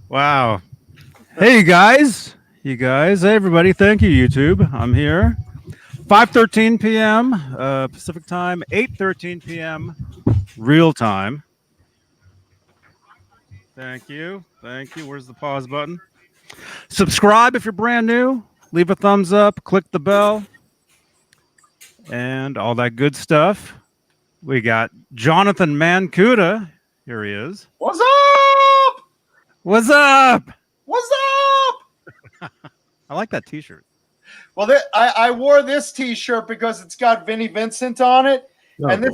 Wow. Hey, you guys, hey, everybody. Thank you, YouTube. I'm here. 5:13 p.m. Pacific time, 8:13 p.m. real time. Thank you. Thank you. Where's the pause button? Subscribe if you're brand new. Leave a thumbs up. Click the bell. And all that good stuff. We got Jonathan Mancuda. Here he is. What's up? What's up? What's up? I like that T-shirt. Well, I wore this T-shirt because it's got Vinnie Vincent on it, and this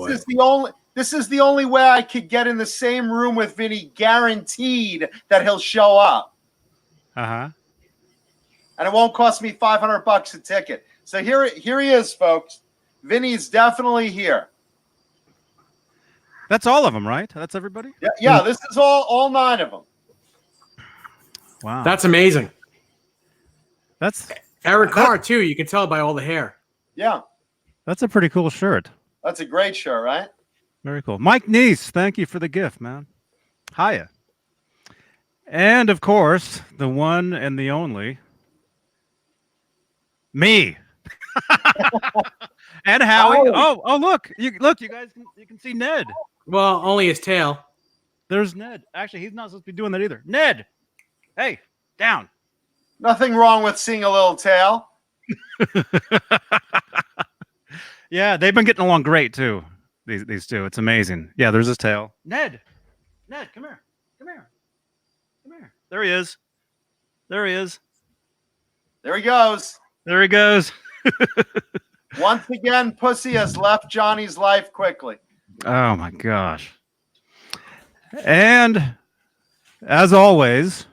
is the only way I could get in the same room with Vinnie, guaranteed that he'll show up. And it won't cost me $500 a ticket. So here he is, folks. Vinny's definitely here. That's all of them, right? That's everybody? Yeah. This is all 9 of them. Wow. That's amazing. That's Eric Carr, too. You can tell by all the hair. Yeah. That's a pretty cool shirt. That's a great shirt, right? Very cool. Mike Neese, thank you for the gift, man. Hiya. And, of course, the one and the only, me. And Howie. Oh, look. You guys you can see Ned. Well, only his tail. There's Ned. Actually, he's not supposed to be doing that either. Ned. Hey, down. Nothing wrong with seeing a little tail. Yeah, they've been getting along great too. These two. It's amazing. Yeah, there's his tail. Ned, come here. There he is. There he goes. Once again, Pussy has left Johnny's life quickly. Oh my gosh. And as always,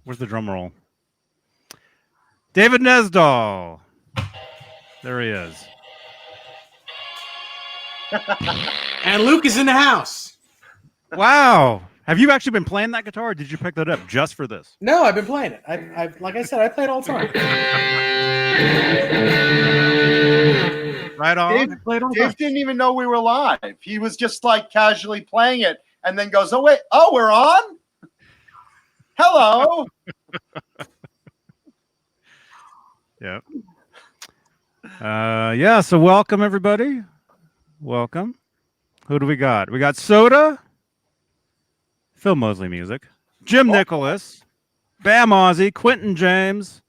where's the drum roll? David Nesdahl. There he is. And Luke is in the house. Wow. Have you actually been playing that guitar, or did you pick that up just for this? No, I've been playing it. I like I said, I play it all the time. Right on. Dave didn't even know we were live. He was just like casually playing it and then goes, we're on? Hello. Yep. Yeah, so welcome everybody. Welcome. Who do we got? We got Soda, Phil Mosley Music, Jim Nicholas, Bam Ozzy, Quentin James,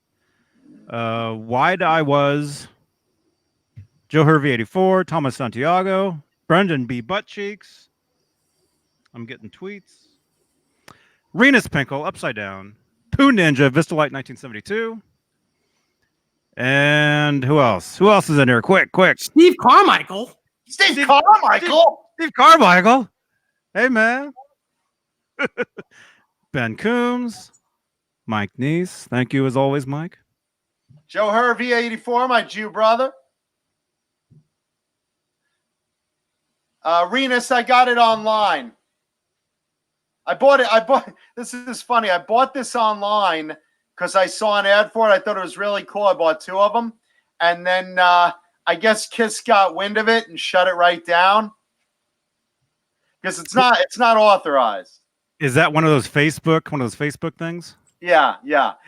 Wide I Was, Joe Hervey 84, Thomas Santiago, Brendan B. Buttcheeks. I'm getting tweets. Renus Pinkle, Upside Down, Pooh Ninja, Vistalite 1972. And who else? Who else is in here? Quick. Steve Carmichael. Steve Carmichael. Steve Carmichael. Hey, man. Ben Coombs. Mike Neese. Thank you as always, Mike. Joe Hervey 84, my Jew brother. Renus, I got it online. I bought it. This is funny. I bought this online because I saw an ad for it. I thought it was really cool. I bought 2 of them. And then I guess Kiss got wind of it and shut it right down. Because it's not authorized. Is that one of those Facebook things? Yeah.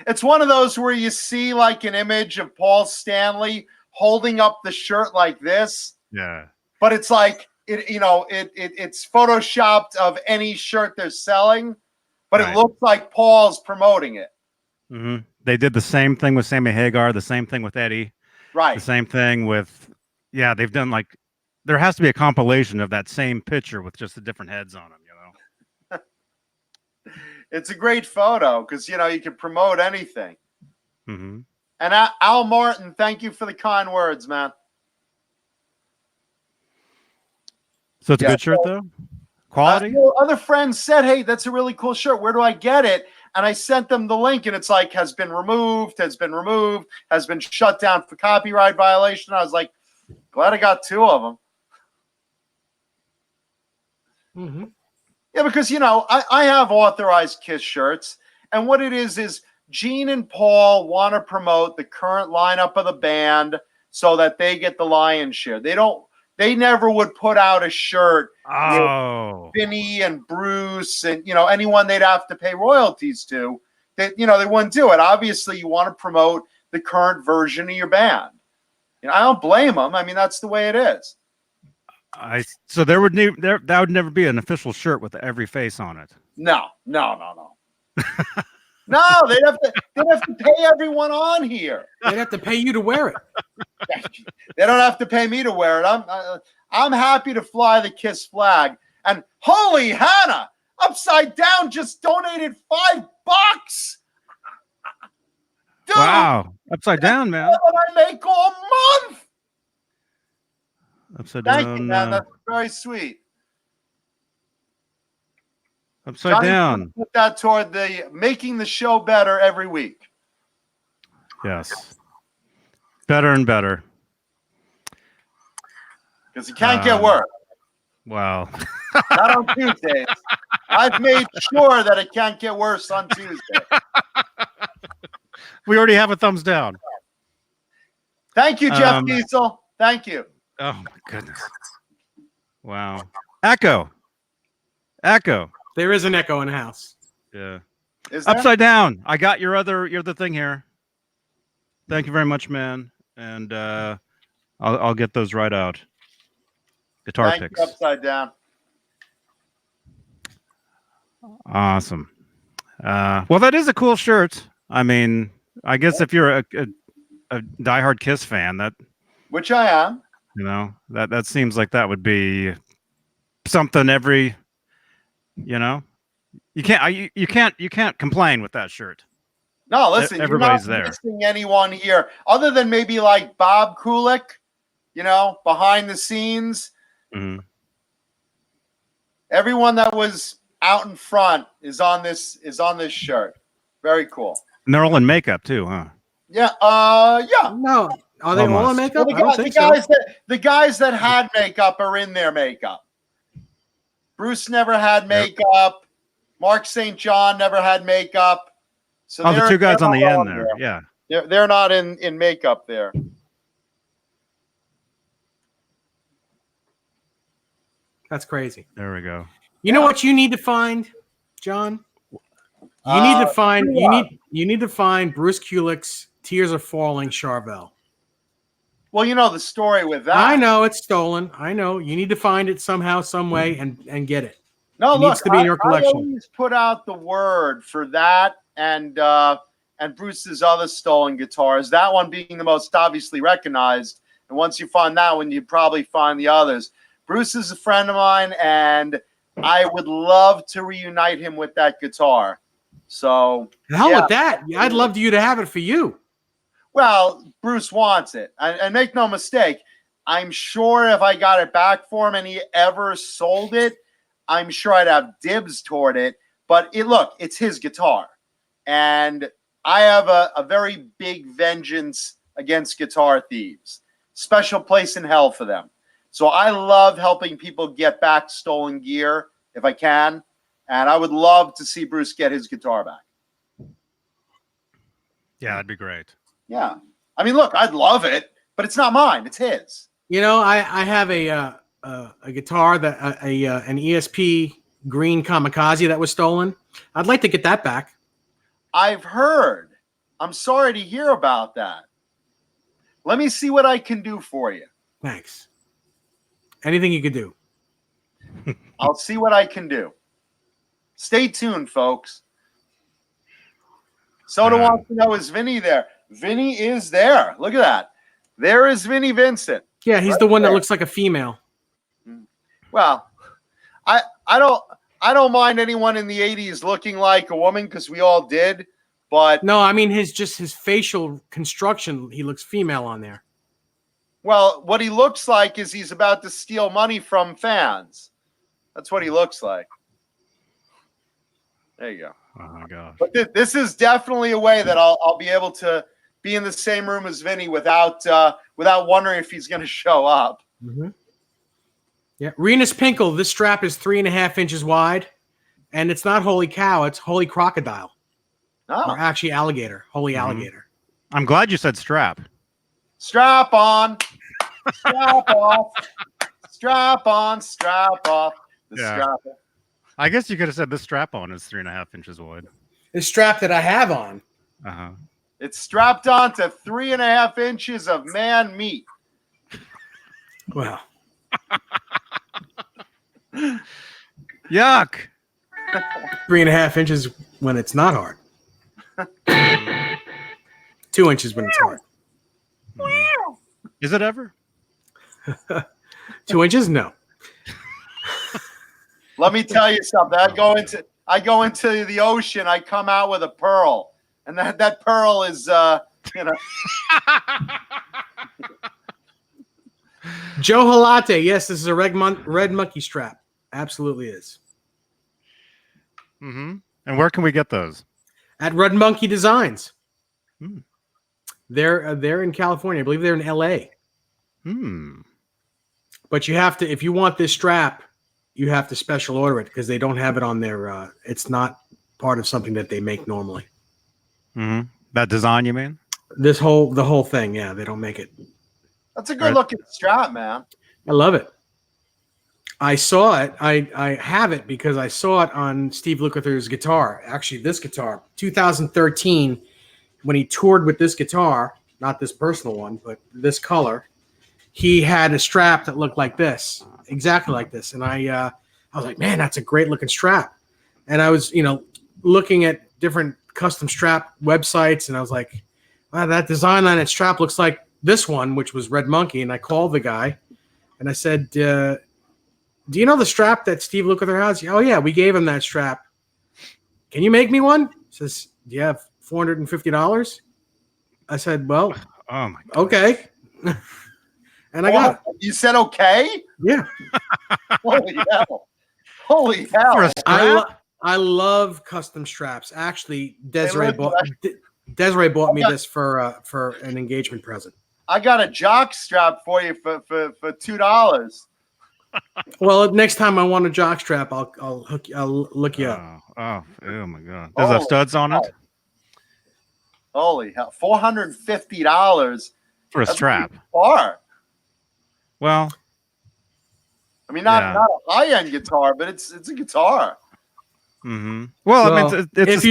It's one of those where you see like an image of Paul Stanley holding up the shirt like this. Yeah. But it's like it's photoshopped of any shirt they're selling, but It looks like Paul's promoting it. Mm-hmm. They did the same thing with Sammy Hagar, the same thing with Eddie. Right. The same thing with, they've done there has to be a compilation of that same picture with just the different heads on them, It's a great photo because, you can promote anything. Mm-hmm. And Al Martin, thank you for the kind words, man. So it's a good shirt, though? Quality? Other friends said, hey, that's a really cool shirt. Where do I get it? And I sent them the link, and it's like, has been removed, has been shut down for copyright violation. I was like, glad I got 2 of them. Mm-hmm. Yeah, because, I have authorized Kiss shirts, and what it is Gene and Paul want to promote the current lineup of the band so that they get the lion's share. They don't they never would put out a shirt Oh, with Vinny and Bruce and, you know, anyone they'd have to pay royalties to. That, you know, they wouldn't do it. Obviously, you want to promote the current version of your band. You know, I don't blame them. I mean, that's the way it is. so that would never be an official shirt with every face on it. No. No, they'd have to pay everyone on here. They'd have to pay you to wear it. They don't have to pay me to wear it. I'm happy to fly the KISS flag. And holy Hannah, Upside Down just donated $5. Dude, Wow, Upside Down, man. that's what I make all month. Upside Thank Down. you, man. That's very sweet. Upside Johnny, Down. put that toward the making the show better every week. Yes. Better and better. Because it can't get worse. Wow. Not on Tuesdays. I've made sure that it can't get worse on Tuesday. We already have a thumbs down. Thank you, Jeff Kiesel. Thank you. Oh my goodness. Wow. Echo. There is an echo in the house. Yeah. Is there? Upside Down. I got your other thing here. Thank you very much, man. And I'll get those right out. Guitar Thank picks. you, Upside Down. Awesome. Well, that is a cool shirt. I mean, I guess if you're a diehard KISS fan, that, Which I am. you know, that seems like that would be something every, you know, you can't complain with that shirt. No, listen, Everybody's you're not there. missing anyone here other than maybe like Bob Kulick, you know, behind the scenes. Mm-hmm. Everyone that was out in front is on this shirt. Very cool. And they're all in makeup too, huh? Yeah, yeah. No. Are they all in Almost. makeup? Well, I don't think so. the guys that had makeup are in their makeup. Bruce never had makeup. Mark St. John never had makeup. So The two guys on the not end there. Yeah. They're not in makeup there. That's crazy. There we go. You know what you need to find, John? You need to find you need to find Bruce Kulick's "Tears Are Falling" Charvel. Well, you know the story with that. I know it's stolen. I know you need to find it somehow, some way, and get it. No, It look, needs to be in your I collection. always put out the word for that and Bruce's other stolen guitars. That one being the most obviously recognized. And once you find that one, you probably find the others. Bruce is a friend of mine, and I would love to reunite him with that guitar. So The hell with that. I'd love you to have it for you. Well, Bruce wants it. And make no mistake, I'm sure if I got it back for him and he ever sold it, I'm sure I'd have dibs toward it. But it's his guitar. And I have a very big vengeance against guitar thieves. Special place in hell for them. So I love helping people get back stolen gear if I can. And I would love to see Bruce get his guitar back. Yeah, that'd be great. Yeah. I mean, look, I'd love it, but it's not mine. It's his. You know, I have a guitar that an ESP green Kamikaze that was stolen. I'd like to get that back. I've heard. I'm sorry to hear about that. Let me see what I can do for you. Thanks. Anything you could do. I'll see what I can do. Stay tuned, folks. Soda wants to know, is Vinny there? Vinny is there. Look at that. There is Vinny Vincent. Yeah, he's Right the one there. that looks like a female. Well, I don't mind anyone in the 80s looking like a woman because we all did, but No, I mean his facial construction, he looks female on there. well, what he looks like is he's about to steal money from fans. That's what he looks like. There you go. Oh my gosh. But this is definitely a way that I'll be able to be in the same room as Vinny without wondering if he's going to show up. Mm-hmm. Yeah, Renus Pinkle. This strap is 3.5 inches wide, and it's not holy cow; it's holy crocodile, or Oh, actually alligator, holy alligator. I'm glad you said strap. strap on, strap off. Strap on, strap off. The Yeah. strap. I guess you could have said the strap-on is 3.5 inches wide. The strap that I have on. Uh-huh. It's strapped on to 3.5 inches of man meat. Well, Yuck. 3.5 inches when it's not hard. 2 inches when it's hard. Is it ever? 2 inches? No. Let me tell you something. I go into the ocean. I come out with a pearl, and that pearl is Joe Halate. Yes, this is a red monkey strap. Absolutely is. Mm-hmm. And where can we get those? At Red Monkey Designs. Hmm. They're in California. I believe they're in LA. But you have to, if you want this strap, you have to special order it because they don't have it on their. It's not part of something that they make normally. Mm-hmm. That design, you mean? The whole thing, yeah, they don't make it. That's a good looking strap, man. I love it. I saw it. I have it because I saw it on Steve Lukather's guitar. Actually, this guitar, 2013, when he toured with this guitar, not this personal one, but this color, he had a strap that looked like this, exactly like this. And I was like, man, that's a great looking strap. And I was, looking at different custom strap websites, and I was like, wow, that design on that strap looks like this one, which was Red Monkey. And I called the guy, and I said, do you know the strap that Steve Lukather has? Oh, yeah, we gave him that strap. Can you make me one? He says, do you have $450? I said, well, Oh my God. okay. And I got it. You said okay? Yeah. Holy hell. Holy hell. For a strap? I love custom straps. Actually, Desiree look bought me this for an engagement present. I got a jock strap for you for $2. Well, next time I want a jock strap, I'll look you up. Oh my God. Does it have studs on it? Holy hell. $450 For a strap. Far. Well, I mean, not a high-end guitar, but it's a guitar. mm-hmm. Well, I mean, it's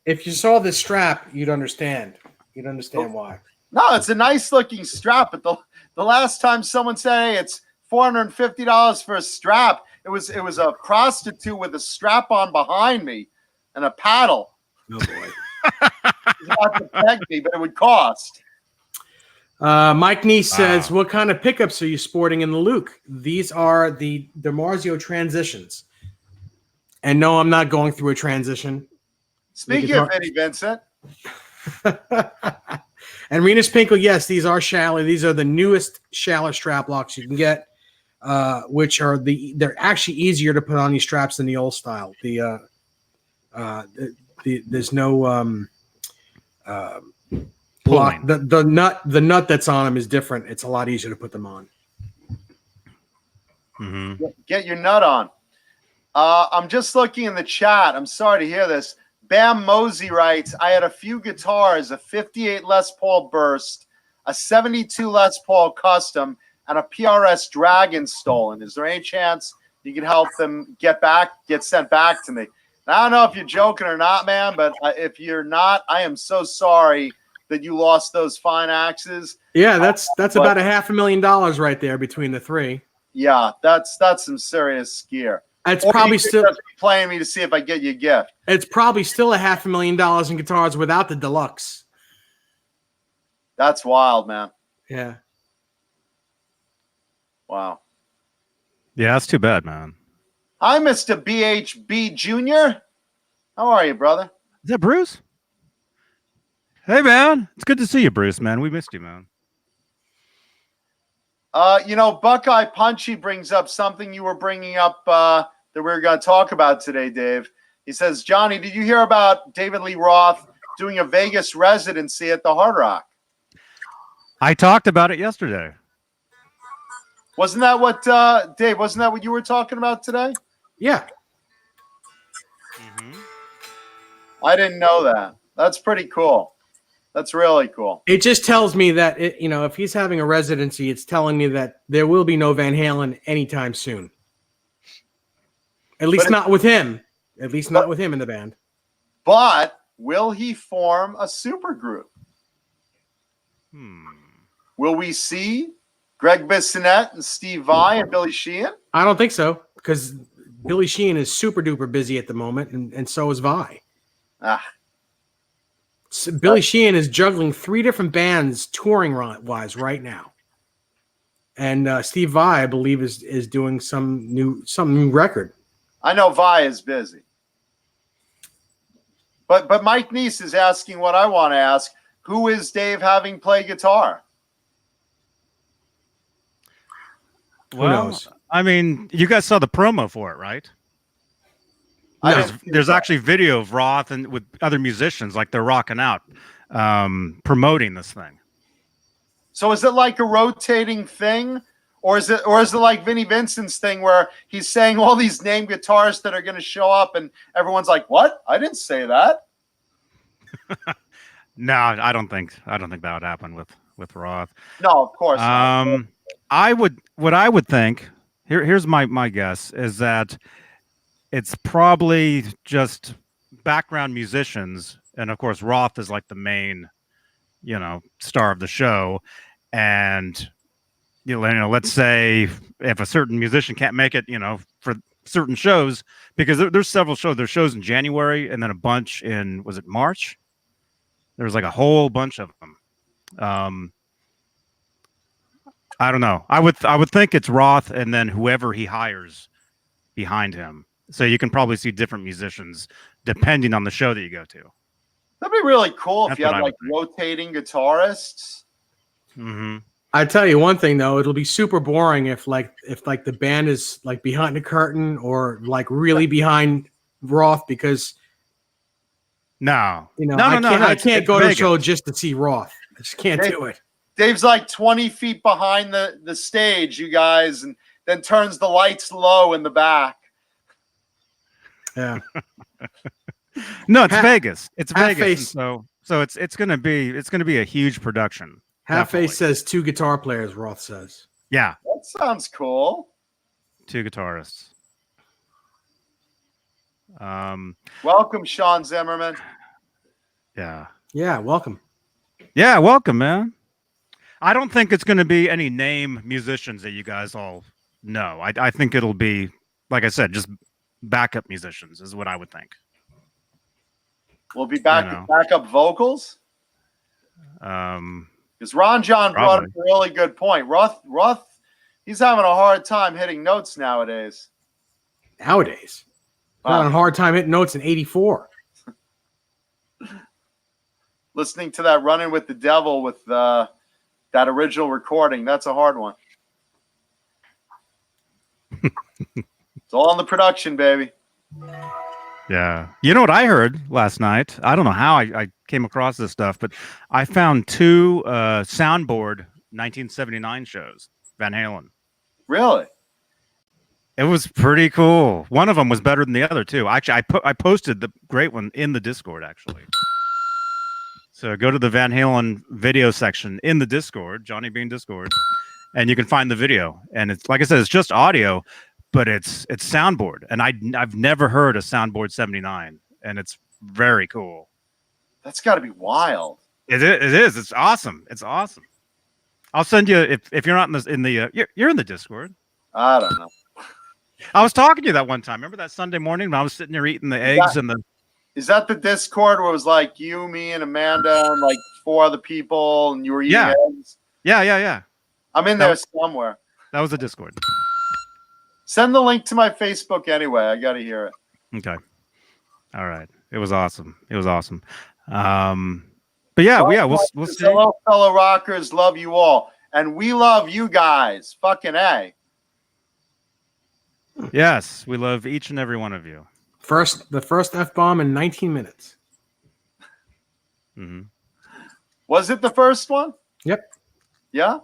if you saw this strap, you'd understand. You'd understand why. No, it's a nice looking strap, but the last time someone said, hey, it's $450 for a strap, it was a prostitute with a strap on behind me and a paddle. Oh boy. Not to peg me, but it would cost. Mike Neese says, what kind of pickups are you sporting in the Luke? These are the DiMarzio transitions. And no, I'm not going through a transition. Speaking of Eddie Vincent. And Renus Pinkle, yes, these are Schaller. These are the newest Schaller strap locks you can get, which are they're actually easier to put on these straps than the old style. There's no block. The nut that's on them is different. It's a lot easier to put them on. Mm-hmm. Get your nut on. I'm just looking in the chat. I'm sorry to hear this. Bam Mosey writes, I had a few guitars, a 58 Les Paul Burst, a 72 Les Paul Custom, and a PRS Dragon stolen. Is there any chance you can help them get sent back to me? Now, I don't know if you're joking or not, man, but if you're not, I am so sorry that you lost those fine axes. Yeah, that's about $500,000 right there between the three. Yeah, that's some serious gear. It's probably still playing me to see if I get you a gift. It's probably still $500,000 in guitars without the deluxe. That's wild, man. Yeah. Wow. Yeah, that's too bad, man. Hi, Mr. BHB Jr. How are you, brother? Is that Bruce? Hey, man. It's good to see you, Bruce, man. We missed you, man. Buckeye Punchy brings up something you were bringing up that we were going to talk about today, Dave. He says, Johnny, did you hear about David Lee Roth doing a Vegas residency at the Hard Rock? I talked about it yesterday. Wasn't that what, Dave, wasn't that what you were talking about today? Yeah. Mm-hmm. I didn't know that. That's pretty cool. That's really cool. It just tells me that if he's having a residency, it's telling me that there will be no Van Halen anytime soon. At least not with him. At least not with him in the band. But will he form a supergroup? Will we see Greg Bissonette and Steve Vai and Billy Sheehan? I don't think so, because Billy Sheehan is super duper busy at the moment, and so is Vai. Billy Sheehan is juggling 3 different bands touring wise right now, and Steve Vai, I believe, is doing some new record. I know Vai is busy, but Mike Neese is asking what I want to ask: who is Dave having play guitar? Well, Who knows? I mean, you guys saw the promo for it, right? No. There's actually video of Roth and with other musicians, like they're rocking out, promoting this thing. So is it like a rotating thing, or is it like Vinnie Vincent's thing where he's saying all these named guitarists that are going to show up, and everyone's like, "What? I didn't say that." No, I don't think that would happen with Roth. No, of course not. What I would think, here's my guess, is that it's probably just background musicians, and of course Roth is like the main, star of the show, and let's say if a certain musician can't make it, for certain shows, because there's several shows. There's shows in January, and then a bunch in, was it March? There was like a whole bunch of them. I don't know. I would think it's Roth, and then whoever he hires behind him. So you can probably see different musicians depending on the show that you go to. That'd be really cool if you had That's what I like would rotating guitarists. Mm-hmm. I tell you one thing though, it'll be super boring if the band is like behind the curtain or like really behind Roth, because No. I can't go to a Vegas. show just to see Roth. I just can't do it. Dave's like 20 feet behind the stage, you guys, and then turns the lights low in the back. Yeah. No, it's Vegas. It's Vegas. Face. So it's gonna be a huge production. Half Definitely. Face says 2 guitar players, Roth says. Yeah. That sounds cool. 2 guitarists. Welcome, Sean Zimmerman. Yeah. Yeah, welcome. Yeah, welcome, man. I don't think it's going to be any name musicians that you guys all know. I think it'll be, like I said, just backup musicians is what I would think. We'll be backup vocals. Because Ron John brought up a really good point. Roth, he's having a hard time hitting notes nowadays. Nowadays? Wow. Having a hard time hitting notes in 84. Listening to that Running with the Devil with that original recording, that's a hard one. It's all in the production, baby. Yeah. You know what I heard last night? I don't know how I came across this stuff, but I found 2 soundboard 1979 shows, Van Halen. Really? It was pretty cool. One of them was better than the other, too. Actually, I posted the great one in the Discord, actually. So go to the Van Halen video section in the Discord, Johnny Beane Discord, and you can find the video. And it's, like I said, it's just audio, but it's soundboard, and I've never heard a soundboard 79, and it's very cool. That's got to be wild. It is. It's awesome. It's awesome. I'll send you if you're not in the you're in the Discord. I don't know. I was talking to you that one time. Remember that Sunday morning when I was sitting there eating the eggs and the. Is that the Discord where it was like you, me, and Amanda, and like 4 other people, and you were eating eggs? Yeah. I'm in there somewhere. That was the Discord. Send the link to my Facebook anyway. I got to hear it. Okay. All right. It was awesome. But yeah, we'll see. Hello, fellow rockers. Love you all. And we love you guys. Fucking A. Yes, we love each and every one of you. The first F-bomb in 19 minutes. Mm-hmm. Was it the first one? Yep. Yeah?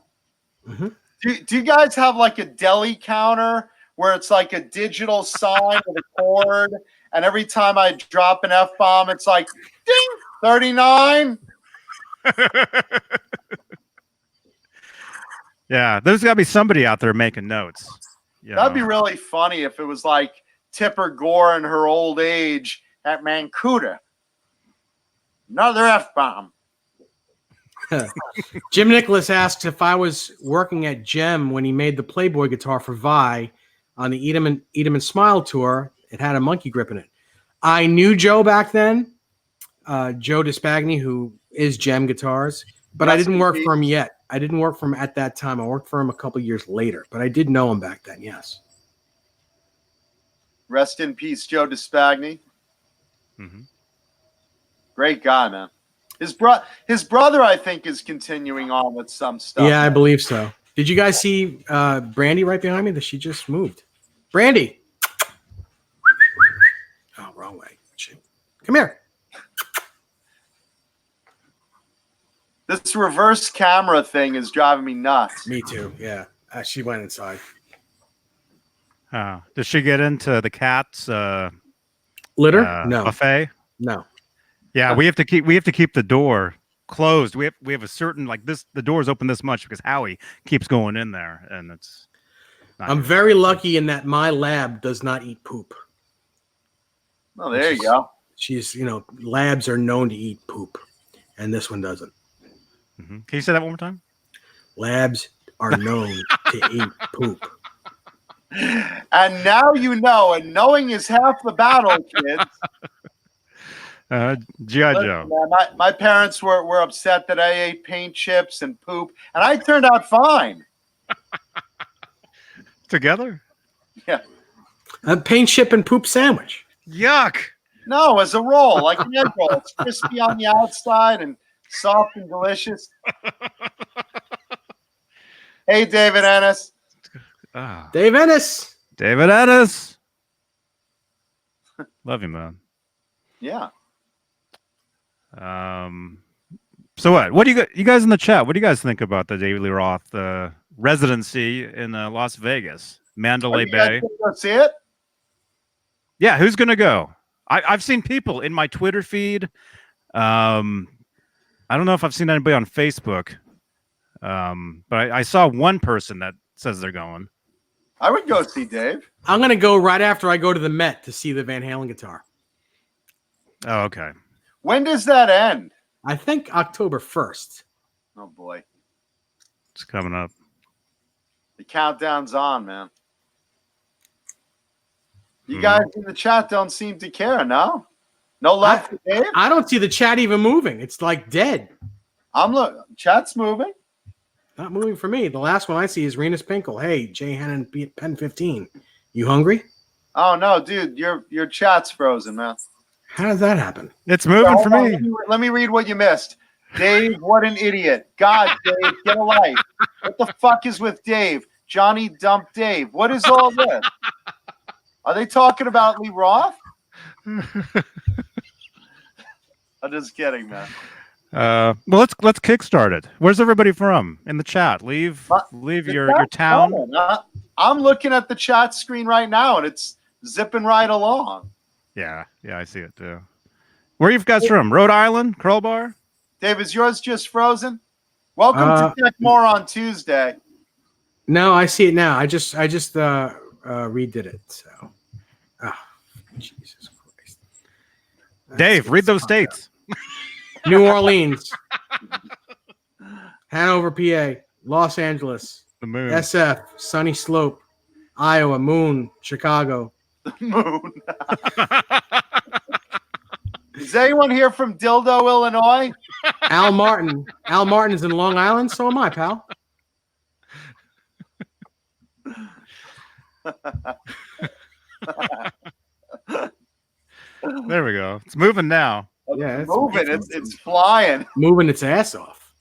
Mm-hmm. Do you guys have like a deli counter where it's like a digital sign with a cord, and every time I drop an F-bomb, it's like, ding, 39? Yeah, there's got to be somebody out there making notes. That'd be really funny if it was like Tipper Gore in her old age at Mancuda. Another F-bomb. Jim Nicholas asks if I was working at Gem when he made the Playboy guitar for Vi on the Eat 'em and Smile tour. It had a monkey grip in it. I knew Joe back then, Joe Dispagni, who is Gem Guitars, but I didn't work for him yet. I didn't work for him at that time. I worked for him a couple years later, but I did know him back then, yes. Rest in peace, Joe Dispagni. Mm-hmm. Great guy, man. His brother, I think, is continuing on with some stuff. Yeah, I believe so. Did you guys see Brandy right behind me? That she just moved. Brandy. Oh, wrong way. Come here. This reverse camera thing is driving me nuts. Me too. Yeah, she went inside. Does she get into the cat's litter? No. Buffet? No. Yeah, we have to keep the door closed. We have a certain like this. The door's open this much because Howie keeps going in there, and it's. I'm very lucky in that my lab does not eat poop. Oh, there you go. She's, labs are known to eat poop, and this one doesn't. Mm-hmm. Can you say that one more time? Labs are known to eat poop. And now you know, and knowing is half the battle, kids. G.I. Joe. Man, my parents were upset that I ate paint chips and poop, and I turned out fine. Together? Yeah. A paint chip and poop sandwich. Yuck. No, as a roll, like an egg roll. It's crispy on the outside and soft and delicious. Hey, David Ennis. Dave Ennis. David Ennis. Love you, man. Yeah. So what do you guys in the chat? What do you guys think about the Lee Roth residency in Las Vegas, Mandalay Bay? Go see it? Yeah, who's gonna go? I've seen people in my Twitter feed. I don't know if I've seen anybody on Facebook, but I saw one person that says they're going. I would go see Dave. I'm gonna go right after I go to the Met to see the Van Halen guitar. Oh, okay. When does that end? I think October 1st. Oh boy, It's coming up. the countdown's on, man. You guys in the chat don't seem to care, no? No love for Dave? I don't see the chat even moving. It's like dead. Chat's moving. Not moving for me. The last one I see is Renus Pinkle. Hey, Jay Hannon, Pen 15. You hungry? Oh no, dude, your chat's frozen, man. How does that happen? It's moving for me. Let me read what you missed. Dave, what an idiot. God, Dave, get a life. What the fuck is with Dave? Johnny dumped Dave. What is all this? Are they talking about Lee Roth? I'm just kidding, man. Well, let's kickstart it. Where's everybody from in the chat? Leave your town. I'm looking at the chat screen right now, and it's zipping right along. Yeah, I see it too. Where are you guys from? Rhode Island, Crowbar? Dave, is yours just frozen? Welcome to Tech More on Tuesday. No, I see it now. I just redid it. So, Jesus Christ. Dave, read those states. New Orleans, Hanover, PA, Los Angeles, The moon. SF, Sunny Slope, Iowa, Moon, Chicago. The moon. Is anyone here from Dildo, Illinois? Al Martin. Al Martin is in Long Island. So am I, pal. There we go. It's moving now. Yeah, it's moving. It's flying. Moving its ass off.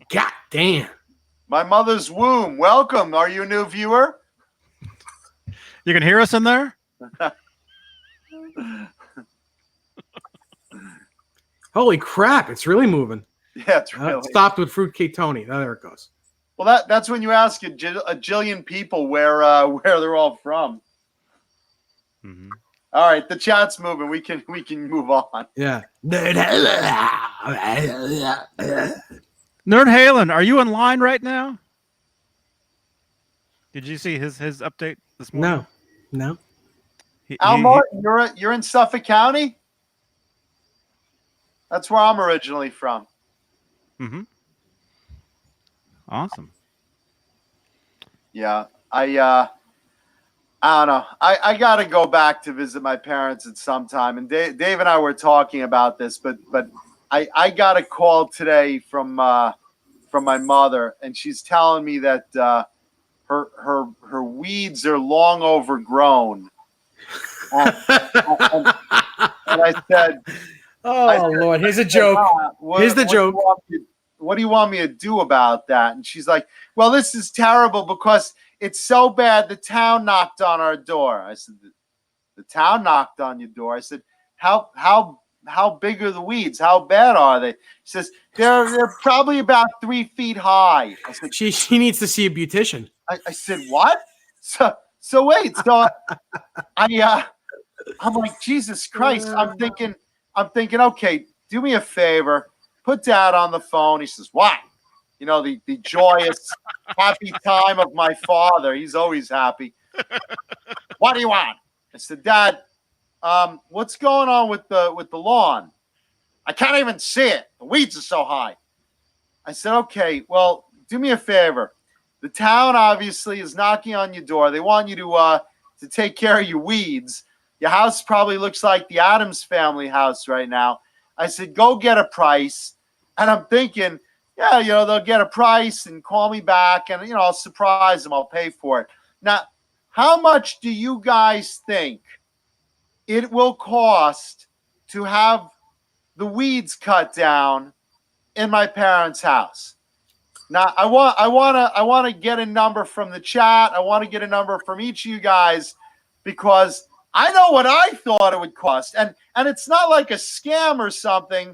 God damn. My mother's womb. Welcome. Are you a new viewer? You can hear us in there? Holy crap, it's really moving. Yeah, it's really. It stopped with Fruitcake Tony. Oh, there it goes. Well, that's when you ask a jillion people where they're all from. Mm-hmm. All right, the chat's moving. We can move on. Yeah. Nerd Halen, are you in line right now? Did you see his update this morning? No. Al Martin, you're in Suffolk County? That's where I'm originally from. Mm-hmm. Awesome. Yeah, I don't know. I got to go back to visit my parents at some time. And Dave and I were talking about this, but I got a call today from my mother, and she's telling me that her weeds are long overgrown. And I said, Lord, here's a joke. Here's the joke. What do you want me to do about that? And she's like, well, this is terrible because it's so bad. The town knocked on our door. I said, the town knocked on your door. I said, how big are the weeds? How bad are they? She says, they're probably about 3 feet high. I said, she needs to see a beautician. I said, what? So wait, so I'm like, Jesus Christ. I'm thinking, okay, do me a favor. Put Dad on the phone. He says, what? You know, the joyous, happy time of my father. He's always happy. What do you want? I said, Dad, what's going on with the lawn? I can't even see it. The weeds are so high. I said, okay, well, do me a favor. The town obviously is knocking on your door. They want you to take care of your weeds. Your house probably looks like the Addams family house right now. I said, go get a price. And I'm thinking, yeah, you know, they'll get a price and call me back, and, you know, I'll surprise them. I'll pay for it. Now, how much do you guys think it will cost to have the weeds cut down in my parents' house? Now, I want to get a number from the chat. I want to get a number from each of you guys, because I know what I thought it would cost. And it's not like a scam or something,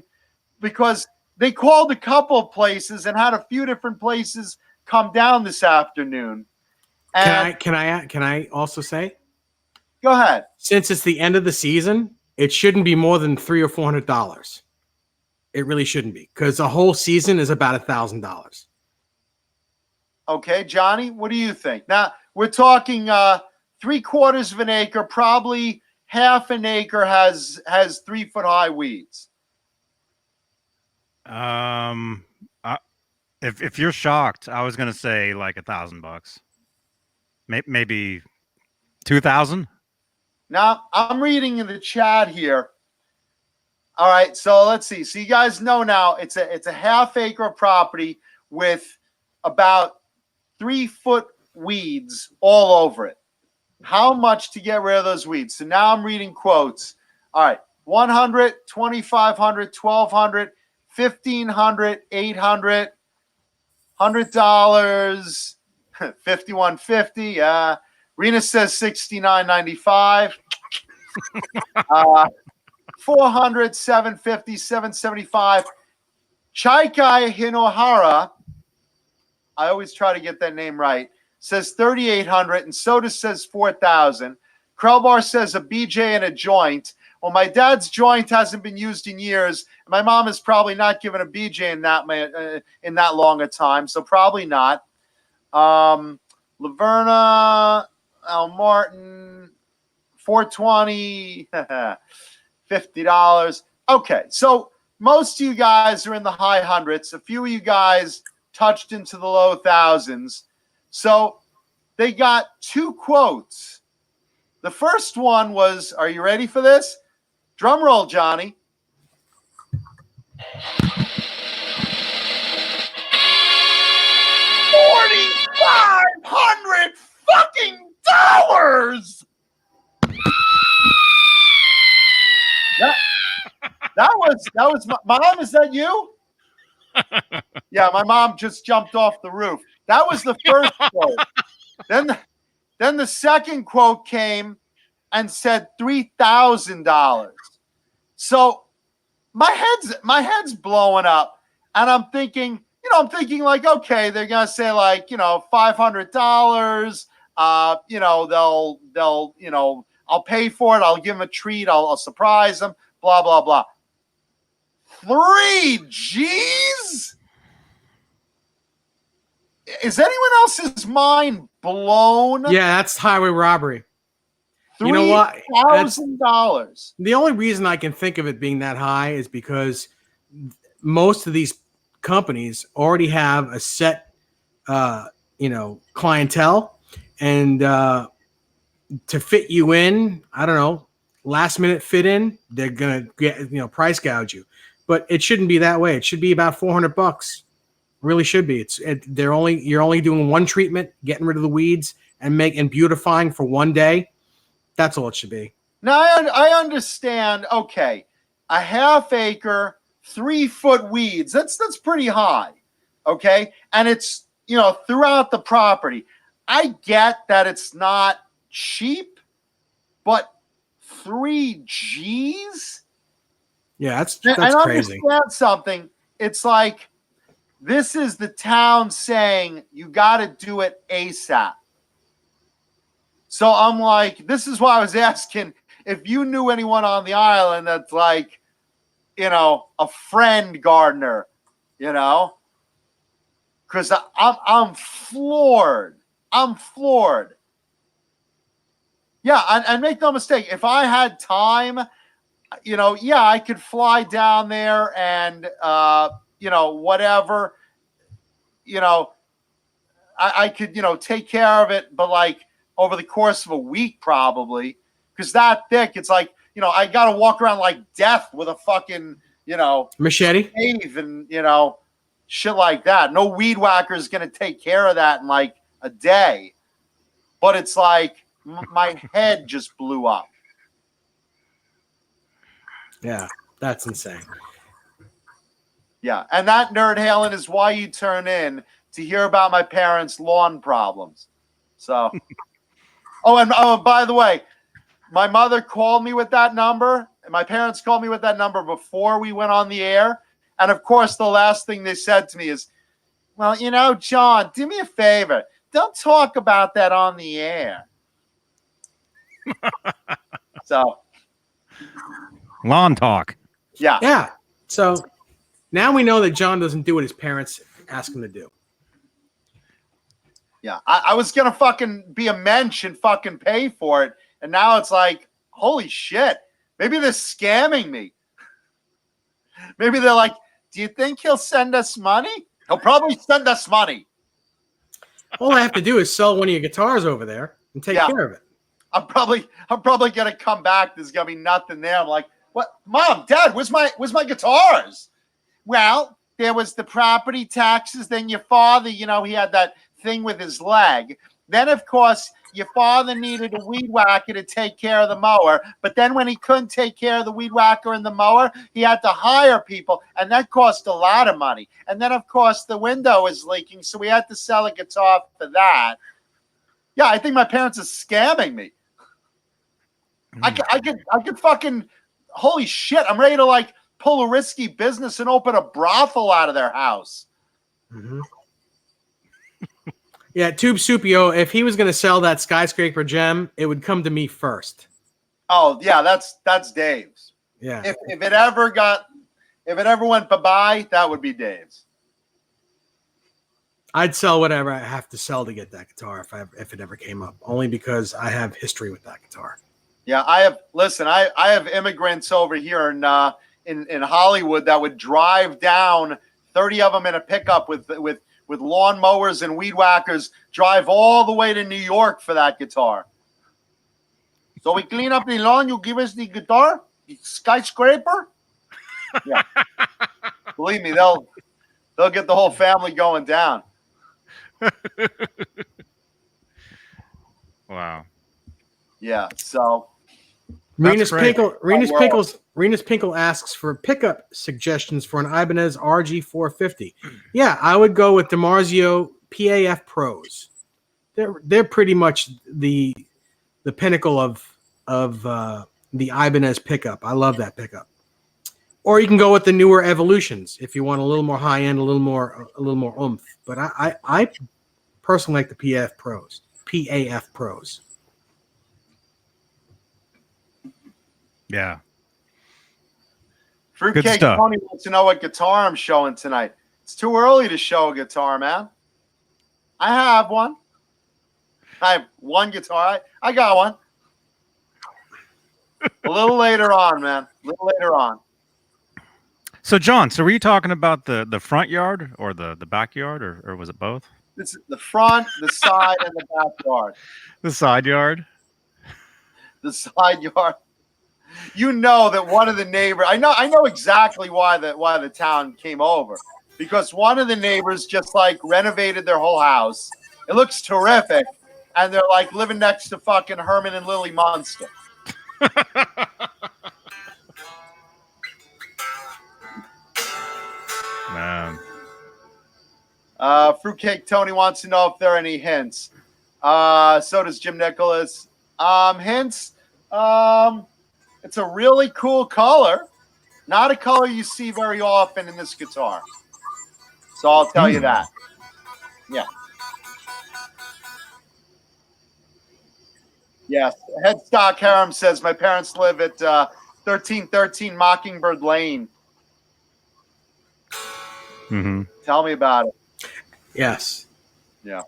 because they called a couple of places and had a few different places come down this afternoon. And Can I also say? Go ahead. Since it's the end of the season, it shouldn't be more than $300 or $400. It really shouldn't be, because the whole season is about $1,000. Okay, Johnny, what do you think? Now, we're talking 3/4 of an acre, probably half an acre has 3 foot high weeds. If you're shocked, I was gonna say like $1,000, maybe 2,000. Now, I'm reading in the chat here. All right, so let's see. So you guys know now it's a half acre property with about 3 foot weeds all over it. How much to get rid of those weeds? So now I'm reading quotes. All right, 100, 2,500, 1,200, 1,500, 800, $100, 51.50. Rena says 69.95. 400, 750, 775. Chaikai Hinohara, I always try to get that name right, says 3,800, and Soda says 4,000. Krelbar says a BJ and a joint. Well, my dad's joint hasn't been used in years. My mom has probably not given a BJ in that long a time, so probably not. Laverna, Al Martin, 420, $50. Okay, so most of you guys are in the high hundreds. A few of you guys touched into the low thousands. So they got 2 quotes. The first one was, are you ready for this? Drum roll, Johnny. $4,500 fucking dollars. That was Mom, is that you? Yeah, my mom just jumped off the roof. That was the first quote. Then the second quote came and said $3,000. So my head's blowing up, and I'm thinking like, okay, they're gonna say like, $500. They'll I'll pay for it. I'll give him a treat. I'll surprise him. Blah, blah, blah. 3 G's? Is anyone else's mind blown? Yeah, that's highway robbery. $3,000. You know what? The only reason I can think of it being that high is because most of these companies already have a set, clientele, and to fit you in, I don't know, last minute fit in, they're gonna get price gouge you. But it shouldn't be that way. It should be about $400. Really should be. You're only doing one treatment, getting rid of the weeds and beautifying for one day. That's all it should be. Now I understand. Okay, a half acre, 3-foot weeds. That's pretty high. Okay, and it's throughout the property. I get that it's not cheap, but 3 G's. Yeah, that's I crazy. Understand something. It's like this is the town saying you got to do it ASAP. So I'm like, this is why I was asking if you knew anyone on the island that's like, a friend gardener, because I'm floored. I'm floored. Yeah, and make no mistake, if I had time, I could fly down there and, whatever, I could, take care of it, but like over the course of a week probably, because that thick, it's like, I got to walk around like death with a fucking, machete and, shit like that. No weed whacker is going to take care of that in like a day. But it's like my head just blew up. Yeah, that's insane. Yeah, and that nerd Halen is why you turn in to hear about my parents' lawn problems. So, and by the way, my mother called me with that number, and my parents called me with that number before we went on the air. And of course, the last thing they said to me is, "Well, John, do me a favor. Don't talk about that on the air." So, lawn talk. Yeah. Yeah. So now we know that John doesn't do what his parents ask him to do. Yeah. I was going to fucking be a mensch and fucking pay for it. And now it's like, holy shit. Maybe they're scamming me. Maybe they're like, do you think he'll send us money? He'll probably send us money. All I have to do is sell one of your guitars over there and take care of it. I'm probably going to come back. There's going to be nothing there. I'm like, what? Mom, Dad, where's my guitars? Well, there was the property taxes. Then your father, he had that thing with his leg. Then, of course, your father needed a weed whacker to take care of the mower. But then when he couldn't take care of the weed whacker and the mower, he had to hire people. And that cost a lot of money. And then, of course, the window is leaking. So we had to sell a guitar for that. Yeah, I think my parents are scamming me. I could fucking, holy shit, I'm ready to like pull a risky business and open a brothel out of their house. Mm-hmm. Yeah, Tube Supio, if he was going to sell that skyscraper gem, it would come to me first. Oh, yeah, that's Dave's. Yeah. If it ever went bye-bye, that would be Dave's. I'd sell whatever I have to sell to get that guitar if it ever came up, only because I have history with that guitar. Yeah, I have immigrants over here in Hollywood that would drive down 30 of them in a pickup with lawn mowers and weed whackers, drive all the way to New York for that guitar. So we clean up the lawn, you give us the guitar, the skyscraper. Yeah. Believe me, they'll get the whole family going down. Wow. Yeah, so Renus Pinkle asks for pickup suggestions for an Ibanez RG450. Yeah, I would go with DiMarzio PAF Pros. They're pretty much the pinnacle of the Ibanez pickup. I love that pickup. Or you can go with the newer Evolutions if you want a little more high end, a little more oomph. But I personally like the PAF Pros. Yeah. Fruitcake stuff. Tony wants to know what guitar I'm showing tonight. It's too early to show a guitar, man. I have one. I have one guitar. I got one. A little later on, man. A little later on. So, John, were you talking about the front yard or the backyard, or was it both? This is the front, the side, and the backyard. The side yard. The side yard. You know that one of the neighbors. I know exactly why the town came over, because one of the neighbors just like renovated their whole house. It looks terrific, and they're like living next to fucking Herman and Lily Munster. Man. Fruitcake Tony wants to know if there are any hints. So does Jim Nicholas. Hints. It's a really cool color. Not a color you see very often in this guitar. So I'll tell you that. Yeah. Yes. Headstock Harem says my parents live at 1313 Mockingbird Lane. Mm-hmm. Tell me about it. Yes. Yeah.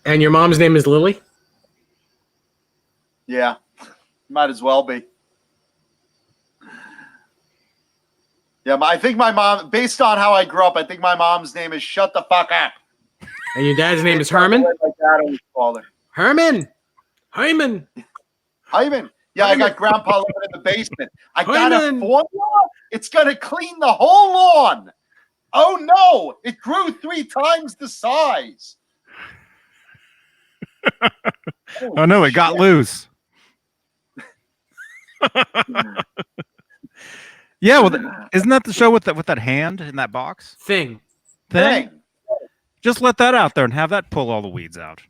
And your mom's name is Lily? Yeah. Might as well be. Yeah, I think my mom, based on how I grew up, I think my mom's name is Shut the Fuck Up. And your dad's name is Herman? My dad always called her. Herman! Hyman! Hyman. Yeah, Hyman. I got Grandpa living in the basement. I got a Hyman. formula. It's going to clean the whole lawn. Oh, no. It grew 3 times the size. Oh, no, it got loose. Yeah, well, isn't that the show with that hand in that box Thing. thing? Just let that out there and have that pull all the weeds out.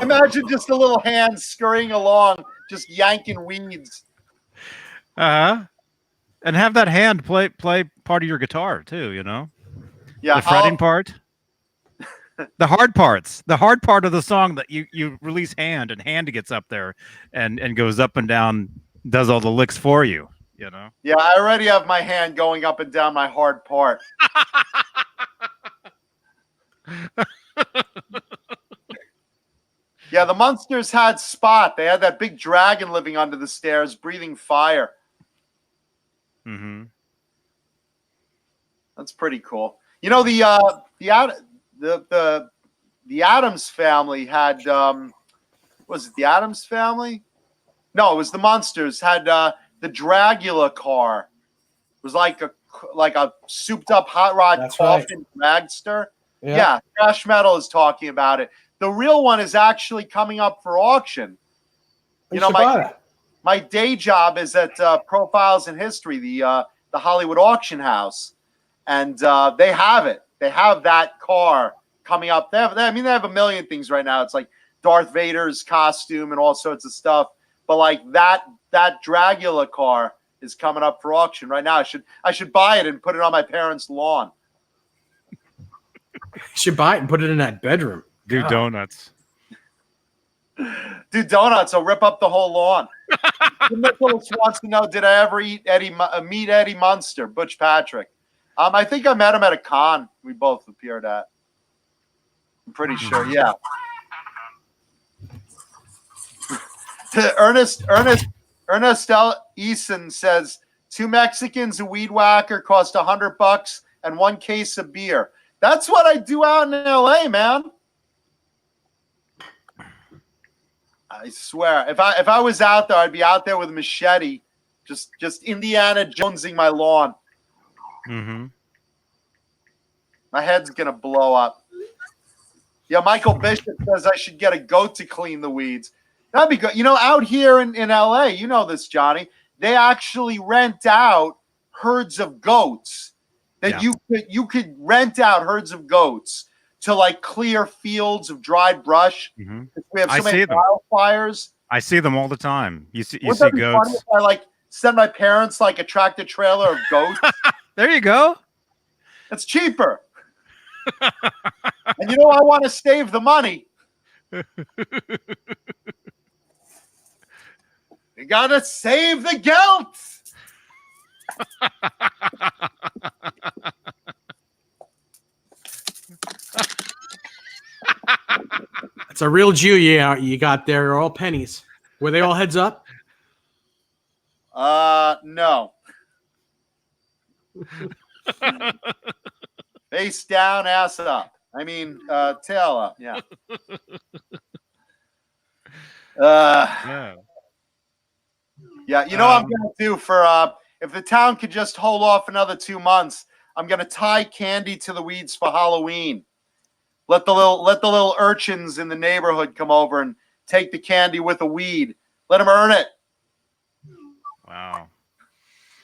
Imagine just a little hand scurrying along, just yanking weeds. And have that hand play part of your guitar too. You know, Yeah, the fretting part, the hard parts, the hard part of the song that you release hand, and hand gets up there and goes up and down, does all the licks for you. You know. Yeah, I already have my hand going up and down my hard part. Yeah, the Munsters had Spot. They had that big dragon living under the stairs, breathing fire. Mm-hmm. That's pretty cool. You know, the Addams family had was it the Addams family? No, it was the Munsters had the Dragula car. It was like a souped up hot rod That's coffin dragster. Yeah. Yeah, Thrash Metal is talking about it. The real one is actually coming up for auction. You know, my day job is at Profiles in History, the Hollywood auction house, and they have it. They have that car coming up. They have a million things right now. It's like Darth Vader's costume and all sorts of stuff. But like that Dragula car is coming up for auction right now. I should buy it and put it on my parents' lawn. You should buy it and put it in that bedroom. Do donuts. Do donuts. I'll rip up the whole lawn. Nicholas wants to know, did I ever meet Eddie Munster, Butch Patrick? I think I met him at a con we both appeared at. I'm pretty sure, yeah. Ernest Eason says 2 Mexicans, a weed whacker cost $100 and 1 case of beer. That's what I do out in LA, man. I swear, if I was out there, I'd be out there with a machete, just Indiana Jonesing my lawn. Mm-hmm. My head's gonna blow up. Yeah, Michael Bishop says I should get a goat to clean the weeds. That'd be good. You know, out here in LA, you know this, Johnny, they actually rent out herds of goats. You could rent out herds of goats to like clear fields of dried brush. Mm-hmm. We have so many wildfires. I see them all the time. You see Wouldn't that be goats. funny if I like send my parents like a tractor trailer of goats? There you go. It's cheaper. And you know, I want to save the money. You gotta save the guilt. It's a real Jew you got there. They're all pennies. Were they all heads up? No. Face down, ass up. I mean, tail up. Yeah. Yeah. Yeah. You know what I'm gonna do for if the town could just hold off another 2 months, I'm gonna tie candy to the weeds for Halloween. Let the little urchins in the neighborhood come over and take the candy with a weed. Let them earn it. Wow.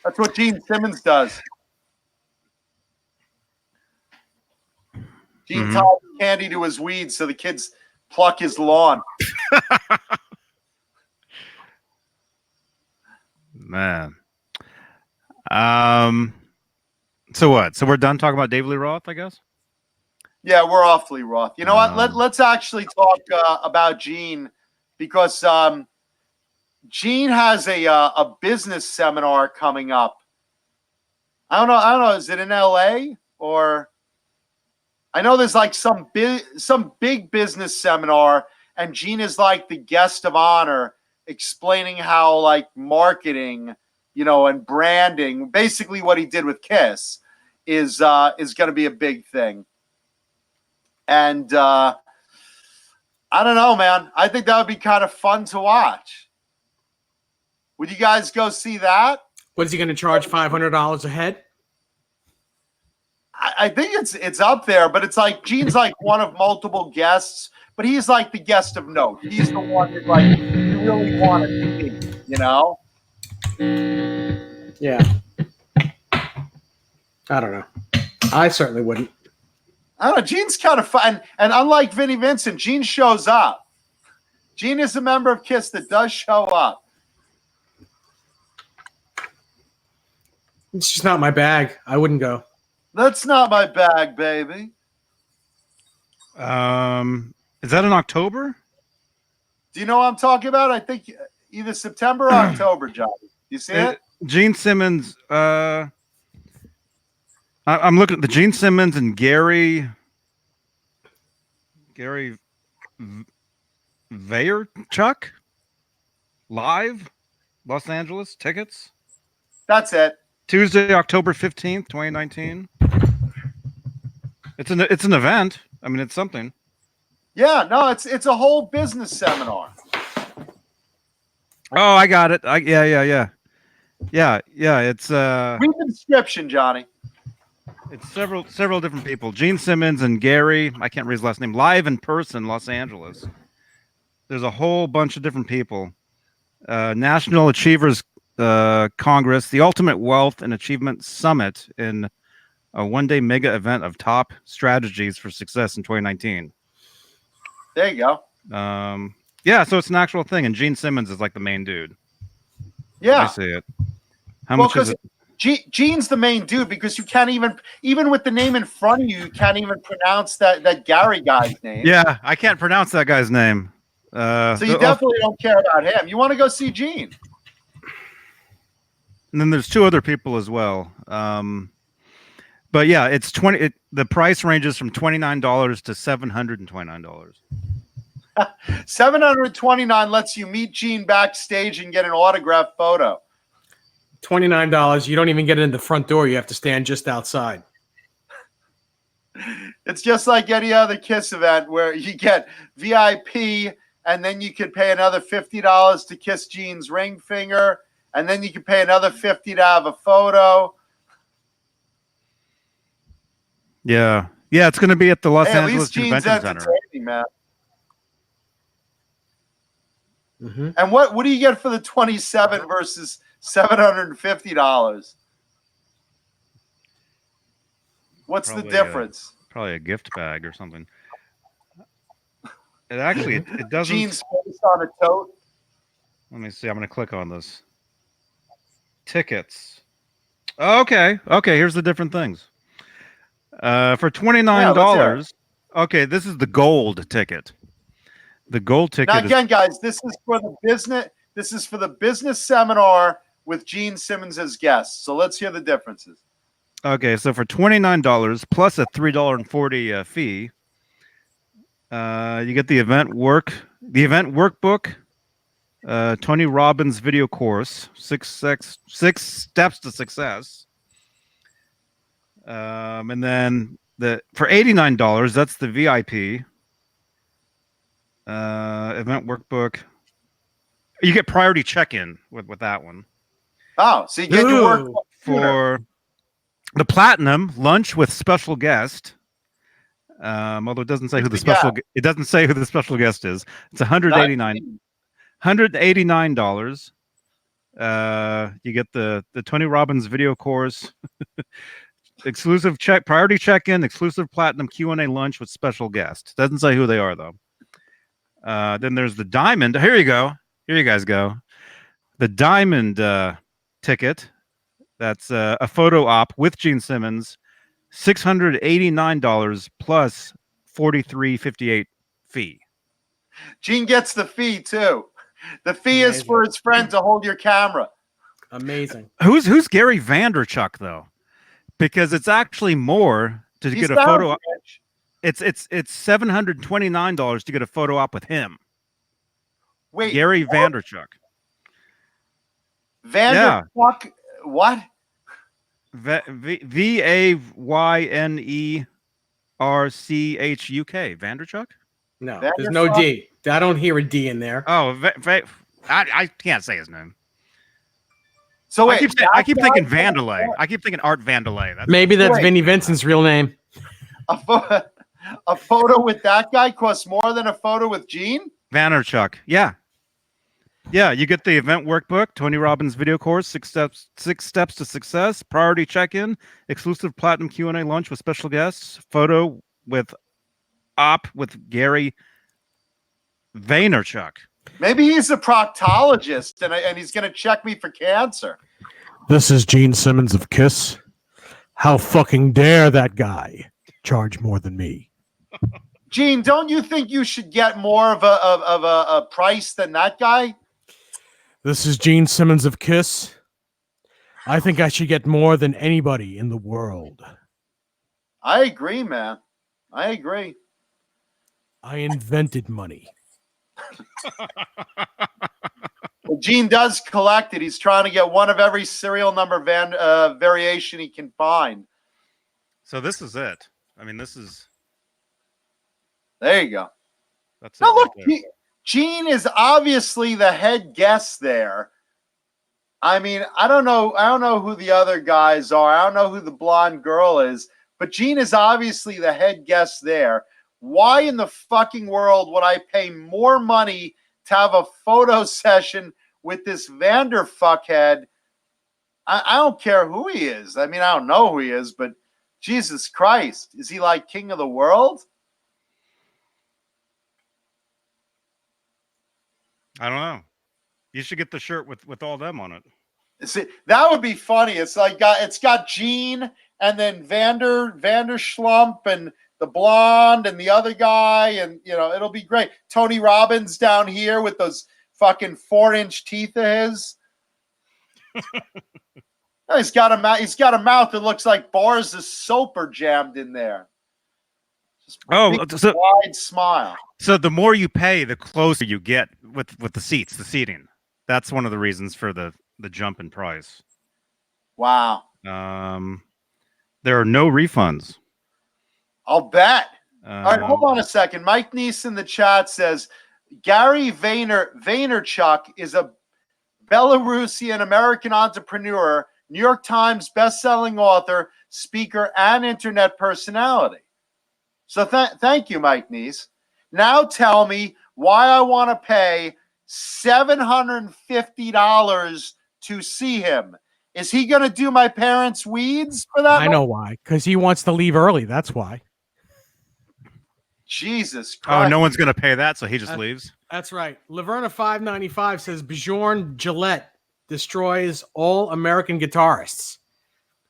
That's what Gene Simmons does. Gene ties candy to his weeds so the kids pluck his lawn. Man. So what? So we're done talking about David Lee Roth, I guess? Yeah, we're awfully Roth. You know what? Let's actually talk about Gene because Gene has a business seminar coming up. I don't know. Is it in LA or? I know there's like some big business seminar, and Gene is like the guest of honor, explaining how like marketing, and branding, basically what he did with Kiss, is going to be a big thing. And I don't know, man. I think that would be kind of fun to watch. Would you guys go see that? What is he going to charge? $500 a head? I think it's up there, but it's like Gene's like one of multiple guests, but he's like the guest of note. He's the one that like you really want to see, Yeah. I don't know. I certainly wouldn't. I don't know. Gene's kind of fun. And unlike Vinnie Vincent, Gene shows up. Gene is a member of Kiss that does show up. It's just not my bag. I wouldn't go. That's not my bag, baby. Is that in October? Do you know what I'm talking about? I think either September or October, John. You see it? Gene Simmons. I'm looking at the Gene Simmons and Gary Vaynerchuk live, Los Angeles tickets. That's it. Tuesday, October 15th, 2019. It's an event. I mean, it's something. Yeah, no, it's a whole business seminar. Oh, I got it. Yeah. It's read the description, Johnny. It's several different people. Gene Simmons and Gary, I can't read his last name, live in person, Los Angeles. There's a whole bunch of different people. National Achievers Congress, the Ultimate Wealth and Achievement Summit, in a one-day mega event of top strategies for success in 2019. There you go. Yeah, so it's an actual thing, and Gene Simmons is like the main dude. Yeah, I see it. How much is it? Gene's the main dude because you can't even with the name in front of you, you can't even pronounce that Gary guy's name. Yeah, I can't pronounce that guy's name. So you definitely don't care about him. You want to go see Gene. And then there's two other people as well. But yeah, it's the price ranges from $29 to $729. $729 lets you meet Gene backstage and get an autographed photo. $29. You don't even get in the front door. You have to stand just outside. It's just like any other Kiss event where you get VIP, and then you can pay another $50 to kiss Gene's ring finger, and then you can pay another $50 to have a photo. Yeah, it's going to be at the Los At Angeles least Gene's Convention Center. Man. Mm-hmm. And what do you get for the 27 versus $750? What's the difference? Probably a gift bag or something. It actually it doesn't. Gene's face on a tote. Let me see. I'm going to click on this. Tickets. Okay. Here's the different things. For $29. Okay, this is the gold ticket. The gold ticket. Now again, guys, this is for the business. This is for the business seminar with Gene Simmons as guest. So let's hear the differences. Okay, so for $29 plus a $3.40 fee, you get the event workbook, Tony Robbins video course, six steps to success, and then for $89, that's the VIP event workbook. You get priority check-in with that one. Oh, so you get your work for the platinum lunch with special guest. Although it doesn't say who the special it doesn't say who the special guest is. It's $189. You get the Tony Robbins video course, exclusive priority check-in, exclusive platinum Q&A lunch with special guest. Doesn't say who they are though. Then there's the diamond. Here you go. Here you guys go. The diamond ticket. That's a photo op with Gene Simmons, $689 plus $43.58 fee. Gene gets the fee too. The fee is for his friend to hold your camera. Amazing. Who's Gary Vanderchuck though? Because it's actually more to get a photo op. It's $729 to get a photo op with him. Wait, Gary Vanderchuck. Vanderchuck, yeah. What? VAYNERCHUK. Vanderchuck? No, there's no D. I don't hear a D in there. Oh, I can't say his name. So wait, I keep thinking Vandelay. I keep thinking Art Vandelay. Maybe that's Vinnie Vincent's real name. A photo with that guy costs more than a photo with Gene? Vanderchuck. Yeah. Yeah, you get the event workbook, Tony Robbins video course, six steps to success, priority check-in, exclusive platinum Q&A lunch with special guests, photo with Gary Vaynerchuk. Maybe he's a proctologist and he's going to check me for cancer. This is Gene Simmons of Kiss. How fucking dare that guy charge more than me? Gene, don't you think you should get more of a price than that guy? This is Gene Simmons of Kiss. I think I should get more than anybody in the world. I agree, man. I agree. I invented money. Well, Gene does collect it. He's trying to get one of every serial number variation he can find. So this is it. I mean, this is. There you go. That's now it. Look, right Gene is obviously the head guest there. I mean, I don't know who the other guys are. I don't know who the blonde girl is, but Gene is obviously the head guest there. Why in the fucking world would I pay more money to have a photo session with this Vanderfuckhead? I don't care who he is. I mean, I don't know who he is, but Jesus Christ, is he like king of the world? I don't know. You should get the shirt with all them on it. See, that would be funny. It's like it's got Gene and then Vander Schlump and the blonde and the other guy, and it'll be great. Tony Robbins down here with those fucking 4-inch teeth of his. He's got a mouth that looks like bars of soap are jammed in there. Wide smile. So the more you pay, the closer you get with the seating. That's one of the reasons for the jump in price. Wow. There are no refunds. I'll bet. All right, hold on a second. Mike Neese in the chat says Gary Vaynerchuk is a Belarusian American entrepreneur, New York Times best-selling author, speaker, and internet personality. So thank you, Mike Neese. Now tell me why I want to pay $750 to see him. Is he going to do my parents' weeds for that? I know why. Because he wants to leave early. That's why. Jesus Christ. Oh, no one's going to pay that, so he just leaves? That's right. Laverna 595 says Bjorn Gillette destroys all American guitarists.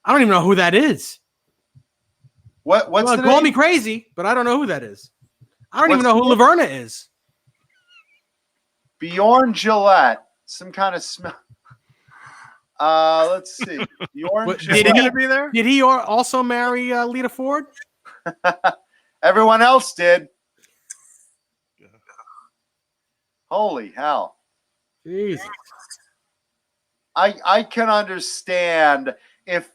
I don't even know who that is. What's the call name? me crazy, but I don't know who that is. I don't even know who Laverna is. Bjorn Gillette. some kind of smell. Let's see. The orange. Did Is he he- gonna be there? Did he also marry Lita Ford? Everyone else did. Holy hell. Jesus. I can understand if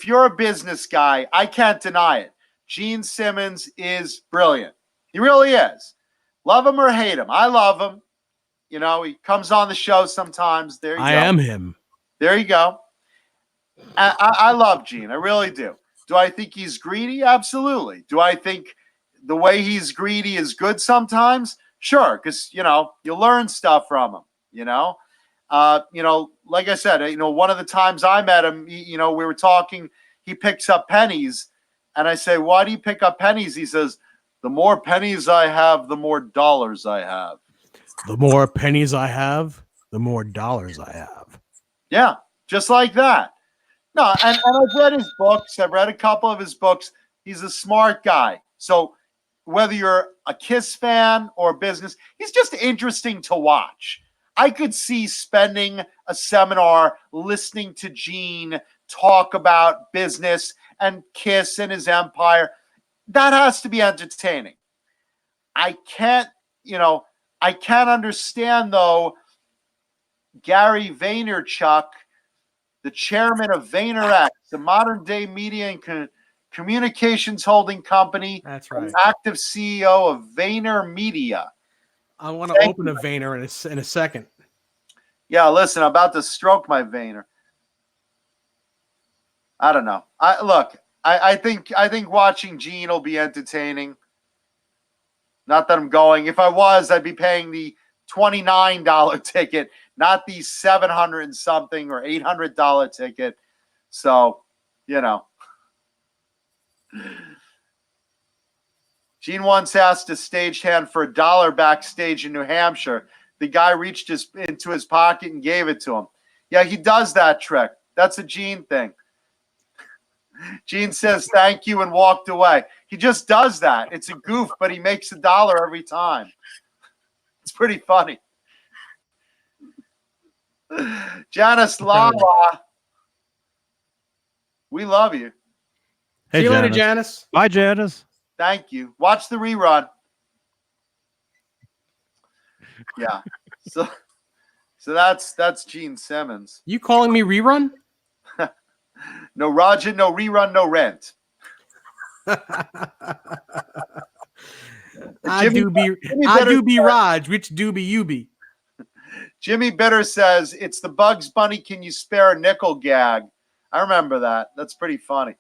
you're a business guy, I can't deny it. Gene Simmons is brilliant. He really is. Love him or hate him. I love him. You know, he comes on the show sometimes. There you I go. am him. There you go. I love Gene. I really do. Do I think he's greedy? Absolutely. Do I think the way he's greedy is good sometimes? Sure, because, you know, you learn stuff from him, you know. Like I said, one of the times I met him, we were talking, he picks up pennies, and I say, why do you pick up pennies? He says, the more pennies I have, the more dollars I have. The more pennies I have, the more dollars I have. Yeah, just like that. No, and I've read his books. I've read a couple of his books. He's a smart guy. So whether you're a Kiss fan or business, he's just interesting to watch. I could see spending a seminar listening to Gene talk about business and Kiss and his empire. That has to be entertaining. I can't understand, though, Gary Vaynerchuk, the chairman of VaynerX, the modern-day media and communications holding company. That's right. Active CEO of Vayner Media. I want to open a Vayner in a second. Yeah, listen, I'm about to stroke my Vayner. I don't know. I think watching Gene will be entertaining. Not that I'm going. If I was, I'd be paying the $29 ticket, not the $700 and something or $800 ticket. So, Gene once asked a stagehand for $1 backstage in New Hampshire. The guy reached into his pocket and gave it to him. Yeah, he does that trick. That's a Gene thing. Gene says thank you and walked away. He just does that. It's a goof, but he makes $1 every time. It's pretty funny. Janice Lala, we love you. Hey, See you later, Janice. Janice. Bye, Janice. Thank you. Watch the rerun. Yeah. So that's Gene Simmons. You calling me rerun? No Roger, no rerun, no rent. I do be Raj, which do be you be. Jimmy Bitter says, it's the Bugs Bunny, can you spare a nickel gag? I remember that. That's pretty funny.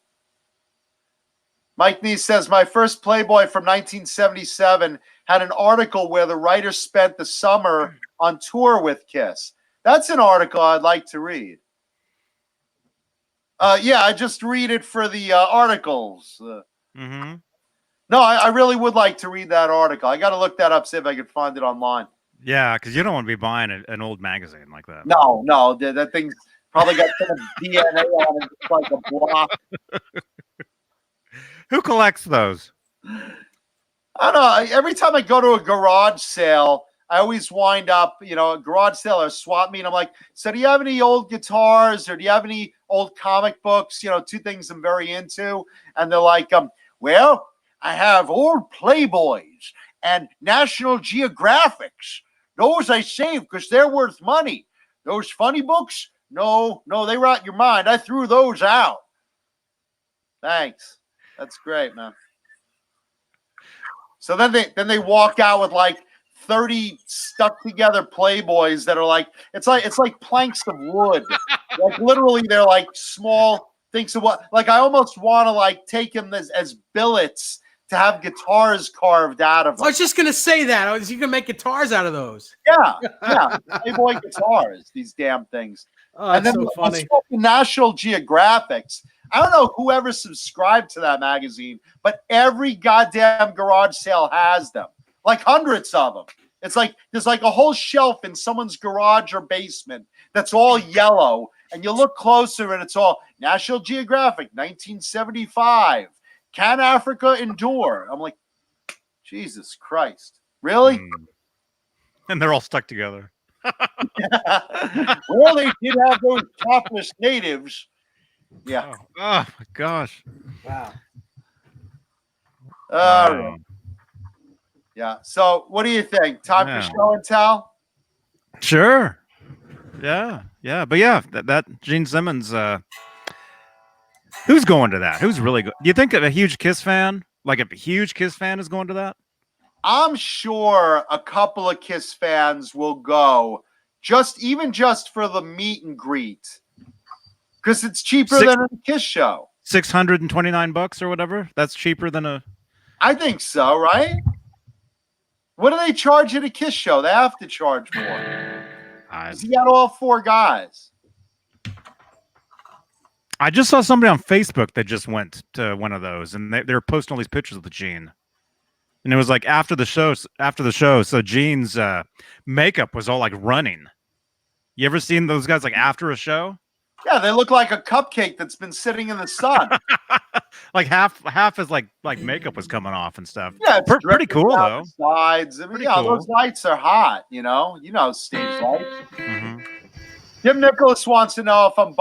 Mike Neese says, my first Playboy from 1977 had an article where the writer spent the summer on tour with Kiss. That's an article I'd like to read. Yeah, I just read it for the articles. Mm-hmm. No, I really would like to read that article. I got to look that up, see if I can find it online. Yeah, because you don't want to be buying an old magazine like that. No, that thing's probably got some DNA on it, just like a block. Who collects those? I don't know. Every time I go to a garage sale, I always wind up, a garage sale or swap meet. I'm like, so do you have any old guitars or do you have any old comic books? Two things I'm very into. And they're like, well, I have old Playboys and National Geographics. Those I save because they're worth money. Those funny books? No, they rot your mind. I threw those out. Thanks. That's great, man. So then they walk out with like 30 stuck together Playboys that are like it's like planks of wood. Like literally they're like small things of what, like I almost want to like take them as billets to have guitars carved out of them. I was just gonna say that. You can make guitars out of those. Yeah. Playboy guitars, these damn things. Oh, that's and then so funny. National Geographics. I don't know whoever subscribed to that magazine, but every goddamn garage sale has them. Like hundreds of them. It's like there's like a whole shelf in someone's garage or basement that's all yellow, and you look closer and it's all National Geographic, 1975. Can Africa endure? I'm like, Jesus Christ. Really? And they're all stuck together. Well, they did have those topless natives. Yeah. Oh my gosh. Wow. All Wow. right. Yeah. So, what do you think? Time for Yeah. show and tell? Sure. Yeah. Yeah. But yeah, that Gene Simmons. Who's going to that? Who's really? Do you think a huge Kiss fan, like a huge Kiss fan, is going to that? I'm sure a couple of Kiss fans will go, even just for the meet and greet, because it's cheaper than a Kiss show. $629 or whatever. That's cheaper than a. I think so, right? What do they charge at a Kiss show? They have to charge more. He got all four guys. I just saw somebody on Facebook that just went to one of those, and they were posting all these pictures of the Gene. And it was like after the show, so Gene's makeup was all like running. You ever seen those guys like after a show? Yeah, they look like a cupcake that's been sitting in the sun. Like half is like makeup was coming off and stuff. Yeah, it's pretty cool though. Sides. I mean, Cool. those lights are hot. You know stage lights. Mm-hmm. Jim Nicholas wants to know if I'm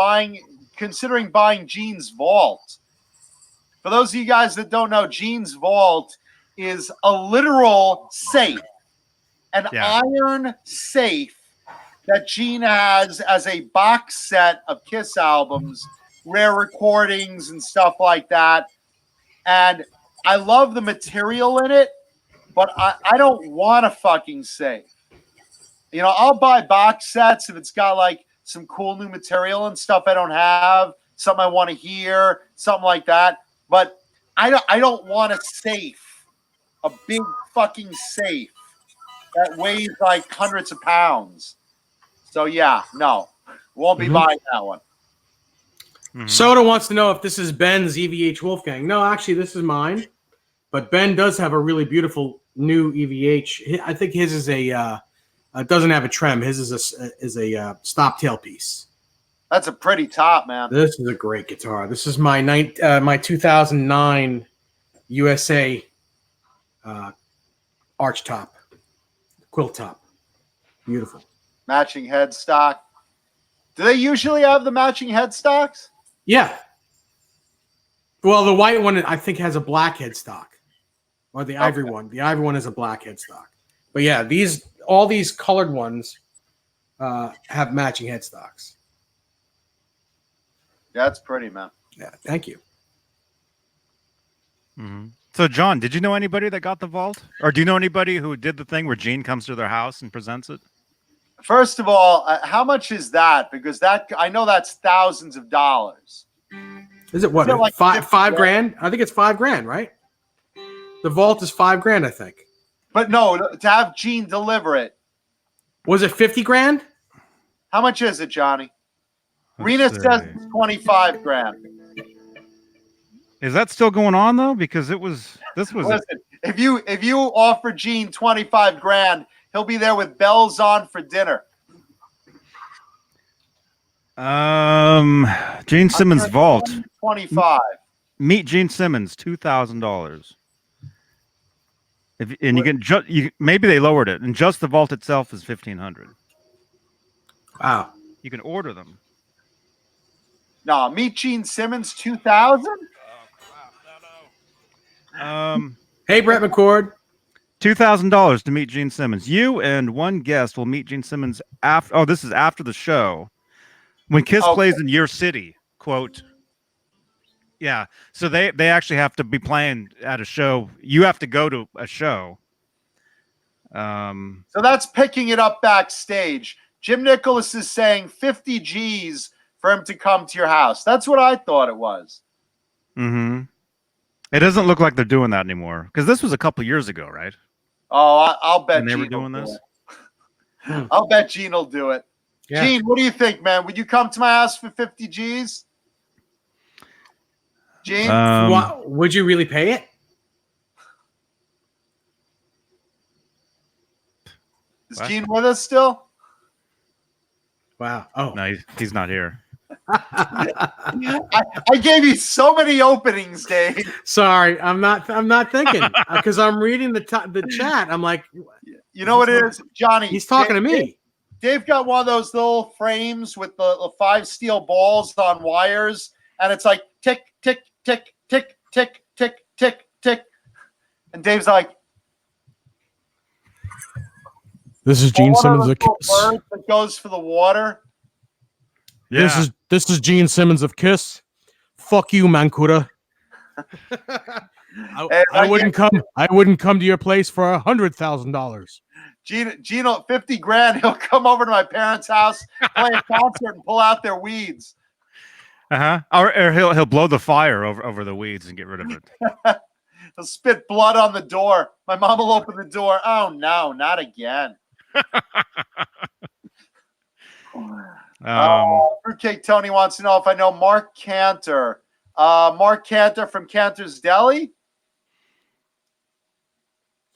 considering buying Gene's Vault. For those of you guys that don't know, Gene's Vault is a literal safe, an iron safe that Gene has as a box set of Kiss albums, rare recordings and stuff like that. And I love the material in it, but I don't want a fucking safe. I'll buy box sets if it's got like some cool new material and stuff I don't have, something I want to hear, something like that. But I don't want a safe, a big fucking safe that weighs like hundreds of pounds. So yeah, no, won't be buying that one. Mm-hmm. Soda wants to know if this is Ben's EVH Wolfgang. No, actually, this is mine. But Ben does have a really beautiful new EVH. I think his is doesn't have a trem. His is a stop tail piece. That's a pretty top, man. This is a great guitar. This is my 2009 USA arch top, quilt top. Beautiful. Matching headstock. Do they usually have the matching headstocks? Yeah. Well, the white one I think has a black headstock, or the ivory one. The ivory one is a black headstock. But yeah, all these colored ones have matching headstocks. That's pretty, man. Yeah, thank you. Mm-hmm. So, John, did you know anybody that got the vault, or do you know anybody who did the thing where Gene comes to their house and presents it? First of all, how much is that? Because I know that's thousands of dollars. Is it what? Like five grand? I think it's $5,000, right? The vault is $5,000, I think. But no, to have Gene deliver it. Was it $50,000? How much is it, Johnny? Rena says it's $25,000. Is that still going on though? Because listen, if you offer Gene $25,000, he'll be there with bells on for dinner. Gene Simmons vault. 25. Meet Gene Simmons, $2,000. And you can maybe they lowered it, and just the vault itself is $1,500. Wow. You can order them. No, meet Gene Simmons, $2,000. Hey, Brett McCord. $2,000 to meet Gene Simmons. You and one guest will meet Gene Simmons after. Oh, this is after the show when Kiss plays in your city. Quote. Yeah, so they actually have to be playing at a show. You have to go to a show. So that's picking it up backstage. Jim Nicholas is saying 50 G's for him to come to your house. That's what I thought it was. Mm-hmm. It doesn't look like they're doing that anymore because this was a couple years ago, right? Oh, I'll bet they Gene were doing this. I'll bet Gene will do it. Yeah. Gene, what do you think, man? Would you come to my house for 50 G's? Gene? Would you really pay it? Is Gene with us still? Wow. Oh, no, he's not here. I gave you so many openings, Dave. Sorry, I'm not thinking because I'm reading the chat. I'm like, you know what it is, Johnny? He's talking to me. Dave got one of those little frames with the 5 steel balls on wires, and it's like tick, tick, tick, tick, tick, tick, tick, tick. And Dave's like, This is Gene one of Simmons those of little Kiss. birds that goes for the water. Yeah. This is Gene Simmons of Kiss. Fuck you, Mancuda. Hey, I wouldn't come to your place for $100,000. Gino, 50 grand, he'll come over to my parents' house, play a concert, and pull out their weeds. Or he'll blow the fire over the weeds and get rid of it. He'll spit blood on the door. My mom will open the door. Oh no, not again. Fruitcake Tony wants to know if I know Mark Cantor. Mark Cantor from Cantor's Deli.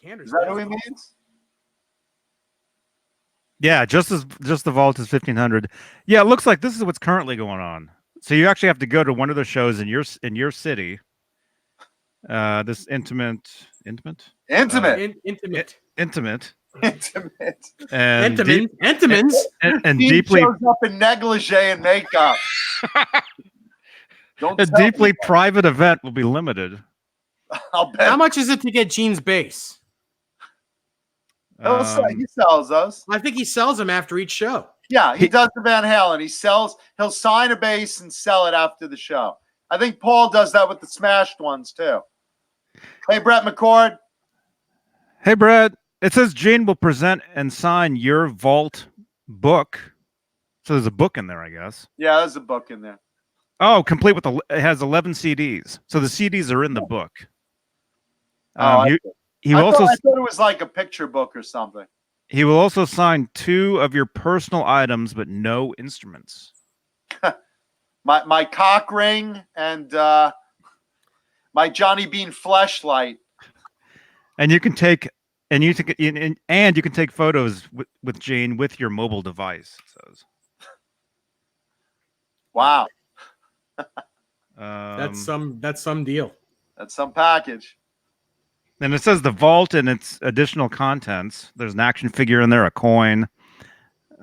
Is that who he means? Yeah, just the vault is 1,500. Yeah, it looks like this is what's currently going on. So you actually have to go to one of the shows in your city. This intimate, and deeply shows up in negligee and makeup. A deeply private event will be limited. I'll bet. How much is it to get Gene's bass? He sells those. I think he sells them after each show. Yeah, he does the Van Halen. He'll sign a bass and sell it after the show. I think Paul does that with the smashed ones too. Hey, Brett McCord. Hey, Brett. It says Gene will present and sign your vault book. So there's a book in there, I guess. Yeah, there's a book in there. Oh, complete with it has 11 CDs. So the CDs are in the book. I thought it was like a picture book or something. He will also sign 2 of your personal items, but no instruments. my cock ring and my Johnny Beane fleshlight. And you can take you can take photos with Gene with your mobile device. It says. Wow. That's some deal. That's some package. And it says the vault and its additional contents. There's an action figure in there, a coin,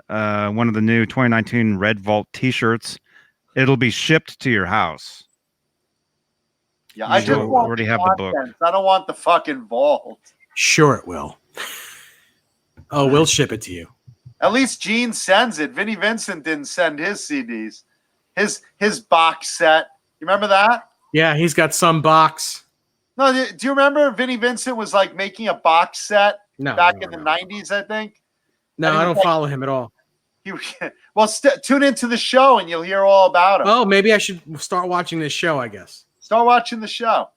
one of the new 2019 Red Vault T-shirts. It'll be shipped to your house. Yeah, I just already have the book. I don't want the fucking vault. Sure, it will. Oh, we'll ship it to you. At least Gene sends it. Vinnie Vincent didn't send his CDs. His box set. You remember that? Yeah, he's got some box. No, do you remember Vinnie Vincent was like making a box set back in the 90s, I think? No, I don't follow him at all. Tune into the show and you'll hear all about him. Oh, maybe I should start watching this show, I guess. Start watching the show.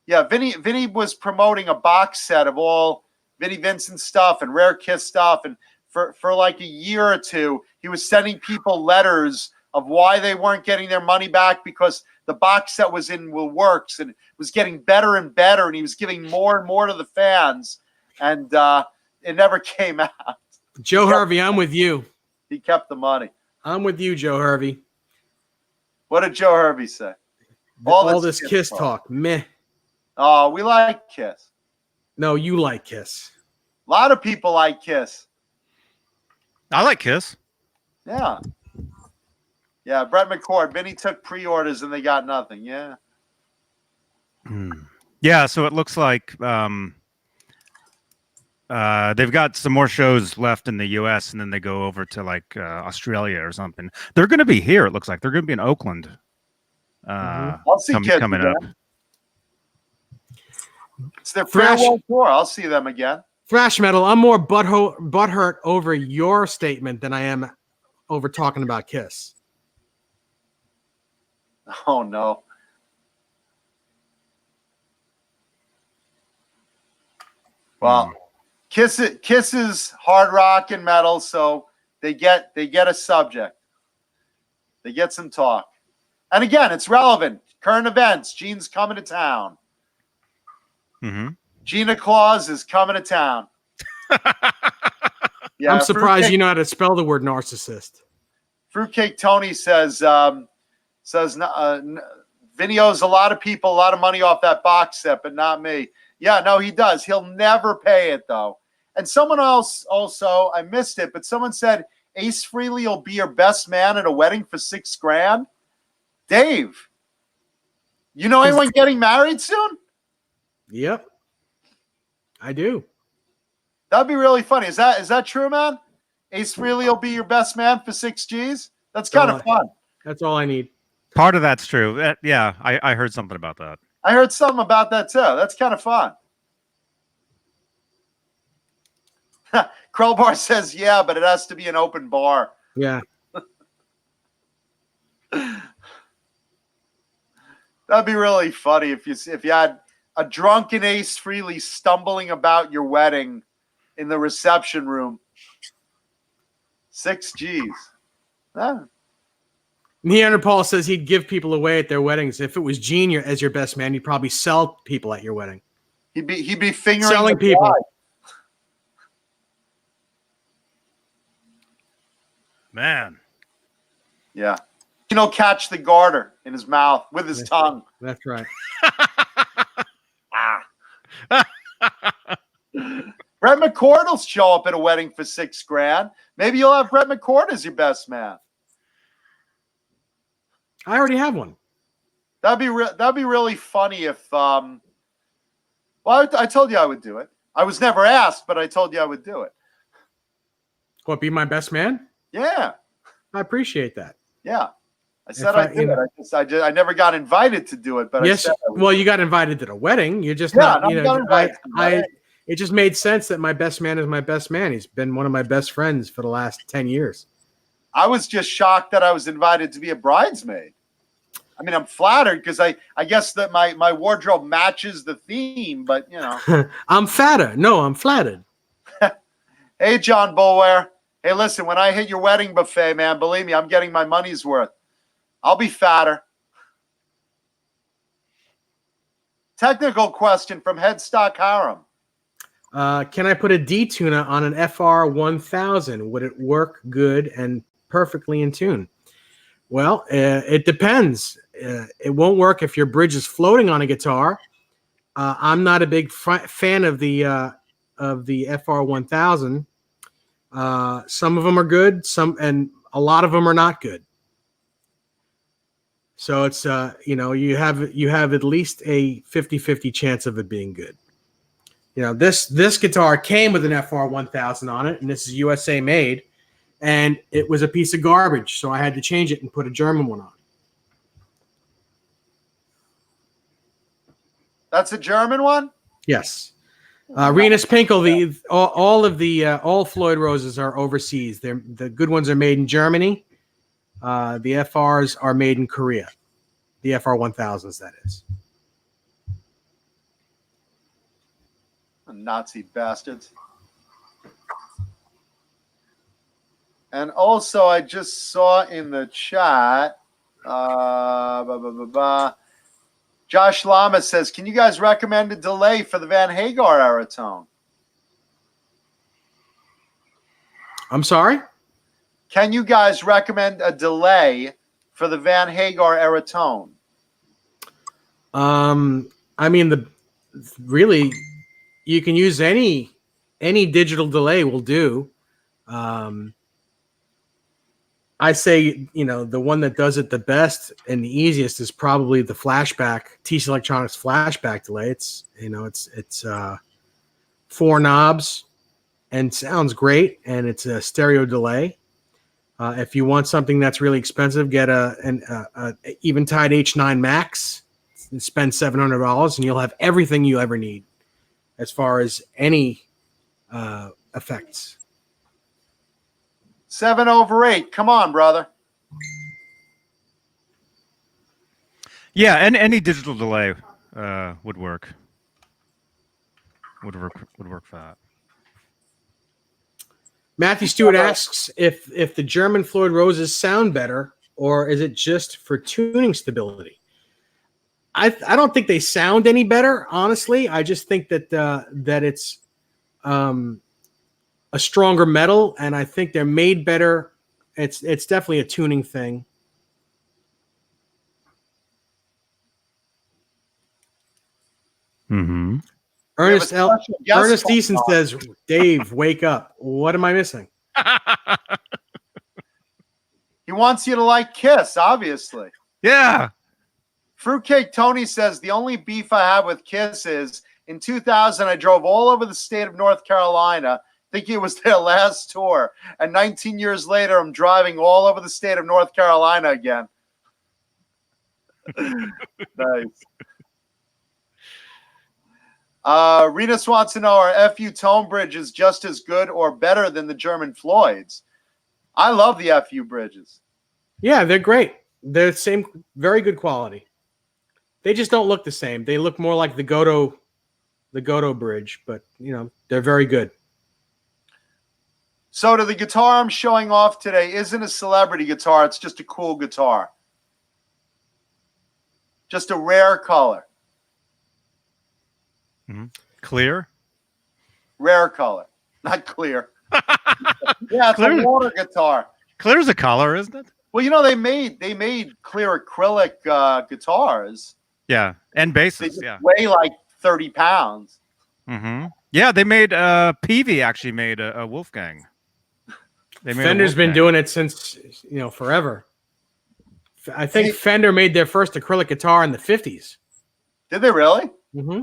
Yeah, Vinny was promoting a box set of all Vinnie Vincent stuff and Rare Kiss stuff. And for like a year or two, he was sending people letters of why they weren't getting their money back because the box set was in the works and it was getting better and better. And he was giving more and more to the fans. And it never came out. Joe Harvey, I'm with you. He kept the money. I'm with you, Joe Harvey. What did Joe Harvey say? All this Kiss talk. Meh. Oh, we like Kiss. No, you like Kiss. A lot of people like Kiss. I like Kiss. Yeah. Yeah, Brett McCord. Vinny took pre-orders and they got nothing. Yeah. Yeah, so it looks like they've got some more shows left in the U.S. and then they go over to like Australia or something. They're going to be here. It looks like they're going to be in Oakland. I'll see Kiss coming again. up. It's their farewell tour. I'll see them again. Thrash Metal, I'm more butthurt over your statement than I am over talking about Kiss. Oh, no. Well, Kiss is hard rock and metal, so they get a subject. They get some talk. And again, it's relevant. Current events. Gene's coming to town. Gina Claus is coming to town. Yeah, I'm surprised you know how to spell the word narcissist. Fruitcake Tony says Vinny owes a lot of people a lot of money off that box set, but not me. Yeah, no, he does. He'll never pay it though. And someone else also, I missed it, but someone said Ace Frehley will be your best man at a wedding for $6,000. Dave, you know anyone getting married soon? Yep, I do. That'd be really funny. Is that true, man? Ace Frehley will be your best man for $6,000. That's kind of fun. That's all I need. Part of that's true. Yeah, I heard something about that. I heard something about that too. That's kind of fun. Crowbar says, yeah, but it has to be an open bar. Yeah. That'd be really funny if you had a drunken Ace Frehley stumbling about your wedding in the reception room. $6,000. Yeah. Neanderthal says he'd give people away at their weddings. If it was Gene as your best man, he'd probably sell people at your wedding. He'd be fingering selling the people. bride. Man. Yeah. Catch the garter in his mouth with his tongue. That's right. Brett McCord will show up at a wedding for $6,000. Maybe you'll have Brett McCord as your best man. I already have one. That'd be really funny if I told you I would do it. I was never asked, but I told you I would do it. What, be my best man? Yeah. I appreciate that. Yeah. I said I'd do it. I never got invited to do it, but yes. I said I would. Well, you got invited to the wedding. You're just Yeah, not. It just made sense that my best man is my best man. He's been one of my best friends for the last 10 years. I was just shocked that I was invited to be a bridesmaid. I mean, I'm flattered because I guess that my wardrobe matches the theme, but I'm fatter. No, I'm flattered. Hey, John Boulware. Hey, listen, when I hit your wedding buffet, man, believe me, I'm getting my money's worth. I'll be fatter. Technical question from Headstock Harem. Can I put a D-tuner on an FR1000? Would it work good and perfectly in tune? Well, it depends. It won't work if your bridge is floating on a guitar. I'm not a big fan of the FR1000. Some of them are good, and a lot of them are not good. So it's you have at least a 50-50 chance of it being good. This guitar came with an FR1000 on it, and this is USA made, and it was a piece of garbage, so I had to change it and put a German one on. That's a German one? Yes. Renus Pinkel, all Floyd Roses are overseas. The good ones are made in Germany. The FRs are made in Korea. The FR1000s, that is. Nazi bastards. And also, I just saw in the chat, Josh Lama says, can you guys recommend a delay for the Van Hagar Aeratone? I'm sorry? Can you guys recommend a delay for the Van Hagar Aeratone? I mean, really, you can use any digital delay will do. I say, the one that does it the best and the easiest is probably the flashback, TC Electronics flashback delay. It's 4 knobs and sounds great, and it's a stereo delay. If you want something that's really expensive, get an Eventide H9 Max and spend $700, and you'll have everything you ever need as far as any effects. 7/8. Come on, brother. Yeah, and any digital delay would work. Would work for that. Matthew Stewart asks if the German Floyd Roses sound better, or is it just for tuning stability? I don't think they sound any better, honestly. I just think that it's a stronger metal, and I think they're made better. It's definitely a tuning thing. Mm-hmm. Ernest special guest Ernest coming Eason on. says, "Dave, wake up! What am I missing?" He wants you to like Kiss, obviously. Yeah. Fruitcake Tony says the only beef I have with Kiss is in 2000 I drove all over the state of North Carolina thinking it was their last tour, and 19 years later I'm driving all over the state of North Carolina again. Nice. Renus wants to know, are FU Tone bridges just as good or better than the German Floyds? I love the FU bridges. Yeah, they're great. They're the same, very good quality. They just don't look the same. They look more like the Godot bridge, but they're very good. So the guitar I'm showing off today isn't a celebrity guitar. It's just a cool guitar. Just a rare color. Mm-hmm. Clear? Rare color. Not clear. Yeah, it's Clear. a water guitar. Clear's a color, isn't it? Well, they made clear acrylic guitars. Yeah. And They basses, just yeah. weigh like 30 pounds. Mm-hmm. Yeah, they made Peavey actually made a Wolfgang. Fender's been doing it since forever. I think Fender made their first acrylic guitar in the 50s. Did they really? Mm-hmm.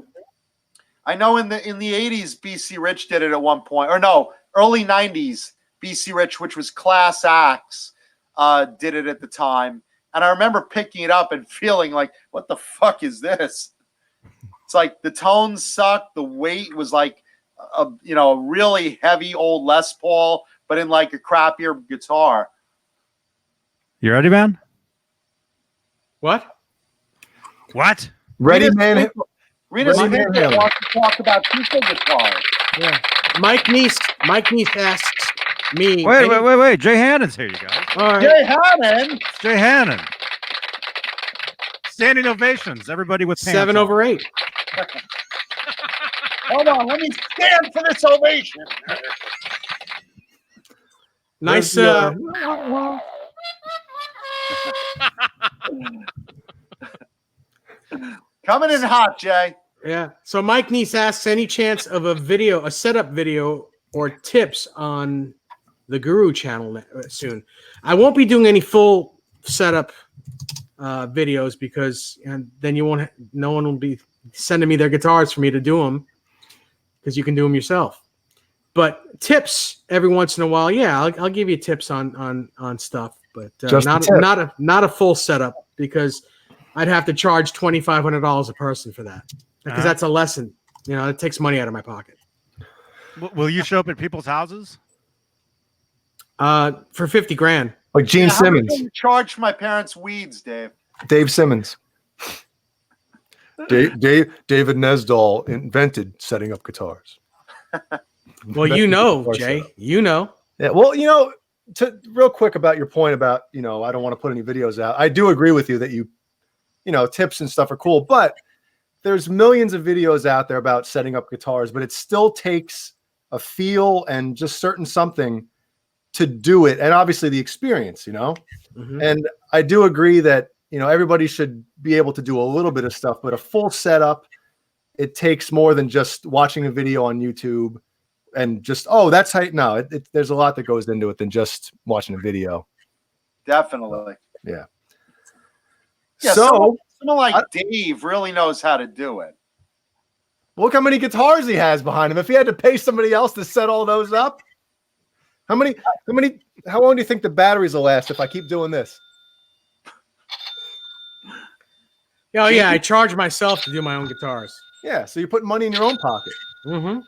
I know in the 80s, BC Rich did it at one point. Or no, early 90s, BC Rich, which was Class Axe, did it at the time. And I remember picking it up and feeling like, what the fuck is this? It's like the tones sucked. The weight was like a really heavy old Les Paul, but in like a crappier guitar. You ready, man? What? Ready, man. Rita's Ready, man, Halen. wants to talk about Kiesel guitars. Yeah. Mike Neese asks me. Wait. Jay Hannon's here, you guys. All right. Jay Hannon. Jay Hannon. Standing ovations. Everybody with pants 7 on. over 8. Hold on, let me stand for this ovation. Nice. Coming in hot, Jay. Yeah. So Mike Neese asks, any chance of a setup video or tips on the Guru channel soon? I won't be doing any full setup videos because then no one will be sending me their guitars for me to do them because you can do them yourself. But tips every once in a while, yeah, I'll give you tips on stuff, but not a full setup because I'd have to charge $2,500 a person for that because that's a lesson. It takes money out of my pocket. Will you show up at people's houses? For 50 grand. Like Gene Simmons. How much you charge for my parents' weeds, Dave? Dave Simmons. David Nesdall invented setting up guitars. Well, Jay, Yeah, well, real quick about your point about, I don't want to put any videos out. I do agree with you that tips and stuff are cool, but there's millions of videos out there about setting up guitars, but it still takes a feel and just certain something to do it. And obviously the experience, Mm-hmm. And I do agree that, everybody should be able to do a little bit of stuff, but a full setup, it takes more than just watching a video on YouTube and just, that's how. No, there's a lot that goes into it than just watching a video. Definitely. Yeah. Yeah. So someone like Dave really knows how to do it. look how many guitars he has behind him. If he had to pay somebody else to set all those up, how long do you think the batteries will last if I keep doing this? Oh, yeah, I charge myself to do my own guitars. Yeah, so you're putting money in your own pocket. Mm-hmm.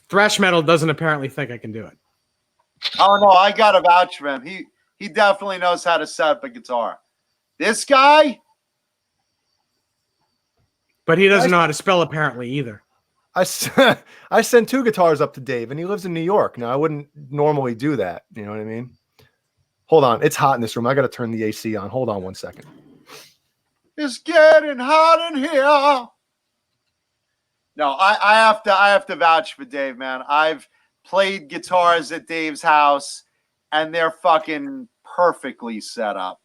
Thrash metal doesn't apparently think I can do it. Oh no, I got to vouch for him. He definitely knows how to set up a guitar. This guy, but he doesn't know how to spell apparently either. I sent 2 guitars up to Dave, and he lives in New York. Now, I wouldn't normally do that. You know what I mean? Hold on. It's hot in this room. I got to turn the AC on. Hold on one second. it's getting hot in here. No, I have to vouch for Dave, man. I've played guitars at Dave's house, and they're fucking perfectly set up.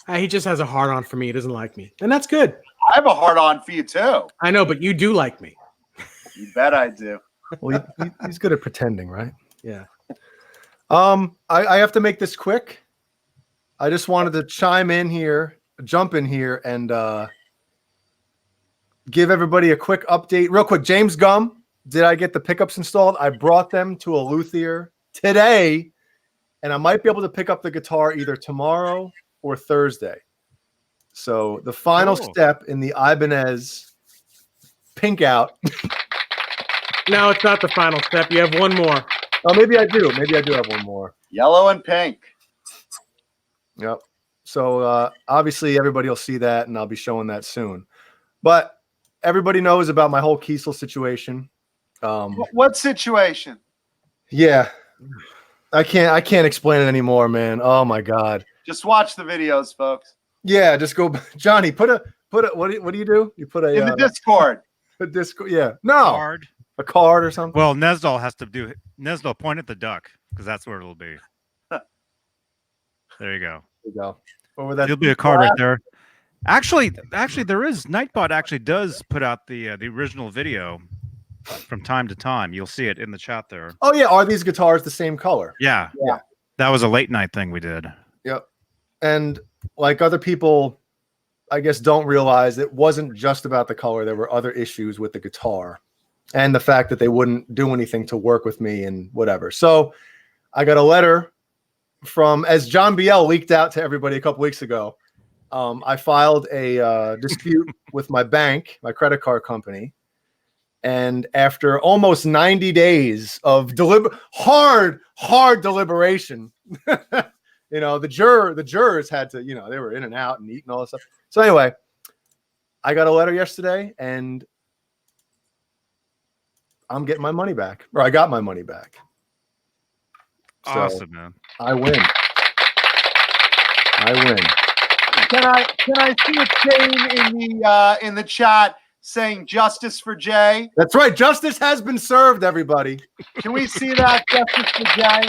He just has a hard on for me. He doesn't like me, and that's good. I have a hard on for you too. I know, but you do like me. You bet I do. Well, he's good at pretending, right? Yeah. I have to make this quick. I just wanted to jump in here, and give everybody a quick update. Real quick, James Gum, did I get the pickups installed? I brought them to a luthier today, and I might be able to pick up the guitar either tomorrow or Thursday. So the final step in the Ibanez pink out. No, it's not the final step. You have one more. Oh, maybe I do. Maybe I do have one more. Yellow and pink. Yep. So obviously everybody will see that, and I'll be showing that soon. But everybody knows about my whole Kiesel situation. What situation? Yeah. I can't explain it anymore, man. Oh my God. Just watch the videos, folks. Yeah, just go, Johnny. Put a. What do you do? You put a In the Discord. A Discord. Yeah, no, a card or something. Well, Nesdal has to do. Nesdal, point at the duck because that's where it'll be. There you go. There you go. Over that. There'll be a card right there. Actually, there is. Nightbot actually does put out the original video from time to time. You'll see it in the chat there. Oh yeah, are these guitars the same color? Yeah. That was a late night thing we did. Yep. And like other people, I guess, don't realize it wasn't just about the color. There were other issues with the guitar and the fact that they wouldn't do anything to work with me and whatever. So I got a letter from, as John Biel leaked out to everybody a couple weeks ago. I filed a dispute with my bank, my credit card company. And after almost 90 days of hard deliberation, the jurors had to, they were in and out and eating all this stuff. So anyway, I got a letter yesterday, and I'm getting my money back, or I got my money back. Awesome, man. I win. Can I see a chain in the chat saying justice for Jay? That's right. Justice has been served, everybody. Can we see that? Justice for Jay.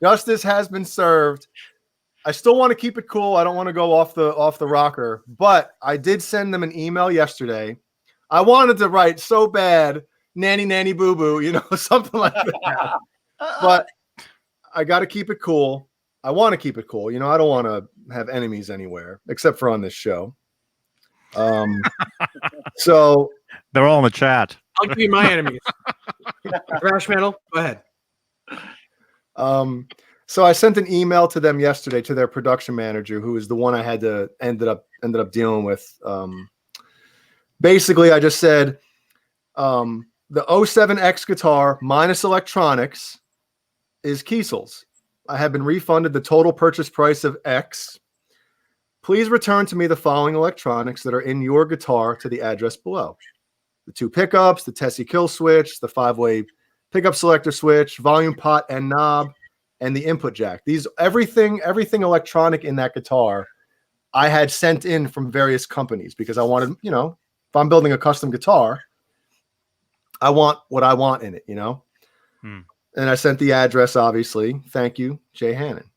Justice has been served. I still want to keep it cool. I don't want to go off the rocker, but I did send them an email yesterday. I wanted to write so bad, nanny boo boo, something like that. But I got to keep it cool. I want to keep it cool. I don't want to have enemies anywhere except for on this show. So they're all in the chat. I'll give you my enemies. Thrash metal, go ahead. So I sent an email to them yesterday, to their production manager, who is the one I had to ended up dealing with. Basically, I just said the 07X guitar minus electronics is Kiesel's. I have been refunded the total purchase price of X. Please return to me the following electronics that are in your guitar to the address below: the 2 pickups, the Tessie kill switch, the 5-way pickup selector switch, volume pot and knob, and the input jack. Everything electronic in that guitar I had sent in from various companies, because I wanted, if I'm building a custom guitar, I want what I want in it, And I sent the address, obviously. Thank you, Jay Hannon.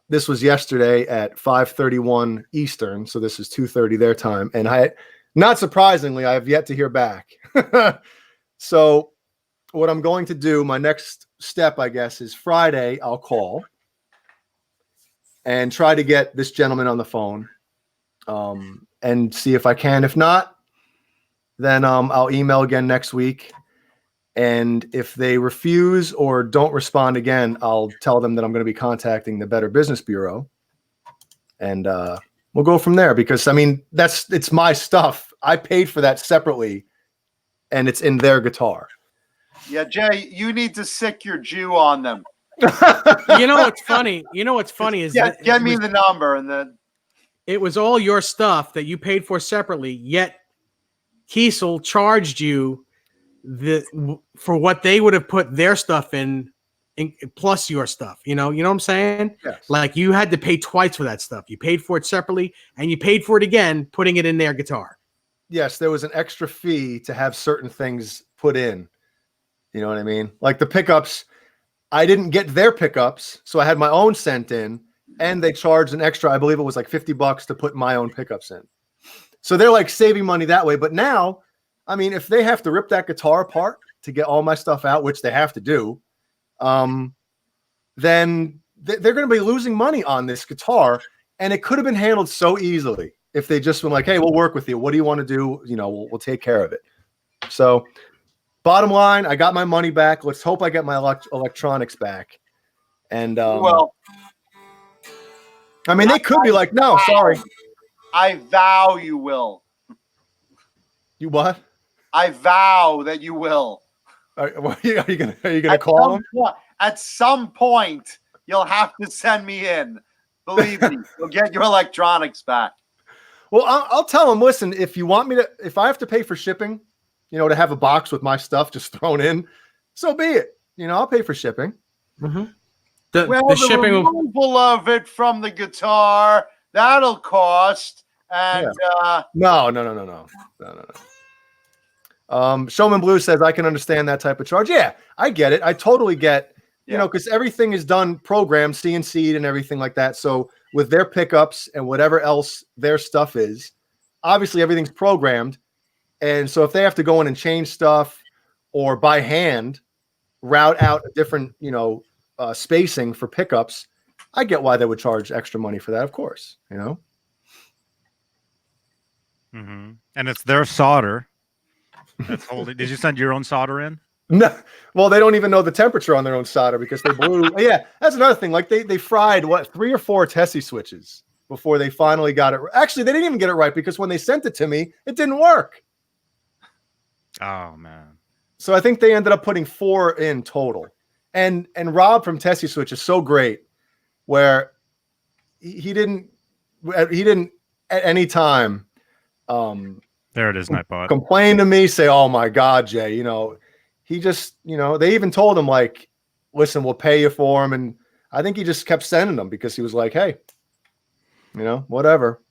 This was yesterday at 5:31 Eastern, so this is 2:30 their time. And not surprisingly, I have yet to hear back. So what I'm going to do, my next step, I guess, is Friday I'll call and try to get this gentleman on the phone and see if I can. If not, then I'll email again next week. And if they refuse or don't respond again, I'll tell them that I'm going to be contacting the Better Business Bureau, and we'll go from there. Because it's my stuff. I paid for that separately, and it's in their guitar. Yeah, Jay, you need to sick your Jew on them. What's funny? Is get me the number, and then it was all your stuff that you paid for separately. Yet Kiesel charged you for what they would have put their stuff in plus your stuff. You know what I'm saying? Yes. Like, you had to pay twice for that stuff. You paid for it separately, and you paid for it again putting it in their guitar. Yes, there was an extra fee to have certain things put in. You know what I mean? Like the pickups, I didn't get their pickups, so I had my own sent in, and they charged an extra, I believe it was like $50 to put my own pickups in. So they're like saving money that way. But now, I mean, if they have to rip that guitar apart to get all my stuff out, which they have to do, then they're going to be losing money on this guitar. And it could have been handled so easily if they just been like, hey, we'll work with you. What do you want to do? You know, we'll take care of it. So bottom line, I got my money back. Let's hope I get my electronics back. And Well, I mean, they could be like, no, sorry. I vow you will. You what? I vow that you will. Are you gonna call them? At some point, you'll have to send me in. Believe me, you'll get your electronics back. Well, I'll tell them, listen, if you want me to, if I have to pay for shipping, you know, to have a box with my stuff just thrown in, so be it. You know, I'll pay for shipping. Mm-hmm. The shipping removal of it from the guitar, that'll cost. And No. Showman Blue says, I can understand that type of charge. Yeah, I get it. I totally get, you know, because everything is done programmed, CNC'd and everything like that. So with their pickups and whatever else their stuff is, obviously everything's programmed. And so if they have to go in and change stuff or by hand route out a different, you know, spacing for pickups, I get why they would charge extra money for that, of course, you know. Mm-hmm. And it's their solder that's holding. Did you send your own solder in? No, well, they don't even know the temperature on their own solder because they blew. Yeah, that's another thing. Like they fried 3 or 4 Tessie switches before they finally got it. Actually, they didn't even get it right because when they sent it to me, it didn't work. Oh man! So I think they ended up putting 4 in total. And Rob from Tessie Switch is so great, where he didn't at any time. There it is, Nightbot. Complain to me, say, "Oh my God, Jay," you know. He just, you know, they even told him like, listen, we'll pay you for him. And I think he just kept sending them because he was like, hey, you know, whatever.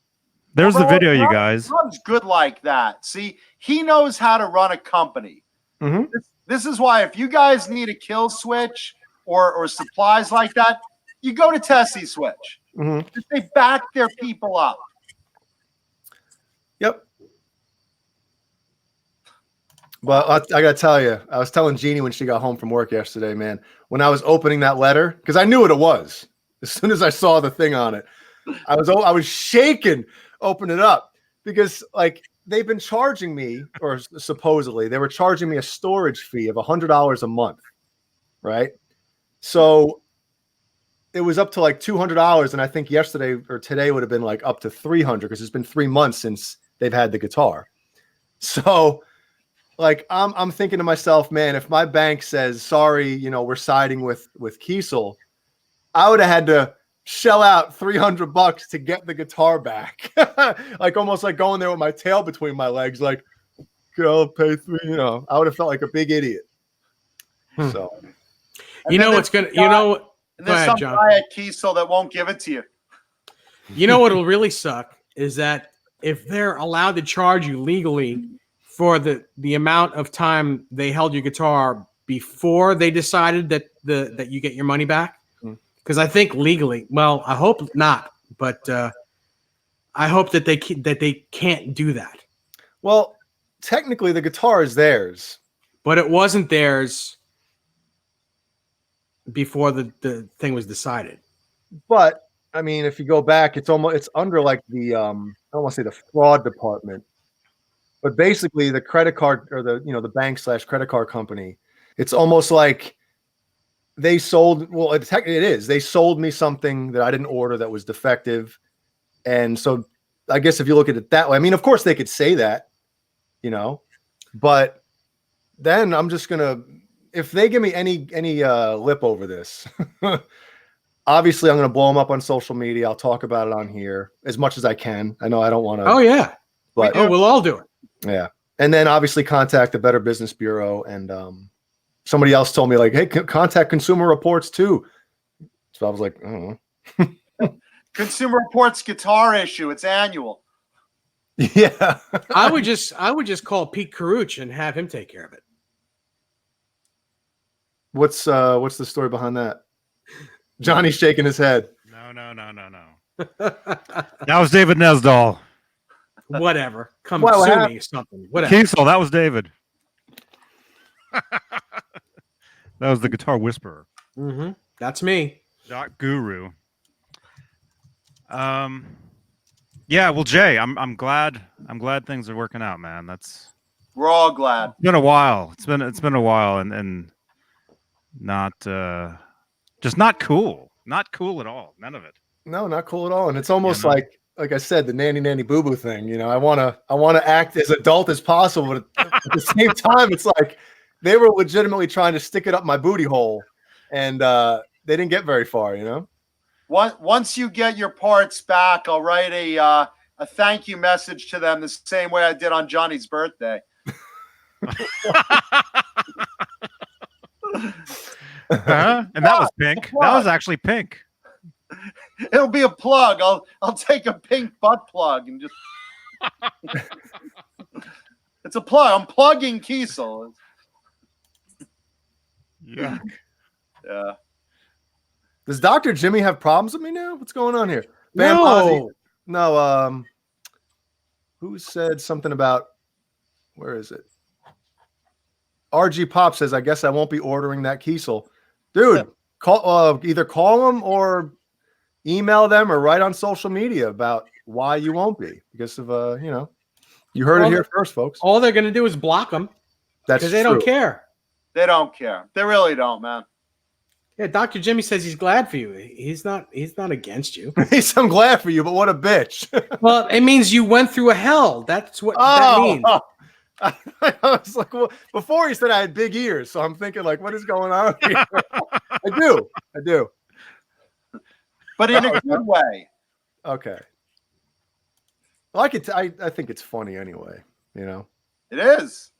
There's the video, you guys. Rob's good like that. See, he knows how to run a company. Mm-hmm. This is why if you guys need a kill switch or supplies like that, you go to Tessie Switch. Mm-hmm. They back their people up. Yep. Well, I got to tell you, I was telling Jeannie when she got home from work yesterday, man, when I was opening that letter, because I knew what it was. As soon as I saw the thing on it, I was shaking, opening it up because like they've been charging me, or supposedly they were charging me a storage fee of $100 a month. Right. So it was up to like $200. And I think yesterday or today would have been like up to $300 because it's been 3 months since they've had the guitar. So like I'm thinking to myself, man, if my bank says, sorry, you know, we're siding with Kiesel, I would have had to shell out $300 to get the guitar back. Like almost like going there with my tail between my legs, like, I'll pay $3, you know, I would have felt like a big idiot. So you know what's gonna, you know, and there's some guy at Kiesel that won't give it to you. You know what'll really suck is that if they're allowed to charge you legally for the amount of time they held your guitar before they decided that you get your money back, because I think legally, well, I hope not, but I hope that they can't do that. Well, technically, the guitar is theirs, but it wasn't theirs before the thing was decided. But I mean, if you go back, it's under like the I don't want to say the fraud department, but basically the credit card or the bank / credit card company. It's almost like they sold. Well, it is. They sold me something that I didn't order that was defective, and so I guess if you look at it that way, I mean, of course they could say that, you know, but then I'm just gonna, if they give me any lip over this. Obviously, I'm going to blow them up on social media. I'll talk about it on here as much as I can. I know I don't want to. Oh, yeah. But we'll all do it. Yeah. And then obviously contact the Better Business Bureau. And somebody else told me, like, hey, contact Consumer Reports too. So I was like, I don't know. Consumer Reports guitar issue. It's annual. Yeah. I would just call Pete Caruch and have him take care of it. What's the story behind that? Johnny's shaking his head. No. That was David Nesdahl. Whatever. Come Well, sue what me, something. Whatever. Kiesel, that was David. That was the guitar whisperer. Mm-hmm. That's me. Doc Guru. Yeah, well, Jay, I'm glad things are working out, man. We're all glad. It's been a while. It's been a while, and not just not cool. Not cool at all. None of it. No, not cool at all. And it's almost Yeah, no. like I said, the nanny boo boo thing. You know, I wanna act as adult as possible, but at the same time, it's like they were legitimately trying to stick it up my booty hole, and they didn't get very far. You know. Once you get your parts back, I'll write a thank you message to them the same way I did on Johnny's birthday. And that was pink. That was actually pink. It'll be a plug. I'll take a pink butt plug and just. It's a plug. I'm plugging Kiesel. Yeah. Yeah. Does Dr. Jimmy have problems with me now? What's going on here? No. No. Who said something about where is it? RG Pop says, I guess I won't be ordering that Kiesel. Dude, either call them or email them or write on social media about why you won't be. Because of you heard it here first, folks. All they're gonna do is block them. That's because they don't care. They don't care. They really don't, man. Yeah, Dr. Jimmy says he's glad for you. He's not against you. I'm glad for you, but what a bitch. Well, it means you went through a hell. That's what that means. I was like, well, before he said I had big ears, so I'm thinking like, what is going on here? I do. But in a good way. Okay. Well, I think it's funny anyway, you know. It is.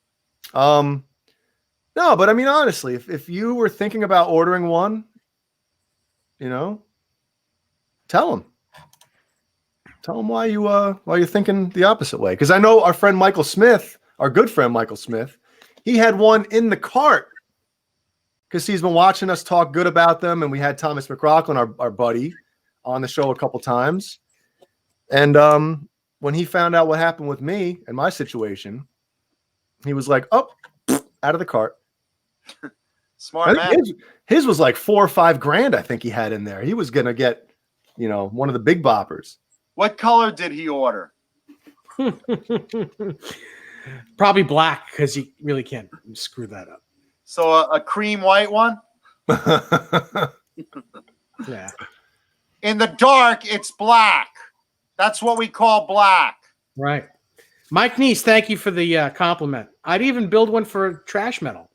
No, but I mean, honestly, if you were thinking about ordering one, you know, tell them why you're thinking the opposite way. Because I know our friend Michael Smith, our good friend Michael Smith, he had one in the cart because he's been watching us talk good about them, and we had Thomas McRocklin, our buddy, on the show a couple times. And when he found out what happened with me and my situation, he was like, "Oh, out of the cart." Smart man. His was like $4,000 or $5,000. I think he had in there. He was gonna get, one of the big boppers. What color did he order? Probably black, because you really can't screw that up. So a cream white one? Yeah. In the dark, it's black. That's what we call black. Right. Mike Neese, thank you for the compliment. I'd even build one for trash metal.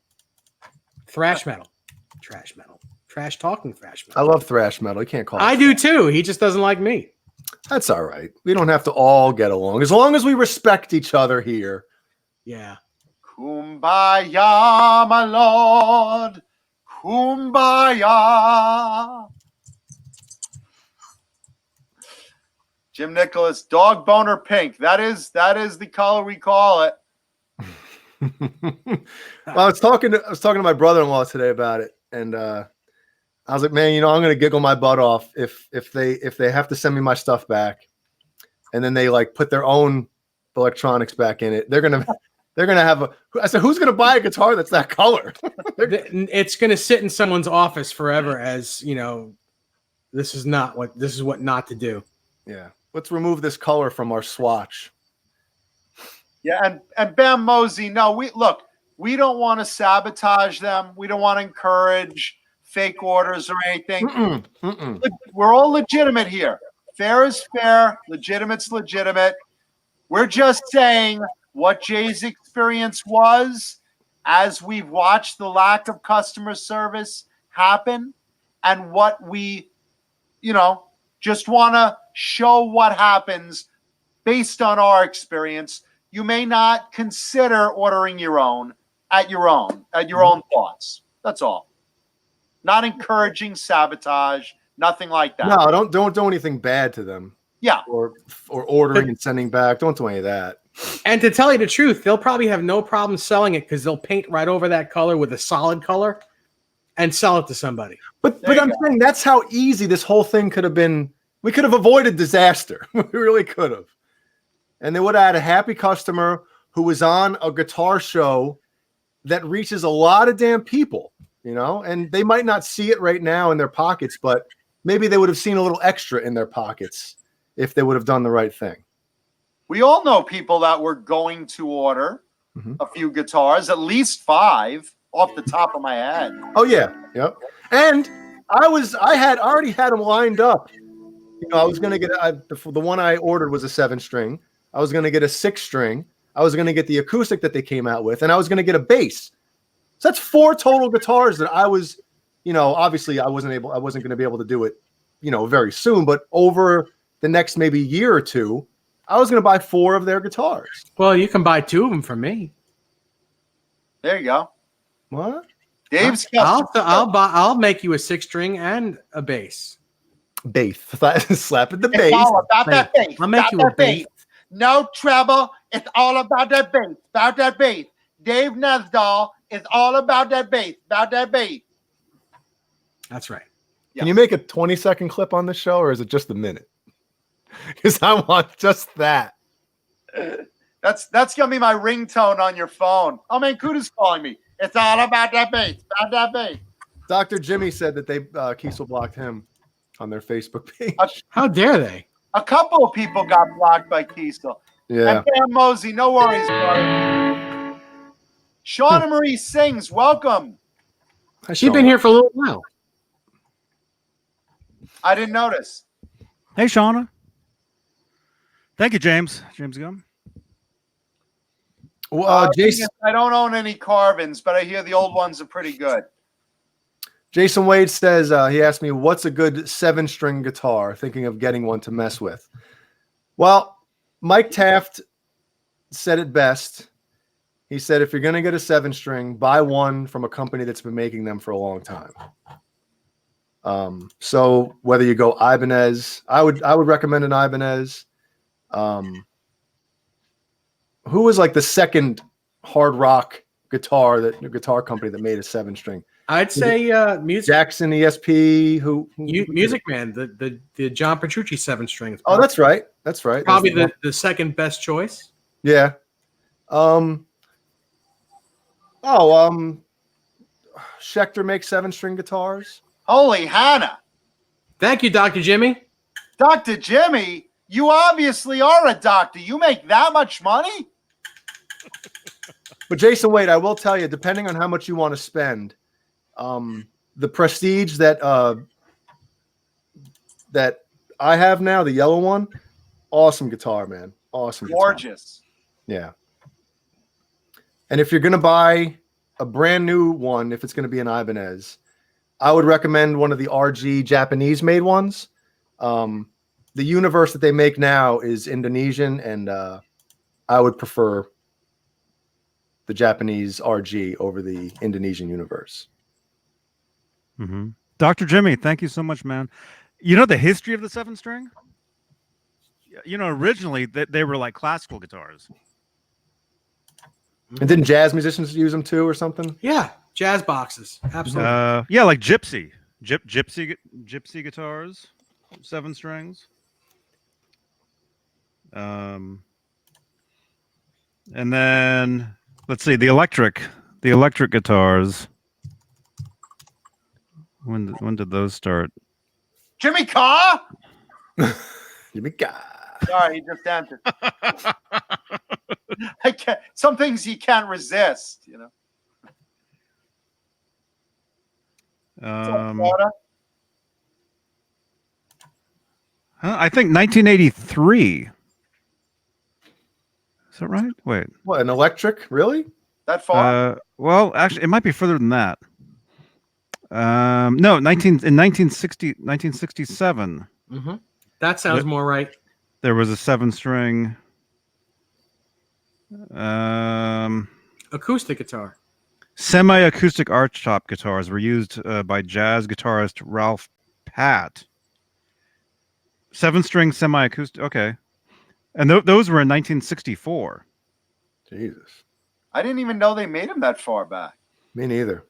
Thrash metal. Trash metal. Trash talking thrash metal. I love thrash metal. You can't call it. I do too. He just doesn't like me. That's all right. We don't have to all get along. As long as we respect each other here. Yeah. Kumbaya, my lord. Kumbaya. Jim Nicholas, dog boner pink. That is the color we call it. Well, I was talking to my brother-in-law today about it, and I was like, man, I'm gonna giggle my butt off if they have to send me my stuff back, and then they like put their own electronics back in it. They're gonna have I said, who's gonna buy a guitar that's that color? It's gonna sit in someone's office forever as this is what not to do. Yeah. Let's remove this color from our swatch. Yeah, and Bam Mosey, no, we don't want to sabotage them. We don't want to encourage fake orders or anything. We're all legitimate here. Fair is fair, legitimate's legitimate. We're just saying what Jay's experience was as we've watched the lack of customer service happen, and what we, just want to show what happens based on our experience. You may not consider ordering your own at your own thoughts. That's all. Not encouraging sabotage, nothing like that. No, don't do anything bad to them. Yeah. Or ordering and sending back. Don't do any of that. And to tell you the truth, they'll probably have no problem selling it because they'll paint right over that color with a solid color, and sell it to somebody. But There you I'm go. saying that's how easy this whole thing could have been. We could have avoided disaster. We really could have. And they would have had a happy customer who was on a guitar show that reaches a lot of damn people, you know, and they might not see it right now in their pockets, but maybe they would have seen a little extra in their pockets if they would have done the right thing. We all know people that were going to order a few guitars, at least 5 off the top of my head. Oh yeah. Yep. And I had already had them lined up. You know, I was going to get the one I ordered was a 7-string. I was going to get a 6-string. I was going to get the acoustic that they came out with, and I was going to get a bass. So that's 4 total guitars that I was, you know, obviously I wasn't going to be able to do it, you know, very soon, but over the next maybe year or two, I was going to buy 4 of their guitars. Well, you can buy 2 of them from me. There you go. What? Dave's I'll make you a 6-string and a bass. Bass. Slap at the It's bass. all about that bass. I'll make About you a that bass. No treble. It's all about that bass. About that bass. Dave Nesdahl is all about that bass. About that bass. That's right. Yeah. Can you make a 20-second clip on this show, or is it just a minute? Because I want just that. That's gonna be my ringtone on your phone. Oh man, Kuda's calling me. It's all about that bass. About that bass. Dr. Jimmy said that they Kiesel blocked him on their Facebook page. How dare they? A couple of people got blocked by Kiesel. Yeah. And Dan Mosey, no worries, brother. Shauna Marie Sings, welcome. She's been here for a little while. I didn't notice. Hey, Shauna. Thank you, James. James Gum. Well, Jason, I don't own any carbons, but I hear the old ones are pretty good. Jason Wade says, he asked me, what's a good 7-string guitar? Thinking of getting one to mess with. Well, Mike Taft said it best. He said, if you're going to get a 7-string, buy one from a company that's been making them for a long time. So whether you go Ibanez, I would recommend an Ibanez. Who was like the second hard rock guitar company that made a 7-string? I'd say Music Jackson ESP. Music Man, the John Petrucci 7-string. Oh, that's right. That's right. Probably That's the second best choice. Yeah. Schecter makes 7-string guitars. Holy Hannah. Thank you, Dr. Jimmy. Dr. Jimmy, you obviously are a doctor. You make that much money? But Jason Wade, I will tell you, depending on how much you want to spend, the Prestige that I have now, the yellow one, awesome guitar, man. Awesome guitar. Gorgeous. Yeah. And if you're going to buy a brand new one, if it's going to be an Ibanez, I would recommend one of the RG Japanese made ones. The universe that they make now is Indonesian, and I would prefer the Japanese RG over the Indonesian universe. Mm-hmm. Dr. Jimmy, thank you so much, man. You know the history of the 7-string? You know, originally they were like classical guitars. And didn't jazz musicians use them too, or something? Yeah, jazz boxes. Absolutely. Yeah, like gypsy guitars, 7 strings. And then let's see, the electric guitars. When did those start? Jimmy Carr? Jimmy Carr. Sorry, he just entered. I can't. Some things you can't resist, you know. I think 1983. Is that right? Wait. What, an electric? Really? That far? Well, actually, it might be further than that. No, 1967. Mm-hmm. That sounds more right. There was a 7-string acoustic guitar. Semi-acoustic archtop guitars were used by jazz guitarist Ralph Pat. 7-string semi-acoustic. Okay, and those were in 1964. Jesus, I didn't even know they made them that far back. me neither.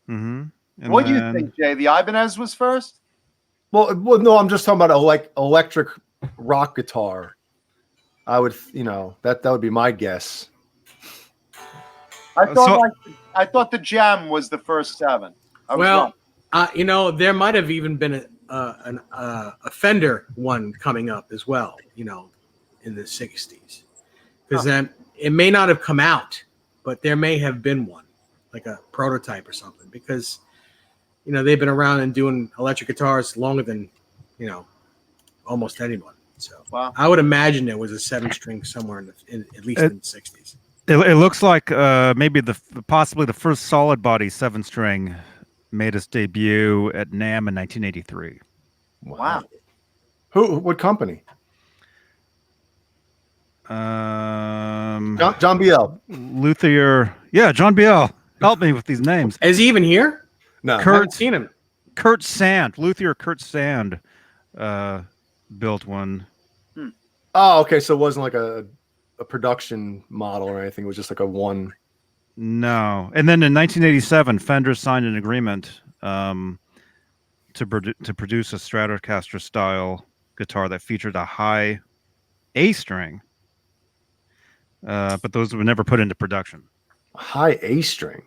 Mm-hmm. And What do you then- think, Jay? The Ibanez was first? Well, no, I'm just talking about electric rock guitar. I would, that would be my guess. I thought So- I thought the Gem was the first 7. I was wrong. Well, there might have even been a Fender one coming up as well, in the 60s. Because then it may not have come out, but there may have been one, like a prototype or something. Because, they've been around and doing electric guitars longer than, almost anyone. So Wow. I would imagine there was a 7-string somewhere at least in the 60s. It looks like maybe possibly the first solid body 7-string made its debut at NAMM in 1983. Wow. What company? John Biel. Luthier. Yeah, John Biel. Help me with these names. Is he even here? No. I haven't seen him. Kurt Sand. Luthier Kurt Sand built one. Oh, okay. So it wasn't like a production model or anything. It was just like a one. No. And then in 1987, Fender signed an agreement to produce a Stratocaster style guitar that featured a high A string. But those were never put into production. High A string.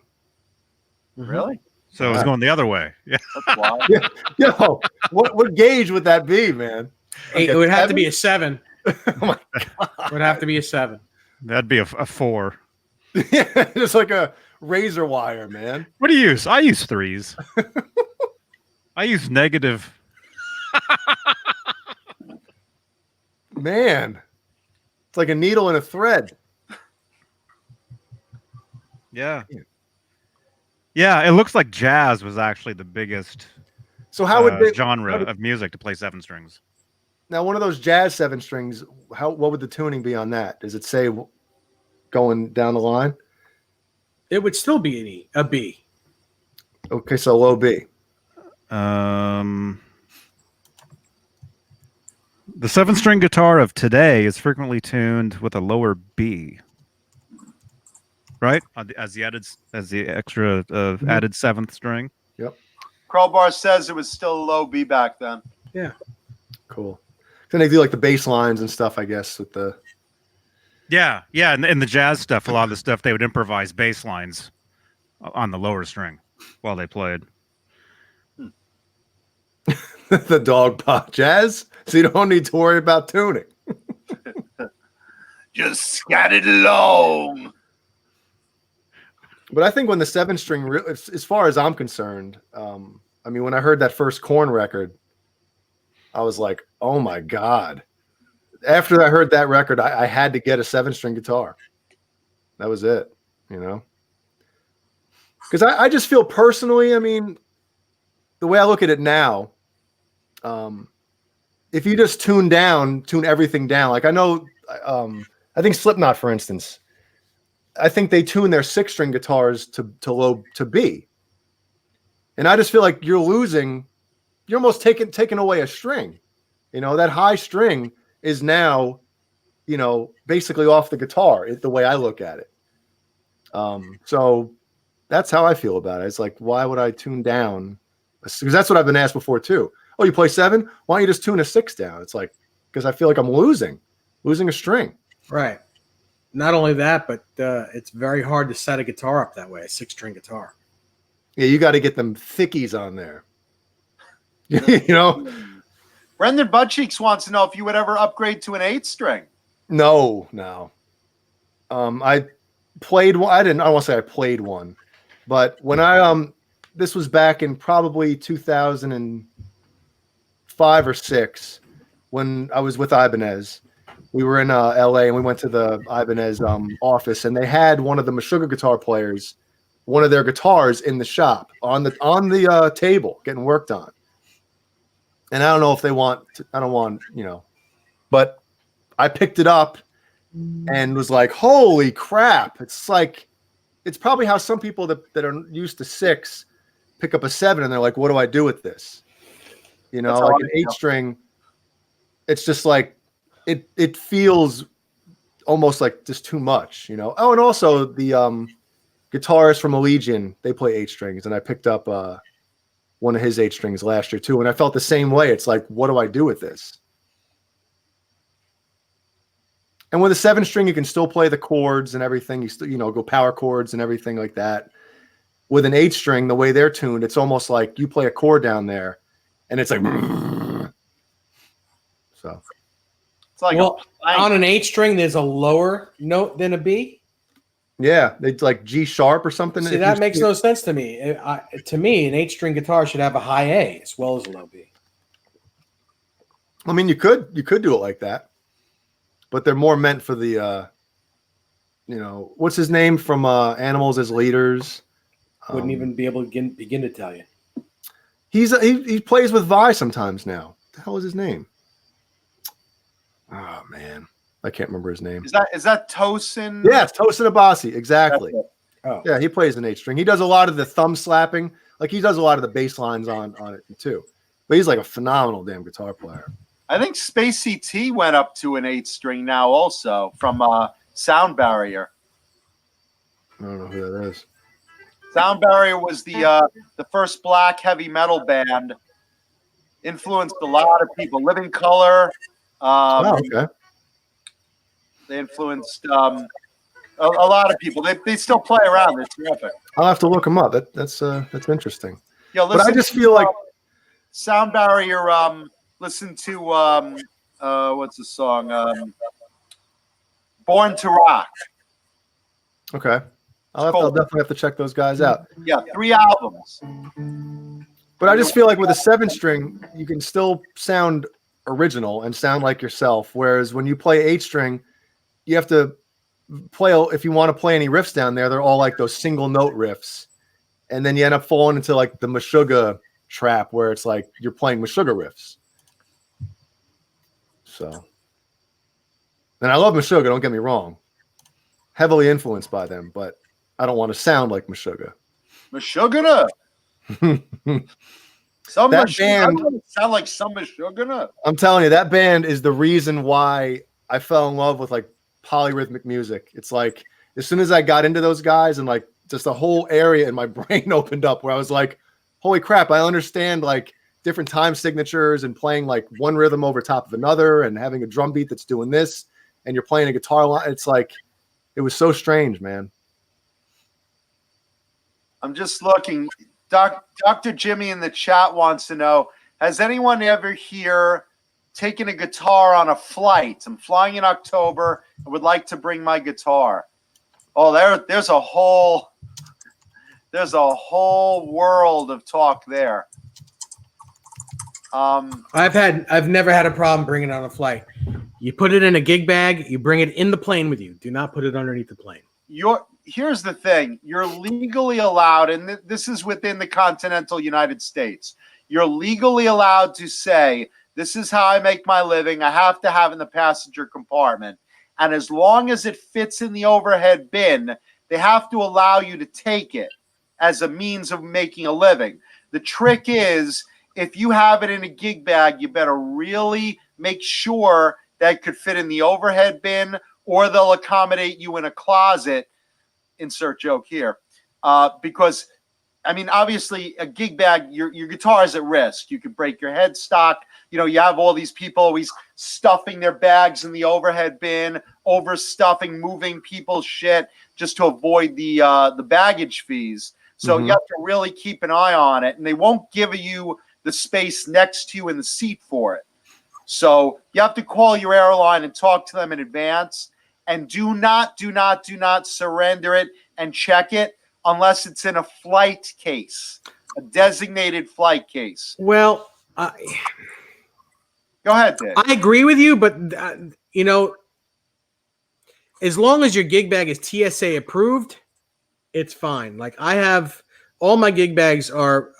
Really? So it was going the other way. Yeah. That's wild. Yo, what gauge would that be, man? It would have to be a 7. Oh my It would have to be a 7. That'd be a 4. Yeah, just like a razor wire, man. What do you use? I use 3s. I use negative. Man, it's like a needle and a thread. Yeah. Yeah, it looks like jazz was actually the biggest So how would they, genre of music to play 7 strings. now one of those jazz 7 strings? What would the tuning be on that? Does it say going down the line? It would still be a B. Okay, so low B. The 7-string guitar of today is frequently tuned with a lower B. Right? As the extra added 7th string. Crowbar says it was still low B back then. Yeah. Cool. Then they do like the bass lines and stuff, I guess, with the. Yeah, and the jazz stuff, a lot of the stuff they would improvise bass lines on the lower string while they played. The dog pop jazz, so you don't need to worry about tuning. Just scat it along. But I think when the 7-string, as far as I'm concerned, I mean, when I heard that first Korn record, I was like, oh my God. After I heard that record, I had to get a 7-string guitar. That was it, Because I just feel personally, I mean, the way I look at it now, if you just tune everything down, like I know, I think Slipknot, for instance, I think they tune their 6-string guitars to B. And I just feel like you're almost taking away a string. That high string is now, basically off the guitar, the way I look at it. So that's how I feel about it. It's like, why would I tune down? Because that's what I've been asked before too. Oh, you play 7? Why don't you just tune a 6 down? It's like, because I feel like I'm losing a string. Right. Not only that, but it's very hard to set a guitar up that way, a 6-string guitar. Yeah, you got to get them thickies on there. Brendan Buttcheeks wants to know if you would ever upgrade to an 8-string. No. I played one. I don't want to say I played one, but when this was back in probably 2005 or 6, when I was with Ibanez. We were in LA and we went to the Ibanez office, and they had one of the Meshuggah guitar players, one of their guitars in the shop on the table getting worked on. And I don't know if I don't want, but I picked it up and was like, holy crap. It's probably how some people that are used to 6 pick up a 7 and they're like, what do I do with this? Like an 8-string, it's just like, it feels almost like just too much, Oh, and also the guitarists from Allegiant, they play 8 strings, and I picked up one of his 8 strings last year too, and I felt the same way. It's like, what do I do with this? And with a 7 string, you can still play the chords and everything. You still, go power chords and everything like that. With an 8 string, the way they're tuned, it's almost like you play a chord down there, and it's like, so. It's like on an 8 string, there's a lower note than a B. Yeah, it's like G sharp or something. See, that makes no sense to me. To me, an 8 string guitar should have a high A as well as a low B. I mean, you could do it like that, but they're more meant for the, what's his name from Animals as Leaders? Wouldn't even be able to begin to tell you. He plays with Vi sometimes now. What the hell is his name? Oh man, I can't remember his name. Is that Tosin? Yeah, it's Tosin Abasi, exactly. Oh. Yeah, he plays an 8 string. He does a lot of the thumb slapping, like he does a lot of the bass lines on it too. But he's like a phenomenal damn guitar player. I think Spacey T went up to an 8 string now also from Sound Barrier. I don't know who that is. Sound Barrier was the first black heavy metal band. Influenced a lot of people. Living Color. Okay. They influenced a lot of people. They still play around. They're terrific. I'll have to look them up. That's interesting. Yeah, but I just feel like Sound Barrier. Listen to what's the song? Born to Rock. Okay. I'll definitely have to check those guys out. Yeah, 3 albums. But I just feel like with a 7 string, you can still sound original and sound like yourself. Whereas when you play 8 string, you have to play, if you want to play any riffs down there, they're all like those single note riffs. And then you end up falling into like the Meshuggah trap where it's like you're playing Meshuggah riffs. So, and I love Meshuggah, don't get me wrong. Heavily influenced by them, but I don't want to sound like Meshuggah. Meshuggah. Some that Meshuggah. band, I don't want to sound like some Meshuggah. I'm telling you, that band is the reason why I fell in love with like polyrhythmic music. It's like as soon as I got into those guys and like just a whole area in my brain opened up where I was like, holy crap, I understand like different time signatures and playing like one rhythm over top of another and having a drum beat that's doing this and you're playing a guitar line. It's like, it was so strange, man. I'm just looking. Dr. Jimmy in the chat wants to know, has anyone ever here taken a guitar on a flight? I'm flying in October. I would like to bring my guitar. Oh, there's a whole world of talk there. I've never had a problem bringing it on a flight. You put it in a gig bag, you bring it in the plane with you. Do not put it underneath the plane. Here's the thing. You're legally allowed, and this is within the continental United States. You're legally allowed to say, this is how I make my living. I have to have it in the passenger compartment. And as long as it fits in the overhead bin, they have to allow you to take it as a means of making a living. The trick is, if you have it in a gig bag, you better really make sure that could fit in the overhead bin, or they'll accommodate you in a closet. Insert joke here. Because, I mean, obviously, a gig bag, your guitar is at risk. You could break your headstock. You know, you have all these people always stuffing their bags in the overhead bin, overstuffing, moving people's shit just to avoid the baggage fees. So you have to really keep an eye on it, and they won't give you the space next to you in the seat for it. So you have to call your airline and talk to them in advance, and do not surrender it and check it unless it's in a flight case, a designated flight case. Well, go ahead, Dave. I agree with you, but as long as your gig bag is TSA approved, it's fine. Like I have all my gig bags are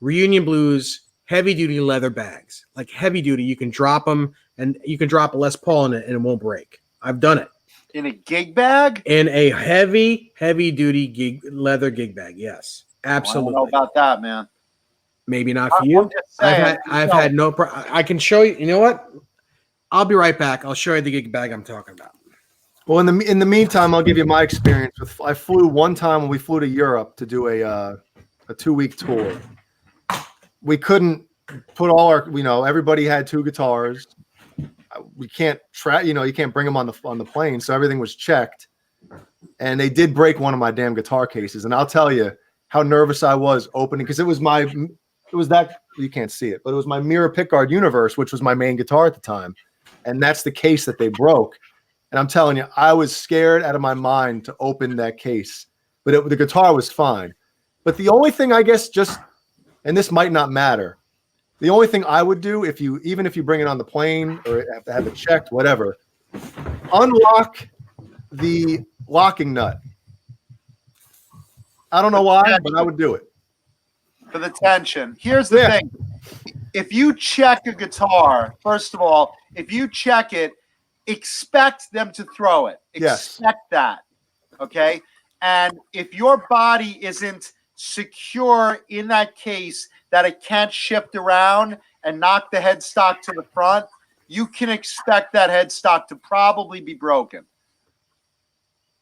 Reunion Blues heavy duty leather bags. Like heavy duty, you can drop them and you can drop a Les Paul in it and it won't break. I've done it. In a gig bag? In a heavy duty leather gig bag. Yes, absolutely. I don't know about that, man. Maybe not for you. I've had no problem. I can show you. You know what? I'll be right back. I'll show you the gig bag I'm talking about. Well, in the meantime, I'll give you my experience with. I flew one time when we flew to Europe to do a 2-week tour, we couldn't put all our, everybody had 2 guitars. We can't you can't bring them on the plane. So everything was checked, and they did break one of my damn guitar cases. And I'll tell you how nervous I was opening, because it was that, you can't see it, but it was my Mirror Pickguard Universe, which was my main guitar at the time. And that's the case that they broke. And I'm telling you, I was scared out of my mind to open that case, but the guitar was fine. But the only thing, I guess, and this might not matter, the only thing I would do, even if you bring it on the plane or have to have it checked, whatever, unlock the locking nut. I don't know why, but I would do it. For the tension. Here's the thing. If you check a guitar, first of all, if you check it, expect them to throw it. Expect that. Okay? And if your body isn't secure in that case that it can't shift around and knock the headstock to the front, you can expect that headstock to probably be broken.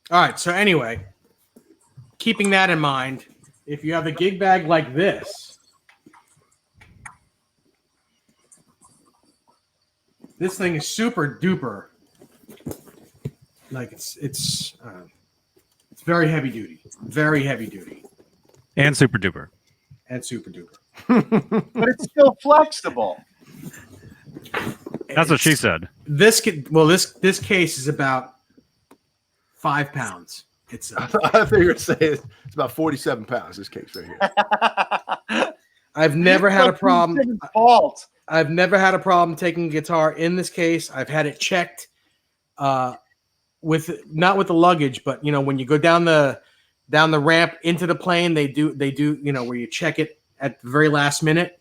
All right. So anyway, keeping that in mind, if you have a gig bag like this, this thing is super duper. Like it's very heavy duty, And super duper. and super duper. But it's still flexible. That's what she said. This case is about 5 pounds. It's I thought you were going to say it's about 47 pounds, this case right here. I've never had a problem. Fault. I've never had a problem taking a guitar in this case. I've had it checked with not with the luggage, but when you go down the ramp into the plane, they do where you check it at the very last minute.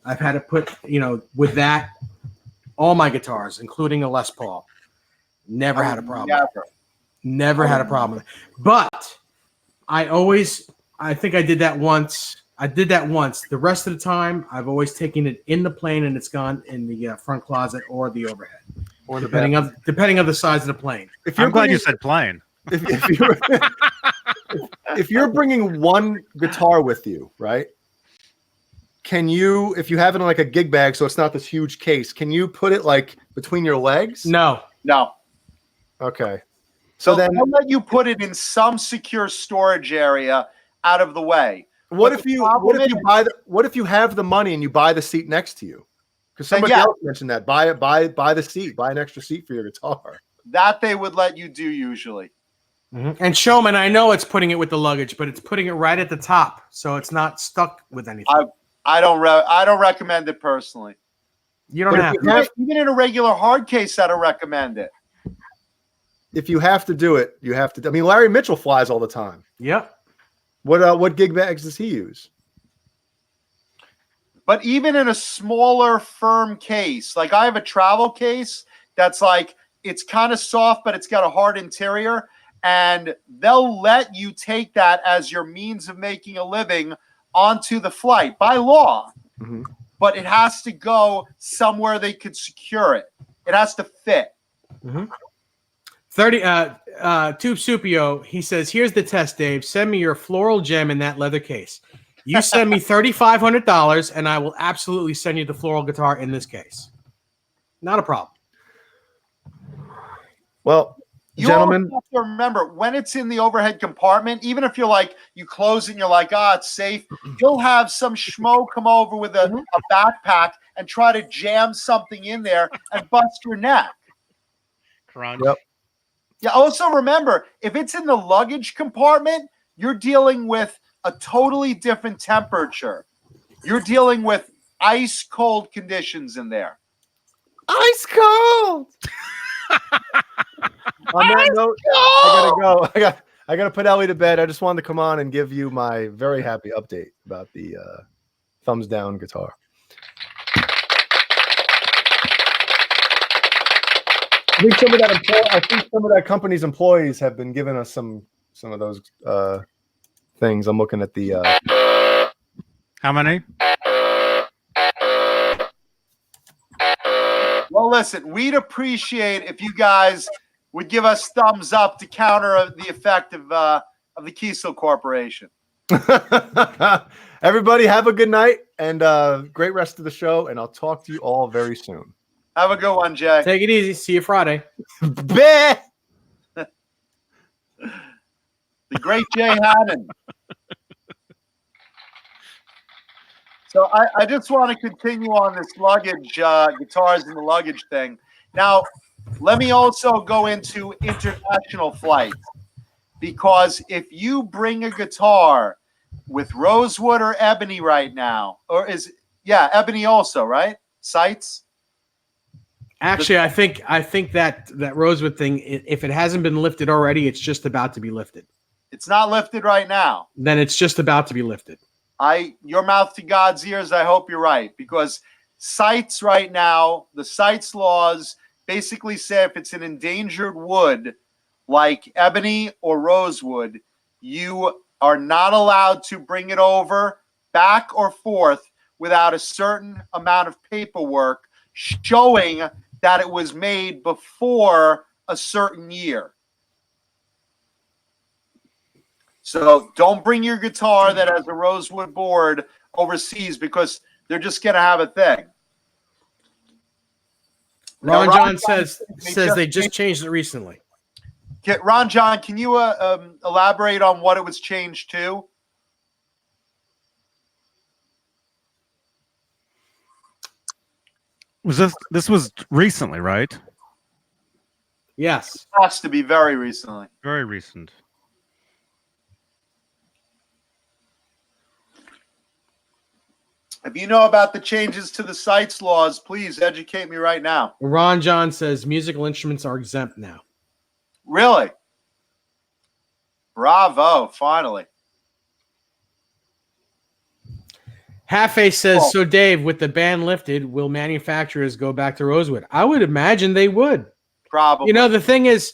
I've had it put with that, all my guitars, including a Les Paul, never had a problem. Never had a problem. But I think I did that once. The rest of the time, I've always taken it in the plane, and it's gone in the front closet or the overhead, or depending on the size of the plane. I'm glad you said plane. If you're bringing one guitar with you, right? Can you, if you have it in like a gig bag, so it's not this huge case, can you put it like between your legs? No. Okay. So then they'll let you put it in some secure storage area out of the way. What if you have the money and you buy the seat next to you? Because somebody else mentioned that. Buy the seat. Buy an extra seat for your guitar. That they would let you do usually. Mm-hmm. And Showman, I know it's putting it with the luggage, but it's putting it right at the top, so it's not stuck with anything. I don't recommend it personally. You don't have to. Even in a regular hard case, I don't recommend it. If you have to do it, you have to. I mean, Larry Mitchell flies all the time. Yep. What gig bags does he use? But even in a smaller, firm case, like I have a travel case that's like, it's kind of soft, but it's got a hard interior, and they'll let you take that as your means of making a living onto the flight by law. Mm-hmm. But it has to go somewhere they could secure it. It has to fit. Mm-hmm. Tube Supio, he says, here's the test, Dave. Send me your floral gem in that leather case. You send me $3,500, and I will absolutely send you the floral guitar in this case. Not a problem. Well, gentlemen, have to remember, when it's in the overhead compartment, even if you close it and you're like, it's safe, you'll have some schmo come over with a backpack and try to jam something in there and bust your neck. Crunch. Yep. Yeah. Also remember, if it's in the luggage compartment, you're dealing with a totally different temperature. You're dealing with ice cold conditions in there. Ice cold. On that note, I gotta go. I gotta put Ellie to bed. I just wanted to come on and give you my very happy update about the thumbs down guitar. I think some of that company's employees have been giving us some of those things. I'm looking at the How many? Well, listen, we'd appreciate if you guys would give us thumbs up to counter the effect of the Kiesel Corporation. Everybody have a good night and great rest of the show. And I'll talk to you all very soon. Have a good one, Jay. Take it easy. See you Friday. Bleh. The great Jay Haddon. So I just want to continue on this luggage, guitars in the luggage thing. Now, let me also go into international flights, because if you bring a guitar with rosewood or ebony right now, or ebony also, right? Sights. Actually, I think that rosewood thing, if it hasn't been lifted already, it's just about to be lifted. It's not lifted right now. Then it's just about to be lifted. Your mouth to God's ears, I hope you're right, because sights right now, the sights laws basically say if it's an endangered wood like ebony or rosewood, you are not allowed to bring it over back or forth without a certain amount of paperwork showing that it was made before a certain year. So don't bring your guitar that has a rosewood board overseas, because they're just going to have a thing. Ron John says they just changed it recently. Ron John, can you elaborate on what it was changed to? This was recently, right? Yes. It has to be very recently. Very recent. If you know about the changes to the sites laws, please educate me right now. Ron John says musical instruments are exempt now. Really? Bravo, finally. Half-Face says, so Dave, with the ban lifted, will manufacturers go back to rosewood? I would imagine they would. Probably. You know, the thing is,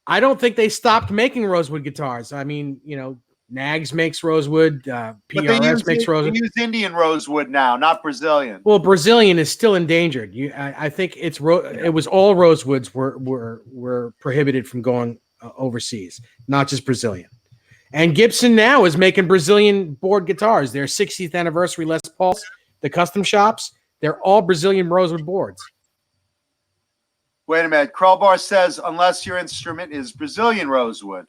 I don't think they stopped making rosewood guitars. I mean, you know, Nags makes rosewood, PRS makes rosewood. They use Indian rosewood now, not Brazilian. Well, Brazilian is still endangered. I think it was all rosewoods were prohibited from going overseas, not just Brazilian. And Gibson now is making Brazilian board guitars. Their 60th anniversary Les Pauls, the custom shops, they're all Brazilian rosewood boards. Wait a minute. Crowbar says, unless your instrument is Brazilian rosewood.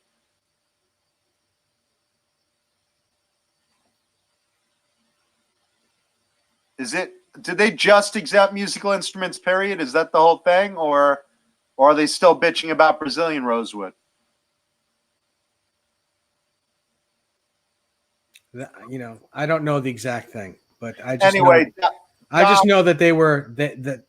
Did they just exempt musical instruments, period? Is that the whole thing? Or are they still bitching about Brazilian rosewood? You know, I don't know the exact thing, but I just know that they were that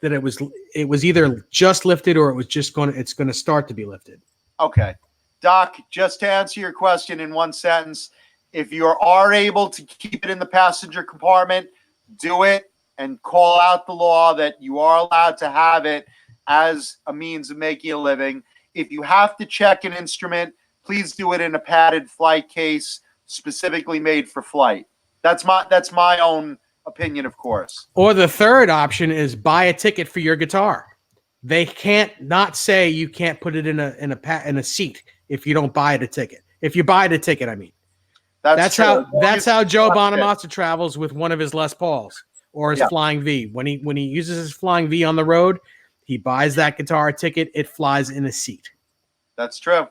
it was either just lifted or it's going to start to be lifted. Okay. Doc, just to answer your question in one sentence, if you are able to keep it in the passenger compartment, do it and call out the law that you are allowed to have it as a means of making a living. If you have to check an instrument, please do it in a padded flight case specifically made for flight. That's my own opinion, of course. Or the third option is buy a ticket for your guitar. They can't not say you can't put it in a seat if you don't buy it a ticket. If you buy it a ticket, I mean. That's how Joe Bonamassa travels with one of his Les Pauls or his Flying V. When he uses his Flying V on the road, he buys that guitar ticket. It flies in a seat. That's true.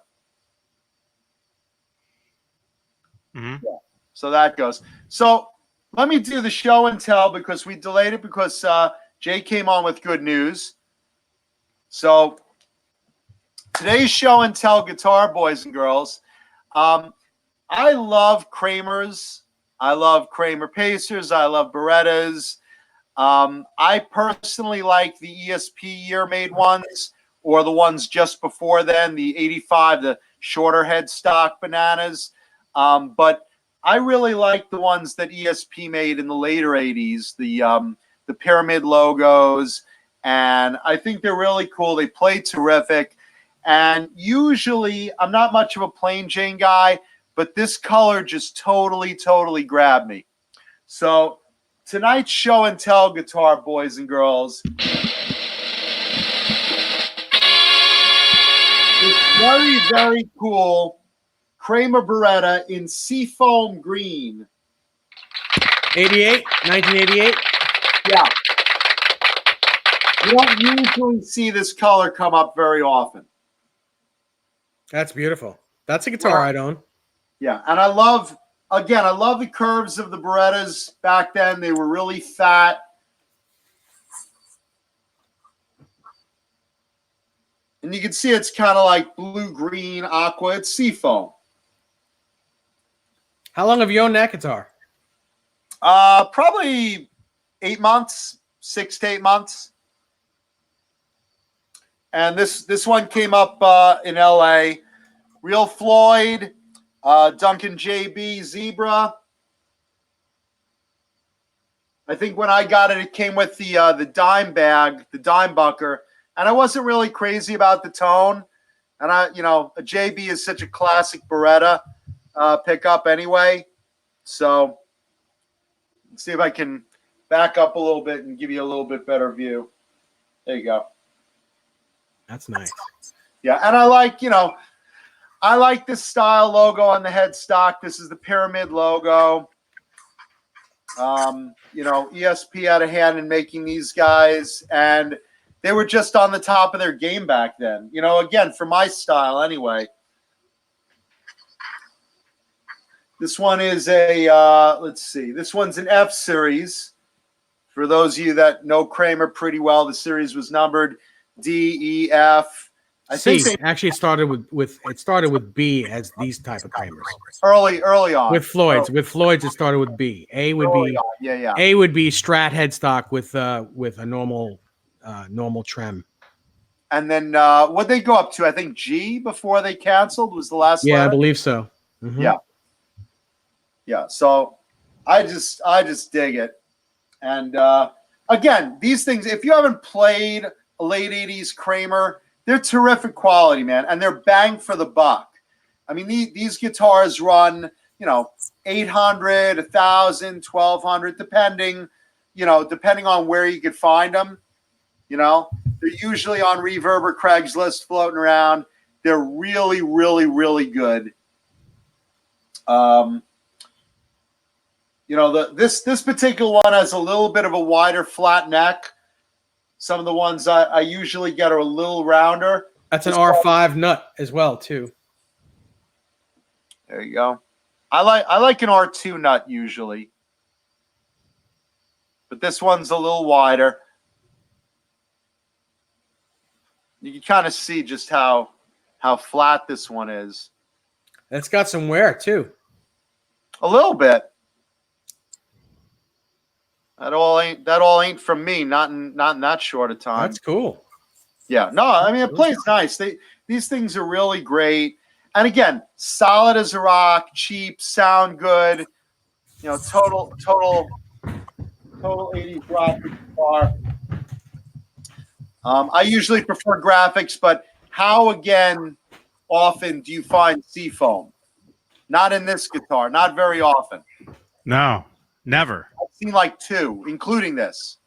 Mm-hmm. Yeah. So that goes. So let me do the show and tell, because we delayed it because Jay came on with good news. So today's show and tell guitar, boys and girls. I love Kramers. I love Kramer Pacers. I love Berettas. I personally like the ESP year-made ones, or the ones just before then, the 85, the shorter headstock bananas. But I really like the ones that ESP made in the later 80s, the pyramid logos, and I think they're really cool. They play terrific. And usually, I'm not much of a plain Jane guy, but this color just totally, totally grabbed me. So tonight's show and tell guitar, boys and girls, it's very, very cool Kramer Beretta in seafoam green. 88, 1988. Yeah. You don't usually see this color come up very often. That's beautiful. That's a guitar I'd own. Yeah, and I love the curves of the Berettas back then. They were really fat. And you can see it's kind of like blue-green, aqua. It's seafoam. How long have you owned that guitar? Probably 8 months, 6 to 8 months. And this one came up in LA. Real Floyd, Duncan JB Zebra. I think when I got it, it came with the dime bag, the dime bucker, and I wasn't really crazy about the tone. And a JB is such a classic Beretta pickup anyway. So let's see if I can back up a little bit and give you a little bit better view. There you go. That's nice. Yeah, and I like this style logo on the headstock. This is the pyramid logo. ESP had a hand in making these guys, and they were just on the top of their game back then. Again, for my style anyway. This one is let's see. This one's an F series. For those of you that know Kramer pretty well, the series was numbered D, E, F. I think actually it started with B as these type of Kramers. Early on. With Floyd's it started with B. A would be A would be Strat headstock with a normal trim. And then what'd they go up to? I think G before they canceled was the last letter? I believe so. Mm-hmm. Yeah. So I just dig it. And again, these things, if you haven't played a late 80s Kramer, they're terrific quality, man, and they're bang for the buck. I mean, these guitars run, 800, 1,000, 1,200, depending on where you could find them. They're usually on Reverb or Craigslist floating around. They're really, really, really good. This particular one has a little bit of a wider flat neck. Some of the ones I usually get are a little rounder. That's an R5 nut as well, too. There you go. I like an R2 nut usually, but this one's a little wider. You can kind of see just how flat this one is. It's got some wear too. A little bit. That all ain't from me. Not in that short a time. That's cool. Yeah. No, I mean it plays nice. These things are really great. And again, solid as a rock, cheap, sound good. Total 80s rock guitar. I usually prefer graphics, but how often do you find seafoam? Not in this guitar. Not very often. No, never. I've seen like 2, including this.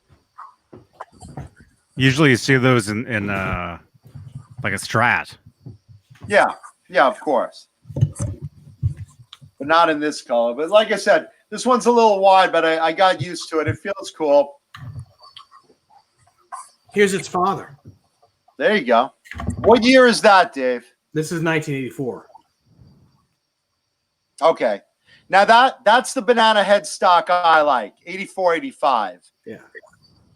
Usually you see those in like a Strat. Yeah, of course. But not in this color. But like I said, this one's a little wide, but I got used to it. It feels cool. Here's its father. There you go. What year is that, Dave? This is 1984. Okay. Now that's the banana headstock I like, 84, 85. Yeah.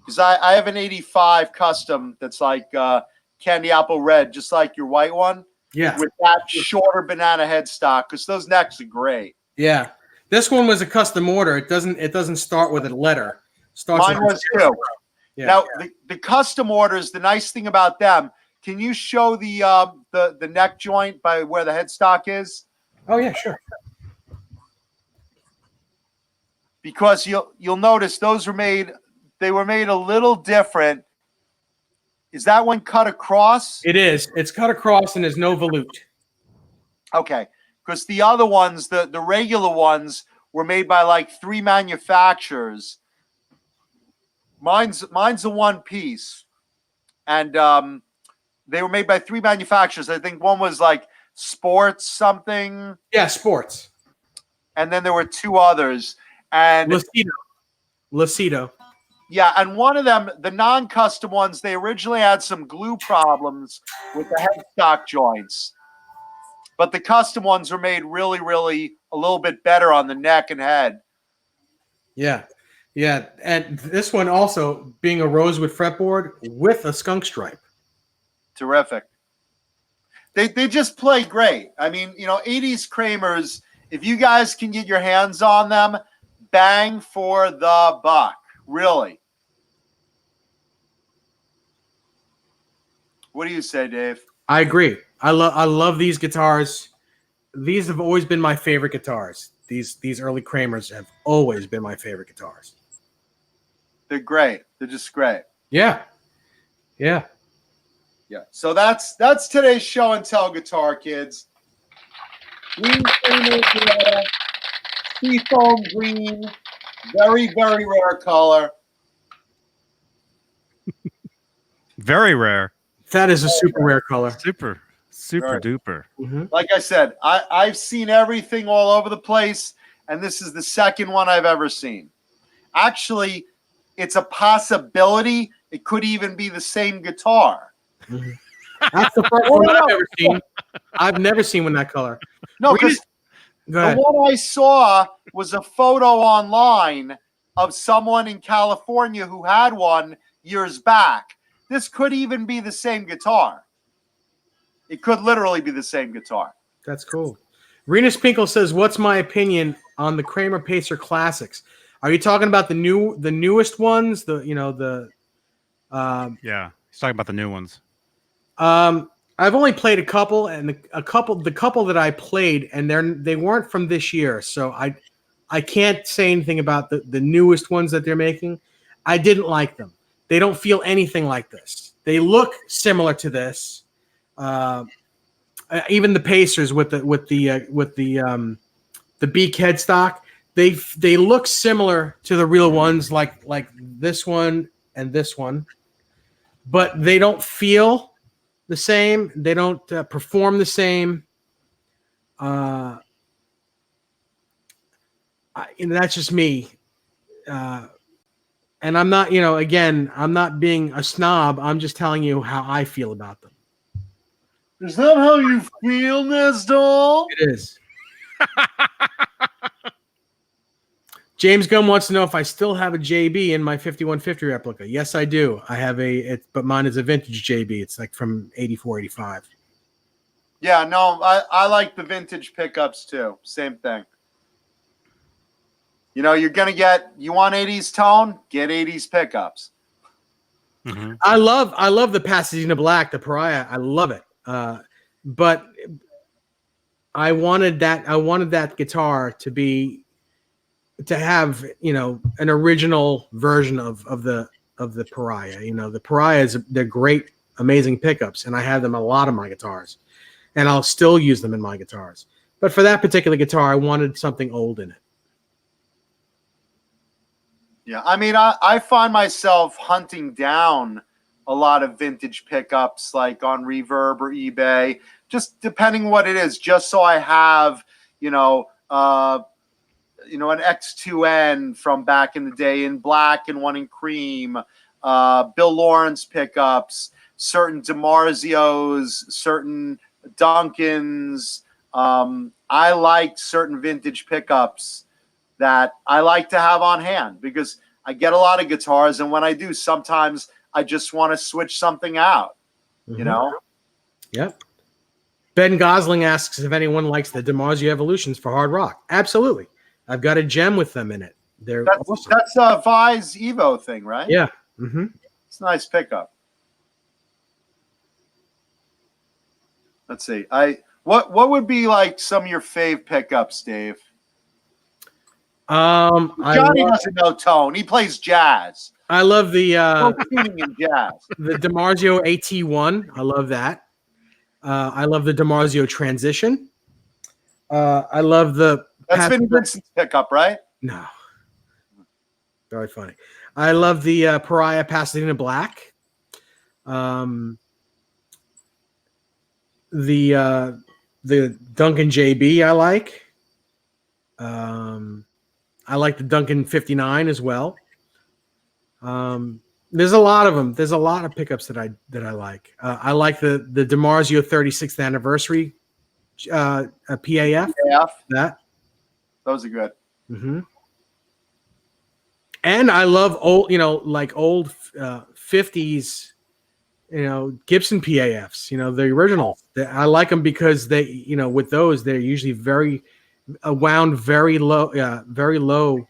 Because I have an 85 custom that's like candy apple red, just like your white one. Yeah. With that shorter banana headstock, because those necks are great. Yeah. This one was a custom order. It doesn't start with a letter. Mine was too. Yeah. Now the custom orders, the nice thing about them, can you show the neck joint by where the headstock is? Oh yeah, sure. Because you'll notice those were made a little different. Is that one cut across? It is. It's cut across and there's no volute. Okay. Because the other ones, the regular ones, were made by like 3 manufacturers. Mine's a one piece. And they were made by 3 manufacturers. I think one was like Sports something. Yeah, Sports. And then there were 2 others. And Lucido. yeah, and one of them, the non-custom ones, they originally had some glue problems with the headstock joints. But the custom ones were made really, really a little bit better on the neck and head. Yeah. Yeah. And this one also being a rosewood fretboard with a skunk stripe. Terrific. They just play great. I mean, 80s Kramers, if you guys can get your hands on them, bang for the buck. Really. What do you say, Dave? I agree. I love these guitars. These have always been my favorite guitars. These early Kramers have always been my favorite guitars. They're great. They're just great. Yeah. Yeah. Yeah. So that's today's show and tell guitar, kids. Green Kramer Beretta, seafoam green, very, very rare color. Very rare. That is a super rare color. Super Right. duper. Mm-hmm. Like I said, I've seen everything all over the place, and this is the second one I've ever seen. Actually, it's a possibility it could even be the same guitar. Mm-hmm. That's the first one I've ever seen. I've never seen one that color. No, because Go the ahead. one I saw was a photo online of someone in California who had one years back. This could even be the same guitar. It could literally be the same guitar. That's cool. Renus Pinkle says, "What's my opinion on the Kramer Pacer Classics? Are you talking about the newest ones? Yeah, he's talking about the new ones. I've only played a couple, and the couple that I played, and they weren't from this year, so I can't say anything about the newest ones that they're making. I didn't like them. They don't feel anything like this. They look similar to this. Even the Pacers with the beak headstock, they look similar to the real ones, like this one and this one, but they don't feel the same. They don't perform the same. And that's just me. And I'm not, again, I'm not being a snob. I'm just telling you how I feel about them. Is that how you feel, Nesdal? It is. James Gum wants to know if I still have a JB in my 5150 replica. Yes, I do. I have but mine is a vintage JB. It's like from 84, 85. Yeah, no, I like the vintage pickups too. Same thing. You want 80s tone? Get 80s pickups. Mm-hmm. I love the Pasadena Black, the Pariah. I love it. But I wanted that guitar to have an original version of the Pariah. The Pariahs, they're great, amazing pickups, and I have them on a lot of my guitars, and I'll still use them in my guitars. But for that particular guitar, I wanted something old in it. Yeah, I mean, I find myself hunting down a lot of vintage pickups, like on Reverb or eBay, just depending what it is, just so I have, an X2N from back in the day in black and one in cream, Bill Lawrence pickups, certain DiMarzios, certain Duncans. I like certain vintage pickups that I like to have on hand because I get a lot of guitars, and when I do, sometimes I just want to switch something out, Yep. Ben Gosling asks if anyone likes the DiMarzio Evolutions for hard rock. Absolutely. I've got a gem with them in it. That's awesome. That's a Vi's Evo thing, right? Yeah. Mm-hmm. It's a nice pickup. Let's see. What would be like some of your fave pickups, Dave? Johnny doesn't know tone. He plays jazz. I love the tuning in jazz. The DiMarzio AT1. I love that. I love the DiMarzio Transition. I love the. That's Vinnie Vincent's pickup, right? No. Very funny. I love the Pariah Pasadena Black. The Duncan JB I like. I like the Duncan 59 as well. There's a lot of them. There's a lot of pickups that I like. I like the DiMarzio 36th anniversary a PAF. That those are good. Mm-hmm. And I love old, like old 50s, Gibson PAFs, the originals. I like them because they, with those, they're usually very wound very low, very low.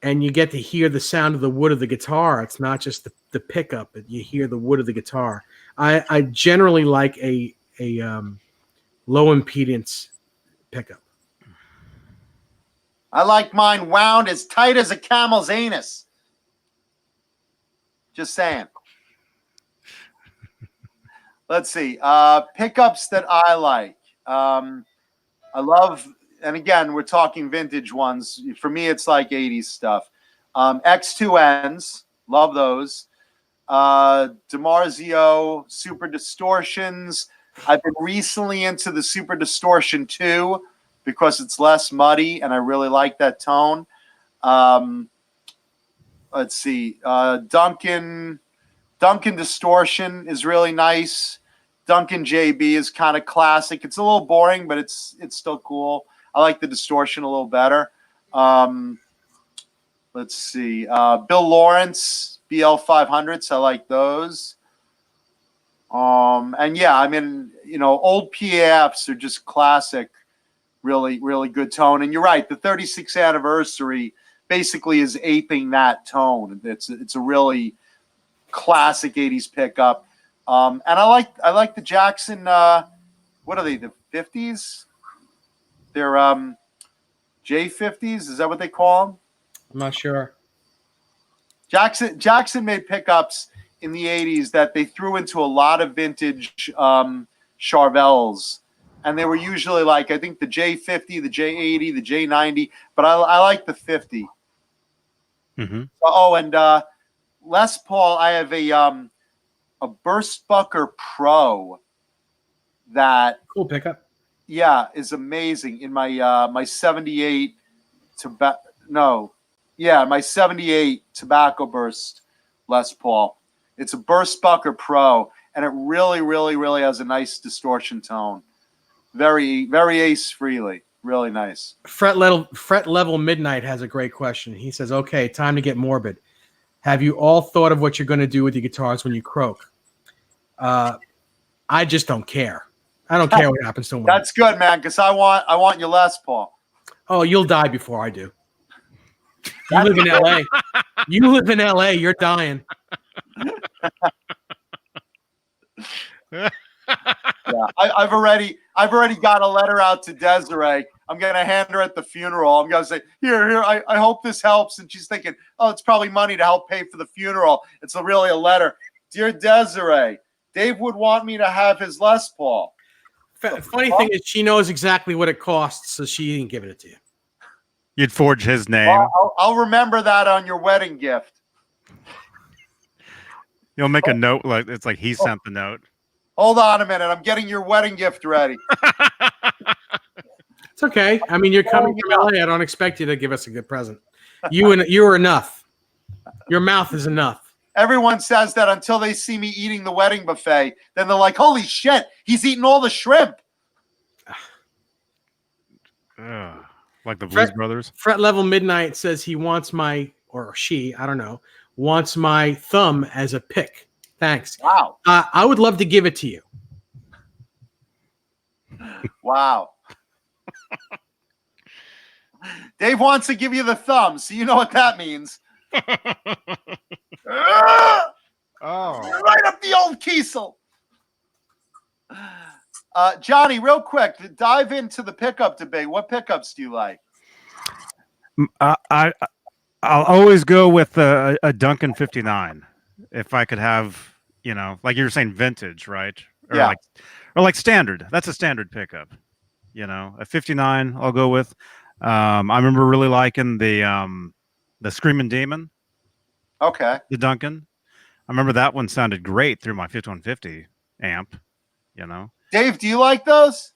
And you get to hear the sound of the wood of the guitar. It's not just the pickup, but you hear the wood of the guitar. I generally like a low impedance pickup. I like mine wound as tight as a camel's anus. Just saying. Let's see. Pickups that I like. I love, and again, we're talking vintage ones. For me, it's like 80s stuff. X2Ns. Love those. DiMarzio Super Distortions. I've been recently into the Super Distortion 2 because it's less muddy, and I really like that tone. Let's see. Duncan Distortion is really nice. Duncan JB is kind of classic. It's a little boring, but it's still cool. I like the distortion a little better. Let's see. Bill Lawrence BL 500s. I like those. And yeah, I mean, old PAFs are just classic. Really, really good tone. And you're right. The 36th anniversary basically is aping that tone. It's a really classic 80s pickup. And I like the Jackson. What are they? The 50s? They're J50s. Is that what they call them? I'm not sure. Jackson made pickups in the 80s that they threw into a lot of vintage Charvels. And they were usually like, I think the J50, the J80, the J90, but I like the 50. Mm-hmm. And Les Paul, I have a Burstbucker Pro that cool pickup. Yeah, is amazing in my my 78 my 78 Tobacco Burst Les Paul. It's a Burstbucker Pro, and it really, really, really has a nice distortion tone. Very, very Ace Frehley. Really nice. Fret Level Midnight has a great question. He says, okay, time to get morbid. Have you all thought of what you're going to do with your guitars when you croak? I just don't care. I don't care what happens to them. That's good, man, because I want your Les Paul. Oh, you'll die before I do. You live in LA. You live in LA. You're dying. Yeah, I've already got a letter out to Desiree. I'm gonna hand her at the funeral. I'm gonna say, here. I hope this helps. And she's thinking, oh, it's probably money to help pay for the funeral. It's really a letter. Dear Desiree, Dave would want me to have his Les Paul. Funny thing is, she knows exactly what it costs, so she didn't give it to you. You'd forge his name. Well, I'll remember that on your wedding gift. You'll make a note like it's like he sent the note. Hold on a minute. I'm getting your wedding gift ready. It's okay. I mean, you're coming from LA. I don't expect you to give us a good present. You are enough. Your mouth is enough. Everyone says that until they see me eating the wedding buffet. Then they're like, holy shit, he's eating all the shrimp. Like the Blues Brothers. Fret Level Midnight says he wants she, I don't know, wants my thumb as a pick. Thanks. Wow. I would love to give it to you. Wow. Dave wants to give you the thumb, so you know what that means. Oh. Right up the old Kiesel. Johnny, real quick, to dive into the pickup debate. What pickups do you like? I'll always go with a Duncan 59 if I could have, like you were saying, vintage, right? Or like standard. That's a standard pickup. A 59 I'll go with. I remember really liking the Screaming Demon. Okay. The Duncan. I remember that one sounded great through my 5150 amp. Dave, do you like those?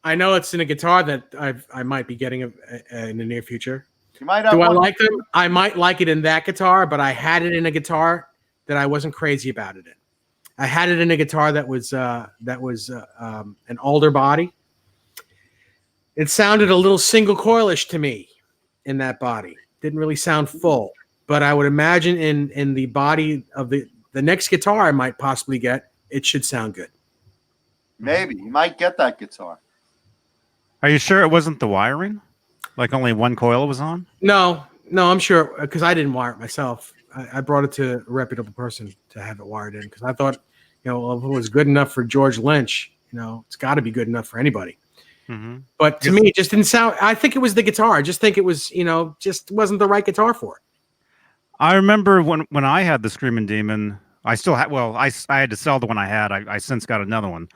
I know it's in a guitar that I might be getting in the near future. You might have Do I one. like them? I might like it in that guitar, but I had it in a guitar that I wasn't crazy about it in. I had it in a guitar that was an older body. It sounded a little single coilish to me in that body. Didn't really sound full, but I would imagine in the body of the next guitar I might possibly get, it should sound good. Maybe you might get that guitar. Are you sure it wasn't the wiring? Like only one coil was on? No, I'm sure because I didn't wire it myself. I brought it to a reputable person to have it wired in because I thought, if it was good enough for George Lynch, it's got to be good enough for anybody. Mm-hmm. But to me, it just didn't sound. I think it was the guitar. I just think it was, just wasn't the right guitar for it. I remember when I had the Screaming Demon, I still had. Well, I had to sell the one I had. I since got another one.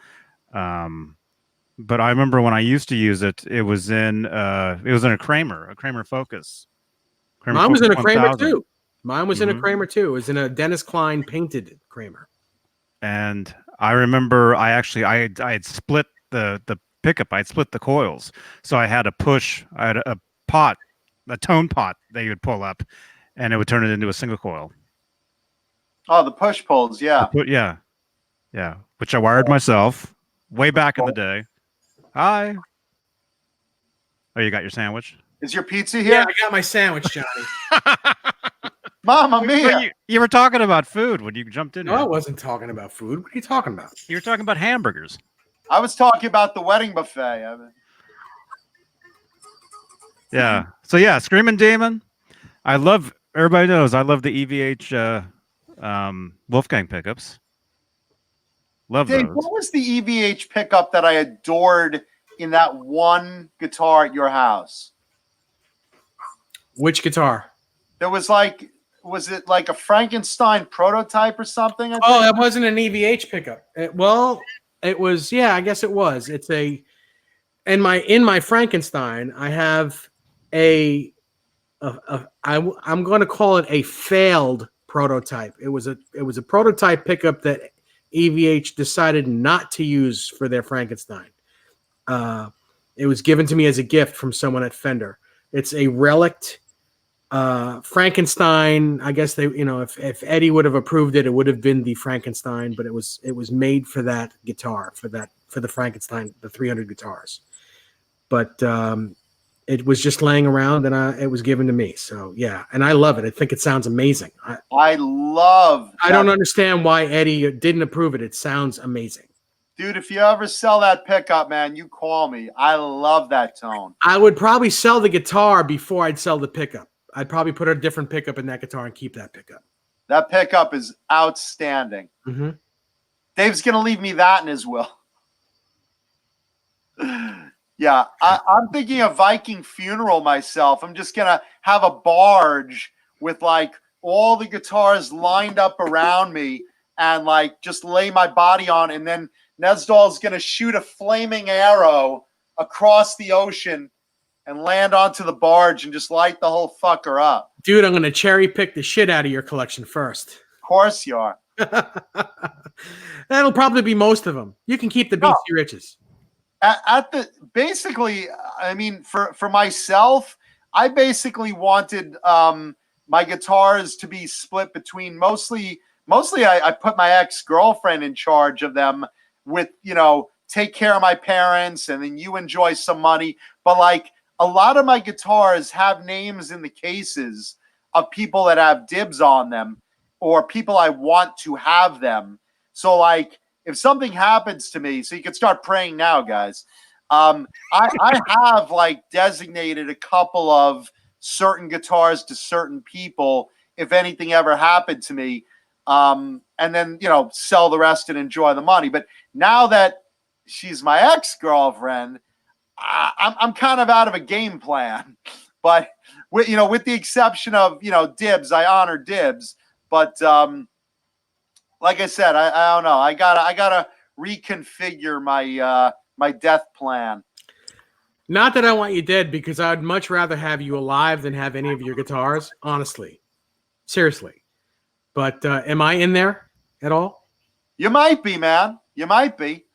But I remember when I used to use it, it was in a Kramer Focus. Mine was in a Kramer 1000. too. Mine was in a Kramer too. It was in a Dennis Klein painted Kramer. And I remember I had split the pickup. I had split the coils, so I had I had a tone pot that you would pull up, and it would turn it into a single coil. Oh, the push pulls, yeah. Yeah, which I wired myself way back in the day. Hi. Oh, you got your sandwich? Is your pizza here? Yeah, I got my sandwich, Johnny. Mama mia. You were talking about food when you jumped in. No, I wasn't talking about food. What are you talking about? You were talking about hamburgers. I was talking about the wedding buffet. Yeah. So yeah, Screaming Demon. Everybody knows I love the EVH Wolfgang pickups. Love Dave, those. what was the EVH pickup that I adored in that one guitar at your house? Which guitar? There was was it like a Frankenstein prototype or something? Oh, it wasn't an EVH pickup. It was. Yeah, I guess it was. It's in my Frankenstein. I have I'm going to call it a failed prototype. It was a prototype pickup that EVH decided not to use for their Frankenstein. It was given to me as a gift from someone at Fender. It's a relict Frankenstein. I guess if Eddie would have approved it, it would have been the Frankenstein, but it was made for that guitar, for the Frankenstein, the 300 guitars. But it was just laying around, and it was given to me. So yeah, and I love it. I think it sounds amazing. I don't understand why Eddie didn't approve it. It sounds amazing. Dude, if you ever sell that pickup, man, you call me. I love that tone. I would probably sell the guitar before I'd sell the pickup. I'd probably put a different pickup in that guitar and keep that pickup. That pickup is outstanding. Mm-hmm. Dave's going to leave me that in his will. Yeah, I'm thinking of Viking funeral myself. I'm just going to have a barge with all the guitars lined up around me and just lay my body on. And then Nesdal's going to shoot a flaming arrow across the ocean and land onto the barge and just light the whole fucker up. Dude, I'm going to cherry pick the shit out of your collection first. Of course you are. That'll probably be most of them. You can keep the BC Riches. Basically, I mean, for myself, I basically wanted my guitars to be split between mostly I put my ex-girlfriend in charge of them with, take care of my parents and then you enjoy some money. But a lot of my guitars have names in the cases of people that have dibs on them or people I want to have them. So if something happens to me, so you can start praying now, guys. I have designated a couple of certain guitars to certain people if anything ever happened to me, and then sell the rest and enjoy the money. But now that she's my ex-girlfriend, I'm kind of out of a game plan. But with the exception of dibs, I honor dibs. But like I said, I don't know. I gotta reconfigure my death plan. Not that I want you dead, because I'd much rather have you alive than have any of your guitars. Honestly, seriously. But am I in there at all? You might be, man. You might be.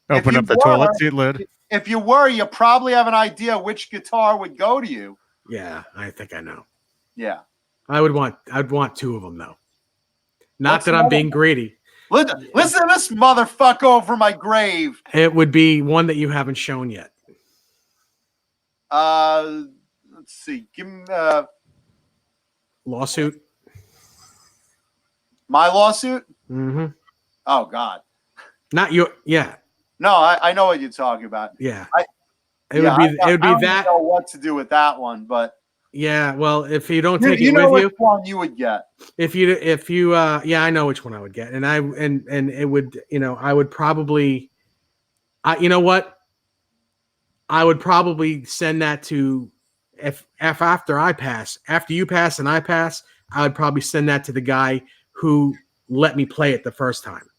Open you up the were- toilet seat lid. If you were, you probably have an idea which guitar would go to you. Yeah, I think I know. Yeah. I'd want two of them though. Not What's that the I'm other being one? greedy. Listen to this motherfucker over my grave. It would be one that you haven't shown yet. Let's see. Give me Lawsuit. my lawsuit. Mm-hmm. Oh God. Not your. Yeah. No, I know what you're talking about. Yeah. I It would be don't that. know what to do with that one, but Yeah. Well, if you don't take you it know with which one you would get. if you yeah, I know which one I would get, and it would, I would probably, you know what, I would probably send that to if after you pass and I pass, I would probably send that to the guy who let me play it the first time.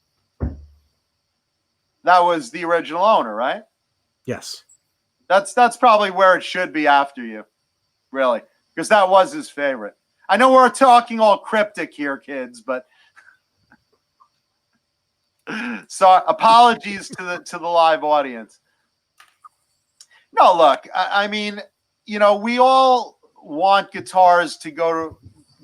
That was the original owner, right? Yes. That's probably where it should be after you, really, because that was his favorite. I know we're talking all cryptic here, kids, but so apologies to the live audience. No, look, I mean, we all want guitars to go to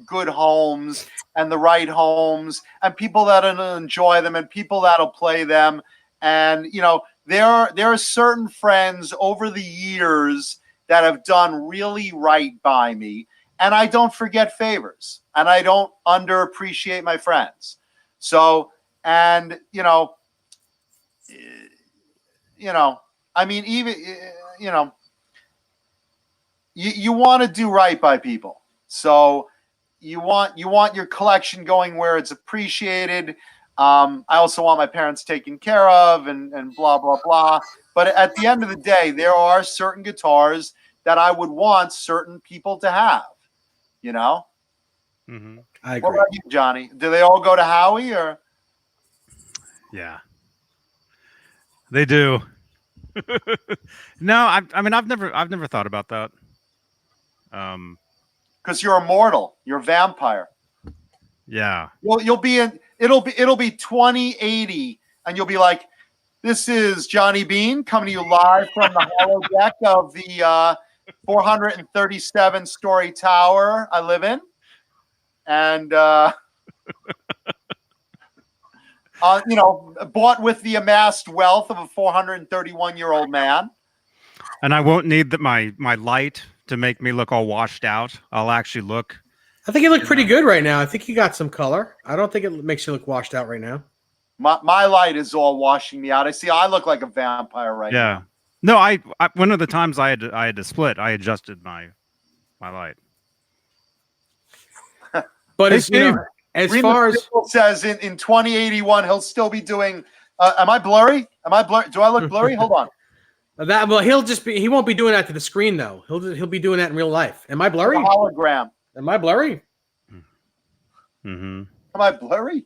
good homes and the right homes and people that'll enjoy them and people that'll play them. And, there are certain friends over the years that have done really right by me. And I don't forget favors and I don't underappreciate my friends. So, and, I mean, even, you want to do right by people. So you want your collection going where it's appreciated. I also want my parents taken care of and blah, blah, blah. But at the end of the day, there are certain guitars that I would want certain people to have, Mm-hmm. I agree. What about you, Johnny? Do they all go to Howie or? Yeah, they do. No, I mean, I've never thought about that. Because you're immortal, you're a vampire. Yeah. You'll be in. It'll be 2080, and you'll be like, "This is Johnny Beane coming to you live from the hollow deck of the 437-story tower I live in," and bought with the amassed wealth of a 431-year-old man. And I won't need my light to make me look all washed out. I'll actually look. I think you look pretty good right now. I think you got some color. I don't think it makes you look washed out right now. My light is all washing me out. I look like a vampire right now. No, I one of the times I had to split, I adjusted my light. But Hey, as Steve, as far as says in 2081, he'll still be doing. Am I blurry? Do I look blurry? Hold on. he won't be doing that to the screen though. He'll be doing that in real life. Am I blurry? A hologram. Am I blurry? Mm-hmm. Am I blurry?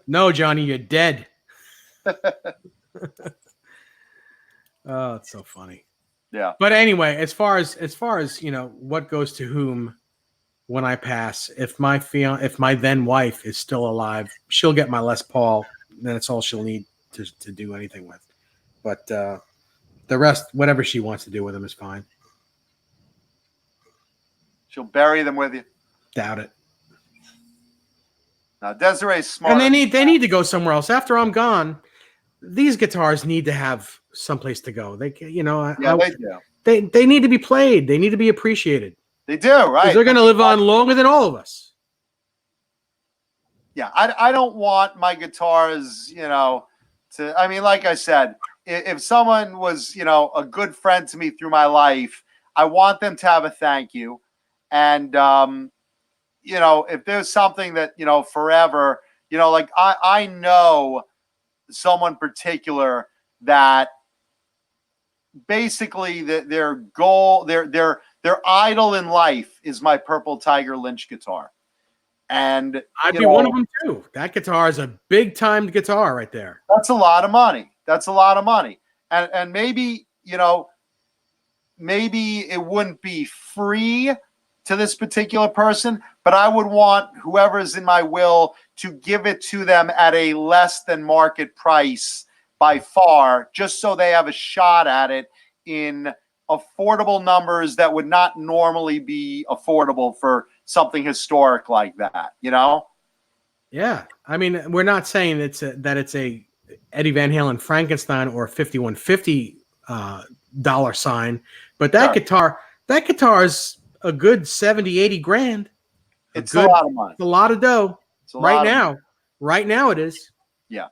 No, Johnny, you're dead. Oh, it's so funny. Yeah. But anyway, as far as what goes to whom when I pass, if my then wife is still alive, she'll get my Les Paul. Then it's all she'll need to do anything with. But the rest, whatever she wants to do with them, is fine. She'll bury them with you. Doubt it. Now Desiree's smart. And they need to go somewhere else. After I'm gone, these guitars need to have someplace to go. They they do. They need to be played. They need to be appreciated. They do, right? Because they're going to live on longer than all of us. Yeah, I don't want my guitars, I mean, like I said, if someone was, a good friend to me through my life, I want them to have a thank you. And, if there's something that, forever, like I know someone particular that basically their goal, their idol in life is my Purple Tiger Lynch guitar. And I'd be one of them too. That guitar is a big time guitar right there. That's a lot of money. And maybe, maybe it wouldn't be free to this particular person, but I would want whoever is in my will to give it to them at a less than market price by far, just so they have a shot at it in affordable numbers that would not normally be affordable for something historic like that, you know? Yeah. I mean, we're not saying that it's a Eddie Van Halen Frankenstein or a 5150 dollar sign, but that guitar is a good 70, 80 grand. It's a lot of money. It's a lot of dough. Right now it is. Yeah.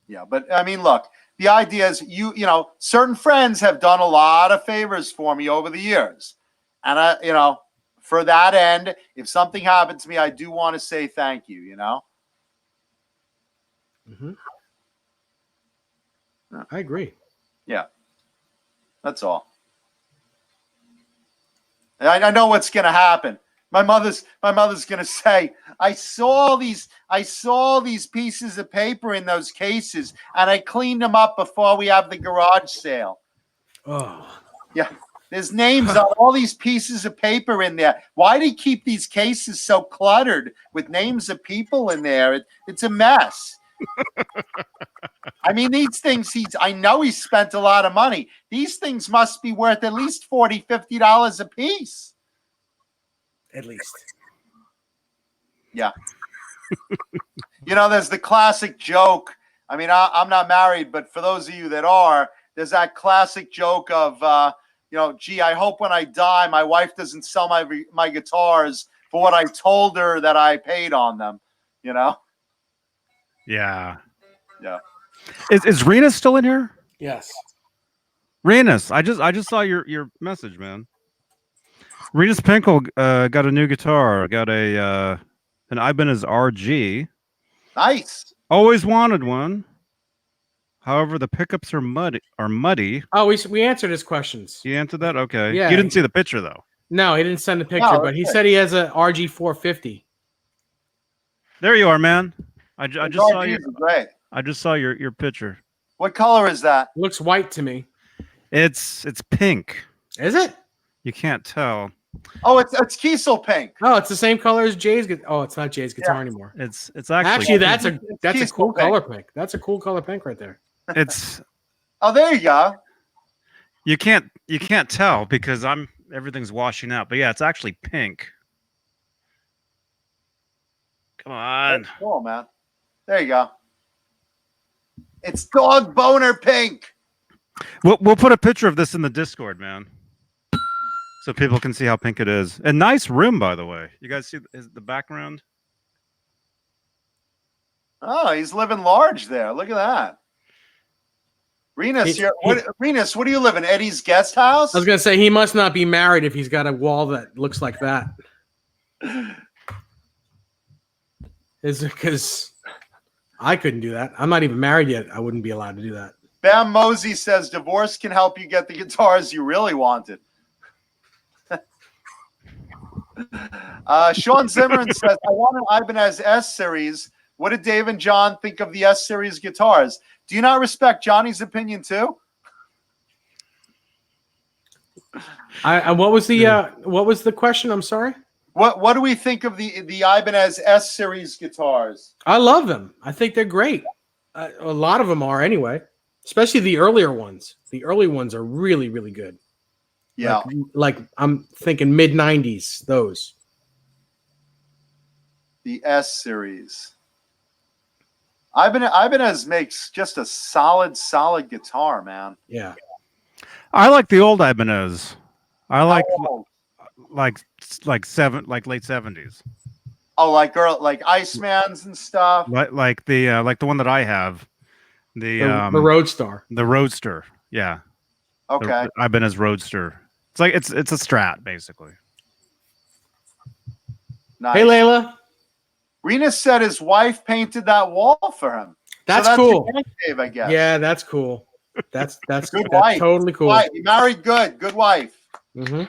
Yeah. But I mean, look, the idea is you know, certain friends have done a lot of favors for me over the years. And you know, for that end, if something happened to me, I do want to say thank you, you know? Mm-hmm. I agree. Yeah. That's all. And I know what's going to happen. My mother's going to say, I saw these pieces of paper in those cases, and I cleaned them up before we have the garage sale. Oh. Yeah. There's names on all these pieces of paper in there. Why do you keep these cases so cluttered with names of people in there? It's a mess. I mean, these things, I know he spent a lot of money. These things must be worth at least $40, $50 a piece. At least. Yeah. You know, there's the classic joke. I mean, I'm not married, but for those of you that are, there's that classic joke of, you know, gee, I hope when I die, my wife doesn't sell my guitars for what I told her that I paid on them, you know? Yeah. Yeah. Is Renus still in here? Yes. Renus, I just saw your message, man. Renus Pinkel got a new guitar. Got an Ibanez RG. Nice. Always wanted one. However, the pickups are muddy. Oh, we answered his questions. You answered that? Okay. Yeah. You didn't see the picture though. No, he didn't send a picture, but he said he has a RG 450. There you are, man. I just saw you. Great. I just saw your picture. What color is that? Looks white to me. It's pink. Is it? You can't tell. Oh, it's Kiesel pink. Oh, it's the same color as Jay's. Oh, it's not Jay's guitar anymore. It's actually that's a cool pink. color pink. That's a cool color pink right there. It's. Oh, there you go. You can't tell because everything's washing out. But yeah, it's actually pink. Come on. That's cool, man. There you go. It's dog boner pink. We'll put a picture of this in the Discord, man, so people can see how pink it is. A nice room, by the way. You guys see the background? Oh, he's living large there. Look at that. Renus, Renus, what do you live in? Eddie's guest house? I was gonna say he must not be married if he's got a wall that looks like that. Is it because I couldn't do that? I'm not even married yet. I wouldn't be allowed to do that. Bam Mosey says divorce can help you get the guitars you really wanted. Sean Zimmerman says, I want an Ibanez S series. What did Dave and John think of the S series guitars? Do you not respect Johnny's opinion too? What was the question? I'm sorry. What do we think of the Ibanez S series guitars? I love them. I think they're great. A lot of them are anyway, especially the earlier ones. The early ones are really, really good. Yeah. Like I'm thinking mid 90s, those. The S series. Ibanez makes just a solid guitar, man. Yeah. I like the old Ibanez. I like late 70s. Oh, like Icemans and stuff. Like the one that I have. The Roadstar. The Roadster. Yeah. Okay. The Ibanez Roadster. It's like it's a Strat basically. Nice. Hey Layla. Renus said his wife painted that wall for him. That's so cool. Dave, I guess. Yeah, that's cool. That's good. That's wife. Totally cool. Wife. You married good. Good wife. Mm-hmm.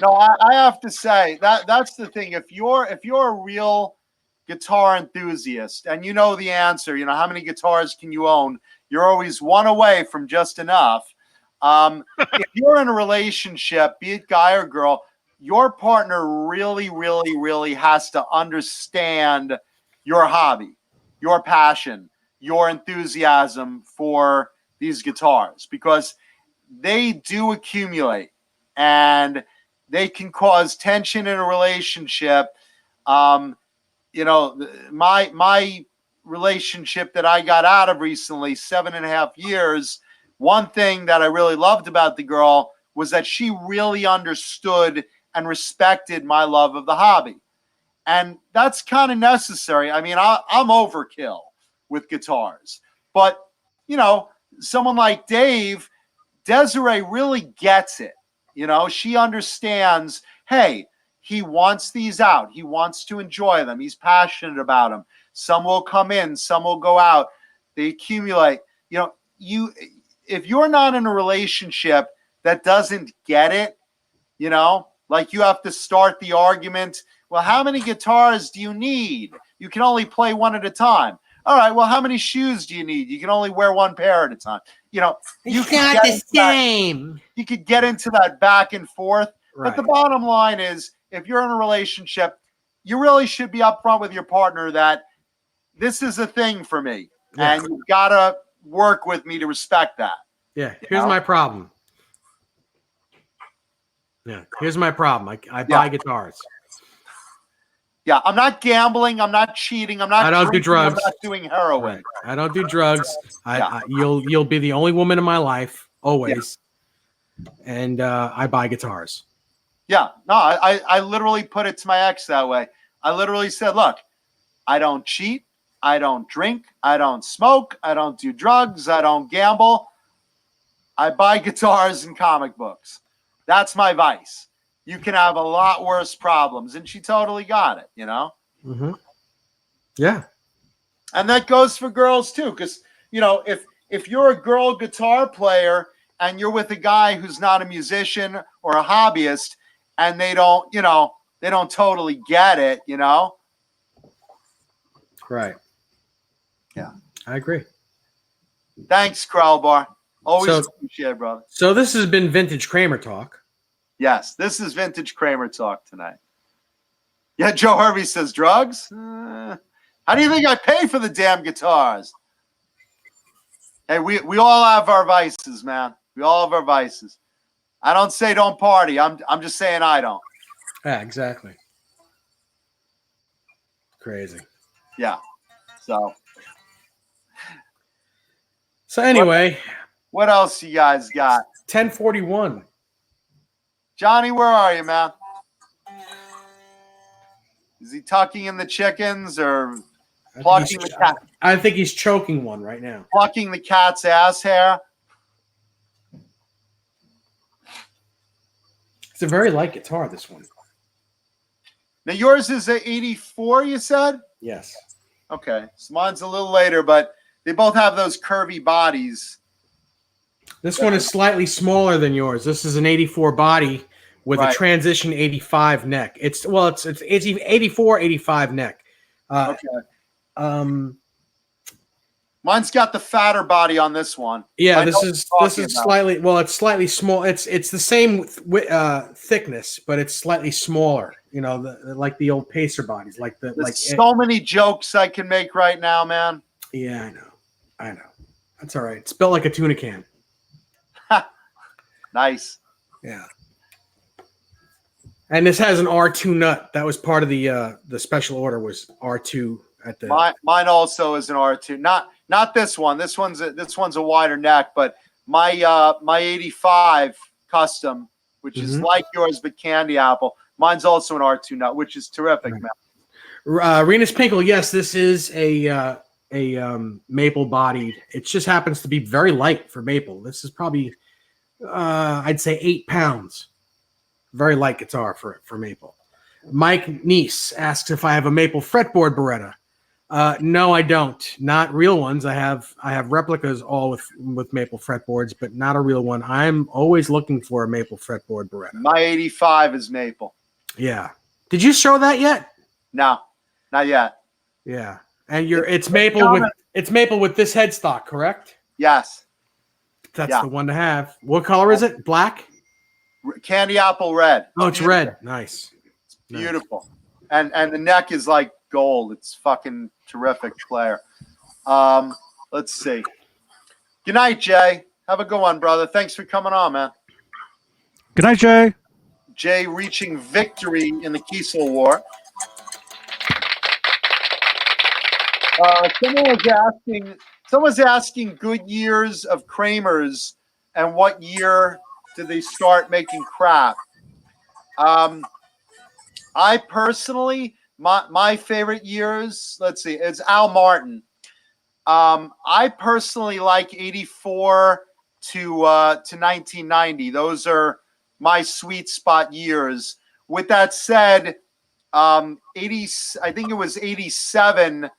No, I have to say that's the thing. If you're a real guitar enthusiast and you know the answer, you know how many guitars can you own? You're always one away from just enough. If you're in a relationship, be it guy or girl, your partner really, really, really has to understand your hobby, your passion, your enthusiasm for these guitars, because they do accumulate and they can cause tension in a relationship. My relationship that I got out of recently, 7.5 years, one thing that I really loved about the girl was that she really understood and respected my love of the hobby. And that's kind of necessary. I mean, I'm overkill with guitars, but someone like Desiree really gets it. She understands, hey, he wants these out. He wants to enjoy them. He's passionate about them. Some will come in, some will go out. They accumulate. If you're not in a relationship that doesn't get it, like you have to start the argument. Well, how many guitars do you need? You can only play one at a time. All right. Well, how many shoes do you need? You can only wear one pair at a time. You It's not the same. You could get into that back and forth. Right. But the bottom line is, if you're in a relationship, you really should be upfront with your partner that this is a thing for me. Yeah. And you've got to work with me to respect that. Yeah. Here's my problem. Here's my problem. I buy guitars. Yeah, I'm not gambling. I'm not cheating. I don't do drugs. I'm not doing heroin. Right. I don't do drugs. You'll be the only woman in my life always. Yeah. And I buy guitars. Yeah, no, I literally put it to my ex that way. I literally said, look, I don't cheat. I don't drink. I don't smoke. I don't do drugs. I don't gamble. I buy guitars and comic books. That's my vice. You can have a lot worse problems. And she totally got it, Mm-hmm. Yeah. And that goes for girls too. Because, if you're a girl guitar player and you're with a guy who's not a musician or a hobbyist, and they don't totally get it, Right. Yeah. I agree. Thanks, Crowbar. Always appreciate, brother. So this has been Vintage Kramer Talk. Yes, this is Vintage Kramer Talk tonight. Yeah, Joe Harvey says drugs. How do you think I pay for the damn guitars? Hey, we all have our vices, man. We all have our vices. I don't say don't party. I'm just saying I don't. Yeah, exactly. Crazy. Yeah. So anyway, what else you guys got? 10:41. Johnny, where are you, man? Is he tucking in the chickens or plucking the cat? I think he's choking one right now. Plucking the cat's ass hair. It's a very light guitar, this one. Now, yours is a 84, you said? Yes. Okay. So mine's a little later, but they both have those curvy bodies. This one is slightly smaller than yours. This is an 84 body with a transition 85 neck. It's 84, 85 neck. Okay. Mine's got the fatter body on this one. Yeah, this is slightly it's slightly small. It's the same thickness, but it's slightly smaller. Like the old Pacer bodies, so many jokes I can make right now, man. Yeah, I know. That's all right. It's built like a tuna can. Nice. Yeah. And this has an R2 nut. That was part of the special order was R2 at the. Mine also is an R2. Not this one. This one's a wider neck, but my 85 custom, which is like yours but candy apple. Mine's also an R2 nut, which is terrific, man. Renus Pinkle, yes, this is a maple bodied. It just happens to be very light for maple. This is probably I'd say 8 pounds. Very light guitar for maple. Mike Neese asks if I have a maple fretboard Beretta. No, I don't. Not real ones. I have replicas all with maple fretboards, but not a real one. I'm always looking for a maple fretboard Beretta. My 85 is maple. Yeah. Did you show that yet? No, not yet. Yeah. And it's maple with this headstock, correct? Yes. That's the one to have. What color is it? Black? Candy apple red. Oh, it's red. Nice. Beautiful. And the neck is like gold. It's fucking terrific player. Let's see. Good night, Jay. Have a good one, brother. Thanks for coming on, man. Good night, Jay. Jay reaching victory in the Kiesel War. Someone was asking good years of Kramer's and what year did they start making crap. I personally, my favorite years, let's see, it's Al Martin. I personally like 84 to 1990. Those are my sweet spot years. With that said, 80, I think it was 87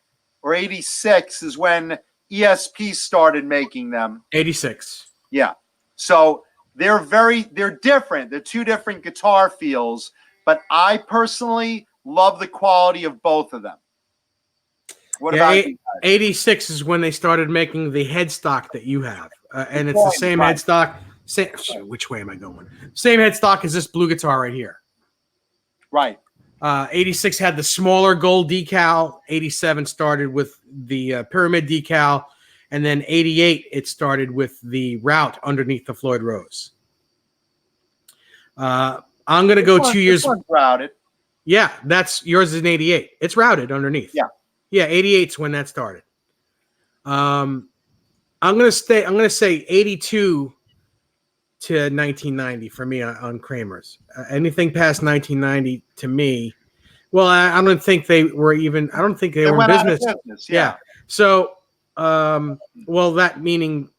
or 86 is when ESP started making them. 86. Yeah. So they're different. They're two different guitar feels, but I personally love the quality of both of them. What about you guys? 86 is when they started making the headstock that you have. And it's the same headstock. Which way am I going? Same headstock as this blue guitar right here. Right. 86 had the smaller gold decal. 87 started with the pyramid decal. And then 88, it started with the route underneath the Floyd Rose. I'm going to go 2 years. This one's routed. Yeah, that's yours is an 88. It's routed underneath. Yeah. Yeah, 88's when that started. I'm going to say 82 to 1990 for me on Kramer's. Anything past 1990 to me, well, I don't think they were even. I don't think they were in business. Yeah. So, well, that meaning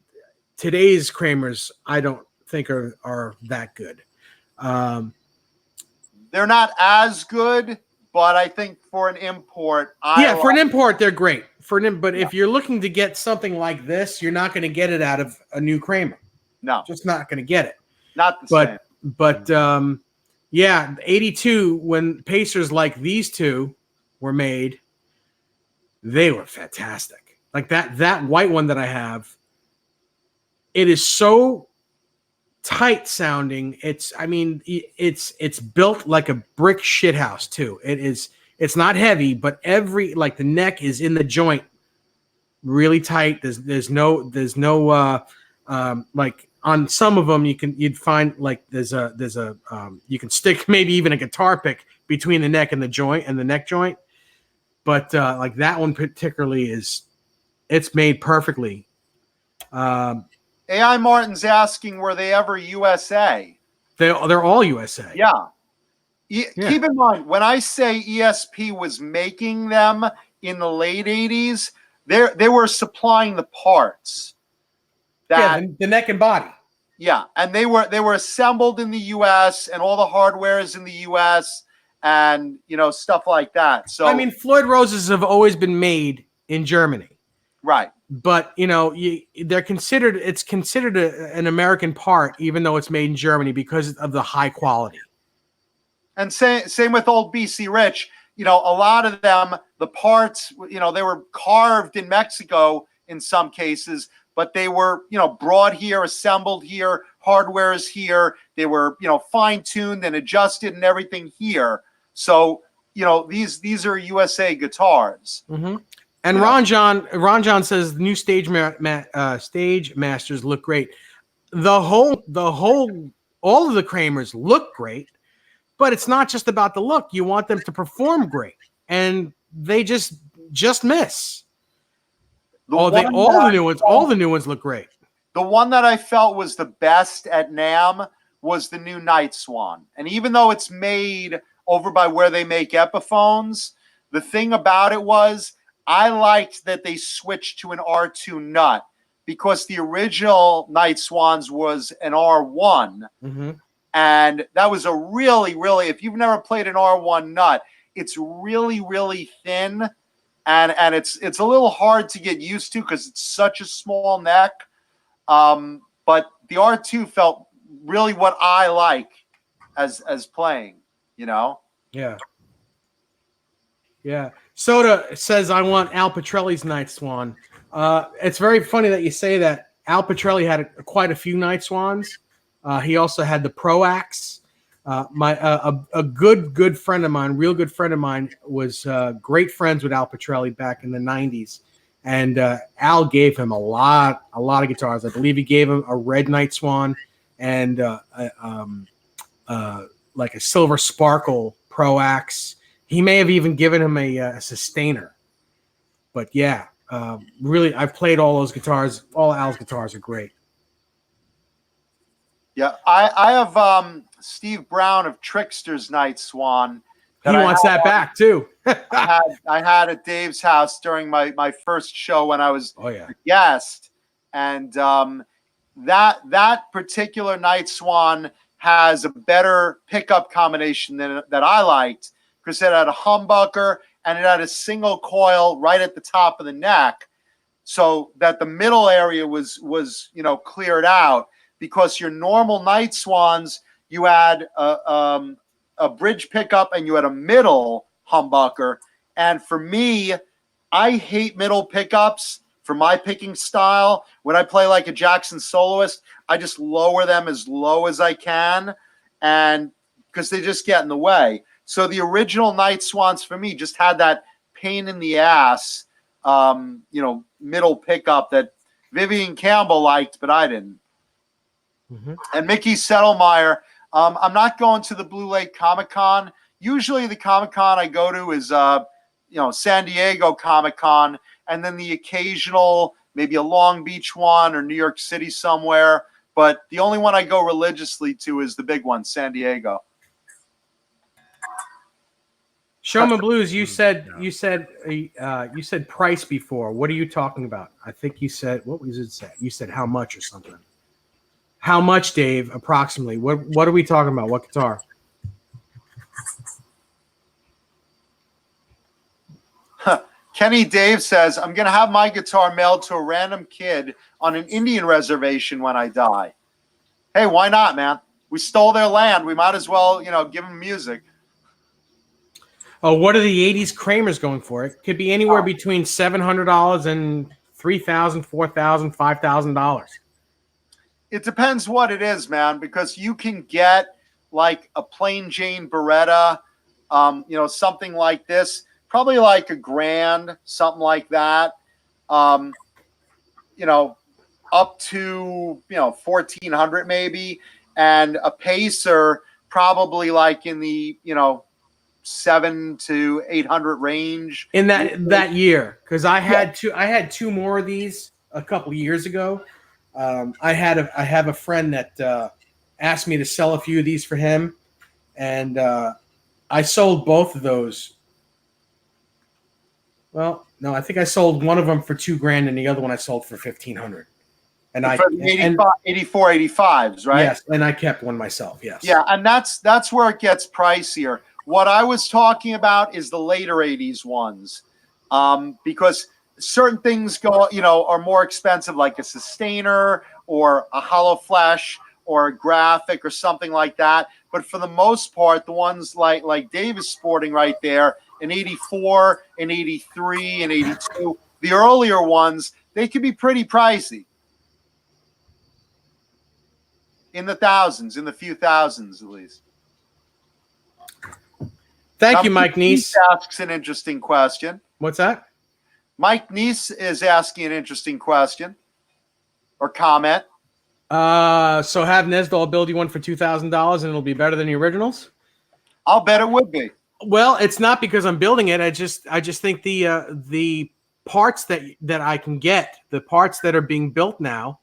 today's Kramer's, I don't think are that good. They're not as good, but I think for an import, for an import, they're great. But if you're looking to get something like this, you're not going to get it out of a new Kramer. No, just not going to get it. Not the same. But 82 when Pacers like these two were made, they were fantastic. Like that white one that I have, it is so tight sounding. It's built like a brick shithouse too. It's not heavy, but the neck is in the joint really tight. There's no like on some of them you'd find like there's a you can stick maybe even a guitar pick between the neck and the joint and the neck joint. But like that one particularly it's made perfectly. AI Martin's asking, were they ever USA? They're all USA. Yeah. Keep in mind, when I say ESP was making them in the late 80s, they were supplying the parts. The neck and body. Yeah, and they were assembled in the US, and all the hardware is in the US, and stuff like that. So Floyd Roses have always been made in Germany. Right. But they're considered. It's considered an American part, even though it's made in Germany because of the high quality. And same with old BC Rich. A lot of them, the parts, they were carved in Mexico in some cases, but they were, brought here, assembled here, hardware is here. They were, fine tuned and adjusted and everything here. So, these are USA guitars. Mm-hmm. And Ron John says new stage masters look great. All of the Kramers look great, but it's not just about the look. You want them to perform great, and they just miss. All the new ones look great. The one that I felt was the best at NAMM was the new Night Swan, and even though it's made over by where they make Epiphones, the thing about it was, I liked that they switched to an R2 nut because the original Night Swans was an R1. Mm-hmm. And that was a really, really, if you've never played an R1 nut, it's really, really thin. And it's a little hard to get used to because it's such a small neck. But the R2 felt really what I like as playing, Yeah. Yeah. Soda says, I want Al Petrelli's Night Swan. It's very funny that you say that. Al Pitrelli had quite a few Night Swans. He also had the Pro Axe. A good friend of mine, real good friend of mine, was great friends with Al Pitrelli back in the 90s. And Al gave him a lot of guitars. I believe he gave him a red Night Swan and like a silver sparkle Pro Axe. He may have even given him a Sustainer. But yeah, really, I've played all those guitars. All Al's guitars are great. Yeah, I have Steve Brown of Trickster's Night Swan. He wants that back too. I had at Dave's house during my first show when I was a guest, and that particular Night Swan has a better pickup combination that I liked, because it had a humbucker and it had a single coil right at the top of the neck, so that the middle area was cleared out. Because your normal Night Swans, you had a bridge pickup and you had a middle humbucker. And for me, I hate middle pickups for my picking style. When I play like a Jackson soloist, I just lower them as low as I can, and because they just get in the way. So the original Night Swans for me just had that pain in the ass, middle pickup that Vivian Campbell liked, but I didn't. Mm-hmm. And Mickey Settlemeyer, I'm not going to the Blue Lake Comic-Con. Usually the Comic-Con I go to is, San Diego Comic-Con, and then the occasional, maybe a Long Beach one or New York City somewhere. But the only one I go religiously to is the big one, San Diego. Showman Blues, you said price before. What are you talking about? I think you said, what was it say? You said how much or something. How much, Dave, approximately? What are we talking about? What guitar? Kenny Dave says, I'm going to have my guitar mailed to a random kid on an Indian reservation when I die. Hey, why not, man? We stole their land. We might as well, give them music. Oh, what are the 80s Kramers going for? It could be anywhere between $700 and $3,000, $4,000, $5,000. It depends what it is, man, because you can get like a plain Jane Beretta, something like this, probably like $1,000, something like that. Up to, 1,400 maybe, and a Pacer probably like in the, 700 to 800 range. In that year, because I had two more of these a couple years ago. I have a friend that asked me to sell a few of these for him, and I sold both of those. Well, no, I think I sold one of them for $2,000, and the other one I sold for $1,500. And for 84, 85s, right? Yes, and I kept one myself. Yes. Yeah, and that's where it gets pricier. What I was talking about is the later 80s ones, because certain things are more expensive, like a Sustainer or a Hollow Flash or a Graphic or something like that. But for the most part, the ones like Dave is sporting right there, in 84, in 83, and 82, the earlier ones, they could be pretty pricey. In the thousands, in the few thousands at least. Thank you, Mike Neese. Asks an interesting question. What's that? Mike Neese is asking an interesting question or comment. So have Nesdal build you one for $2,000 and it'll be better than the originals? I'll bet it would be. Well, it's not because I'm building it. I just think the parts that I can get, the parts that are being built now,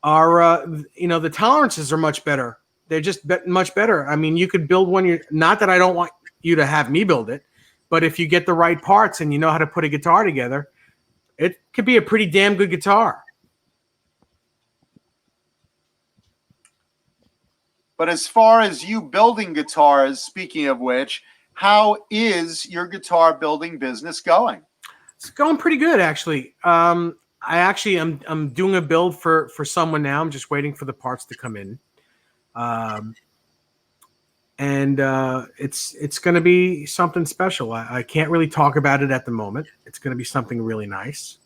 are the tolerances are much better. They're just much better. I mean, you could build one. Not that I don't want you to have me build it, but if you get the right parts and you know how to put a guitar together, it could be a pretty damn good guitar. But as far as you building guitars, speaking of which, how is your guitar building business going? It's going pretty good, actually. I'm doing a build for someone now. I'm just waiting for the parts to come in. And it's going to be something special. I can't really talk about it at the moment. It's going to be something really nice.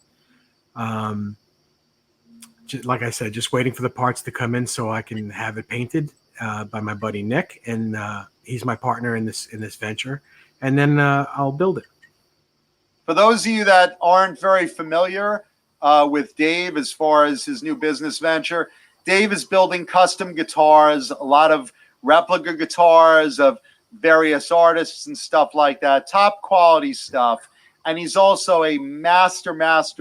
like I said, just waiting for the parts to come in so I can have it painted by my buddy Nick, and he's my partner in this venture. And then I'll build it. For those of you that aren't very familiar with Dave as far as his new business venture, Dave is building custom guitars, a lot of replica guitars of various artists and stuff like that, top quality stuff. And he's also a master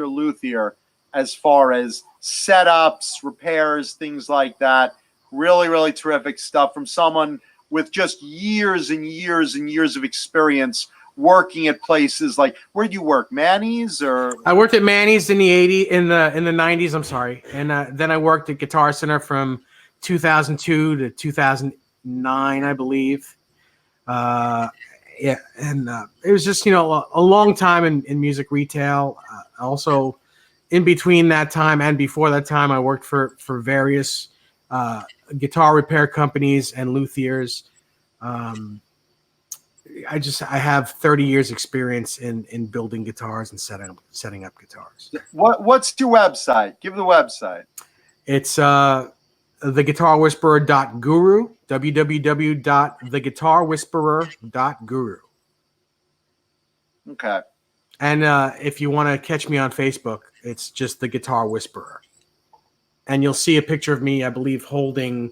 luthier as far as setups, repairs, things like that. Really, really terrific stuff from someone with just years and years and years of experience working at places like, where'd you work, Manny's? Or I worked at Manny's in the 90s. I'm sorry, and then I worked at Guitar Center from 2002 to 2009, I believe. Yeah, and it was just a long time in music retail. Also, in between that time and before that time, I worked for various guitar repair companies and luthiers. I have 30 years experience in building guitars and setting up guitars. What's your website? Give the website. It's theguitarwhisperer.guru, www.theguitarwhisperer.guru. Okay. And if you want to catch me on Facebook, it's just The Guitar Whisperer. And you'll see a picture of me, I believe, holding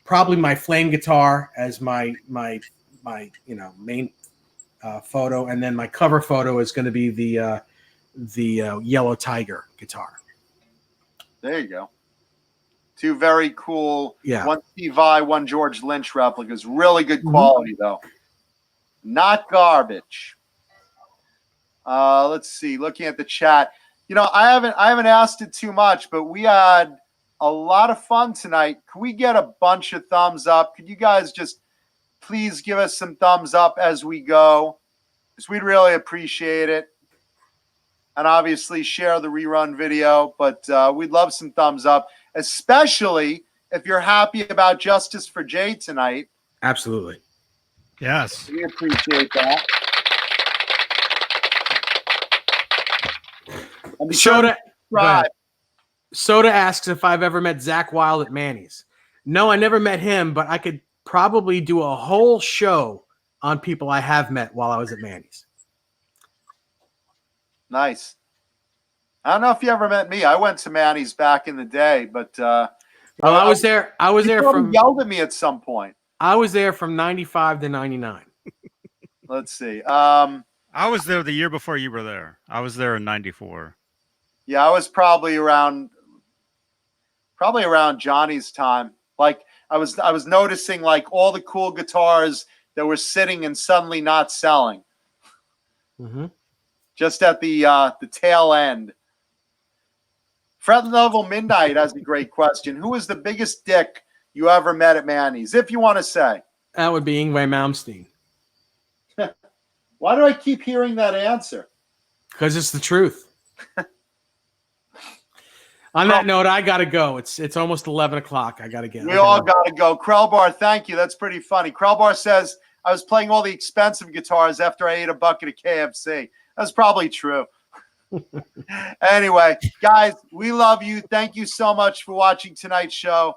probably my flame guitar as my main photo, and then my cover photo is going to be the Yellow Tiger guitar. There you go. Two very cool. Yeah. One Steve Vai, one George Lynch replicas. Really good quality though. Not garbage. Let's see. Looking at the chat, I haven't asked it too much, but we had a lot of fun tonight. Can we get a bunch of thumbs up? Could you guys just please give us some thumbs up as we go? Because we'd really appreciate it. And obviously share the rerun video, but we'd love some thumbs up, especially if you're happy about Justice for Jay tonight. Absolutely. Yes. We appreciate that. And be sure to subscribe. Soda asks if I've ever met Zach Wilde at Manny's. No, I never met him, but I could probably do a whole show on people I have met while I was at Manny's. Nice. I don't know if you ever met me. I went to Manny's back in the day, but I was there. I was there from yelled at me at some point. I was there from 95 to 99. Let's see. I was there the year before you were there. I was there in 94. Yeah, I was probably around Johnny's time. Like I was noticing like all the cool guitars that were sitting and suddenly not selling. Mm-hmm. Just at the tail end. Fred Level Midnight has a great question. Who was the biggest dick you ever met at Manny's? If you want to say. That would be Yngwie Malmsteen. Why do I keep hearing that answer? Because it's the truth. On that note, I got to go. It's almost 11 o'clock. I got to get. We all got to go. Krellbar, thank you. That's pretty funny. Krellbar says, I was playing all the expensive guitars after I ate a bucket of KFC. That's probably true. Anyway, guys, we love you. Thank you so much for watching tonight's show.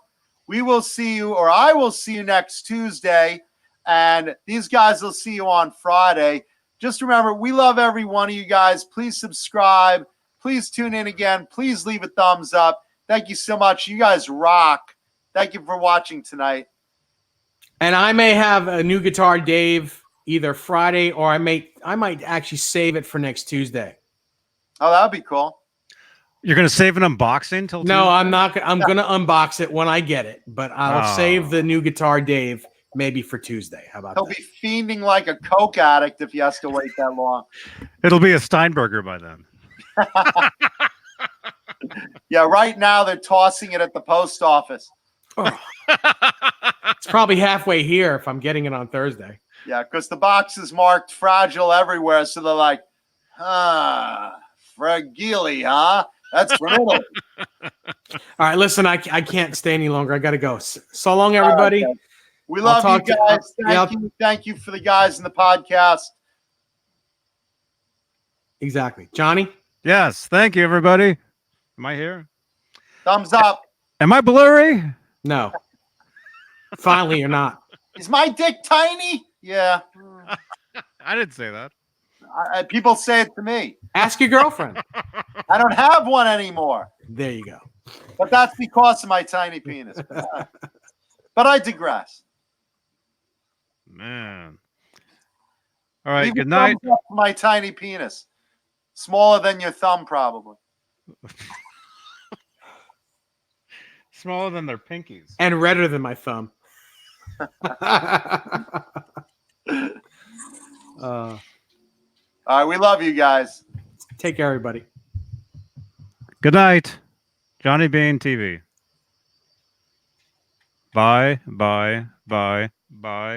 We will see you, or I will see you next Tuesday, and these guys will see you on Friday. Just remember, we love every one of you guys. Please subscribe. Please tune in again. Please leave a thumbs up. Thank you so much. You guys rock. Thank you for watching tonight. And I may have a new guitar, Dave, either Friday or I might actually save it for next Tuesday. Oh, that'd be cool. You're going to save an unboxing till No, Tuesday? I'm not. I'm going to unbox it when I get it, but I'll save the new guitar, Dave, maybe for Tuesday. How about He'll that? be fiending like a coke addict if he has to wait that long. It'll be a Steinberger by then. Yeah, right now they're tossing it at the post office. Oh. It's probably halfway here if I'm getting it on Thursday. Yeah, because the box is marked fragile everywhere, so they're like, fragile, huh? That's from Italy. All right, listen, I can't stay any longer. I got to go. So long, everybody. Right, we love you guys. Thank you for the guys in the podcast. Exactly. Johnny? Yes. Thank you, everybody. Am I here? Thumbs up. Am I blurry? No. Finally, you're not. Is my dick tiny? Yeah. I didn't say that. People say it to me. Ask your girlfriend. I don't have one anymore. There you go. But that's because of my tiny penis. But I digress. Man. All right. Leave a Good night. thumbs up for my tiny penis. Smaller than your thumb, probably. Smaller than their pinkies. And redder than my thumb. All right, we love you guys. Take care, everybody. Good night. Johnny Beane TV. Bye, bye, bye, bye.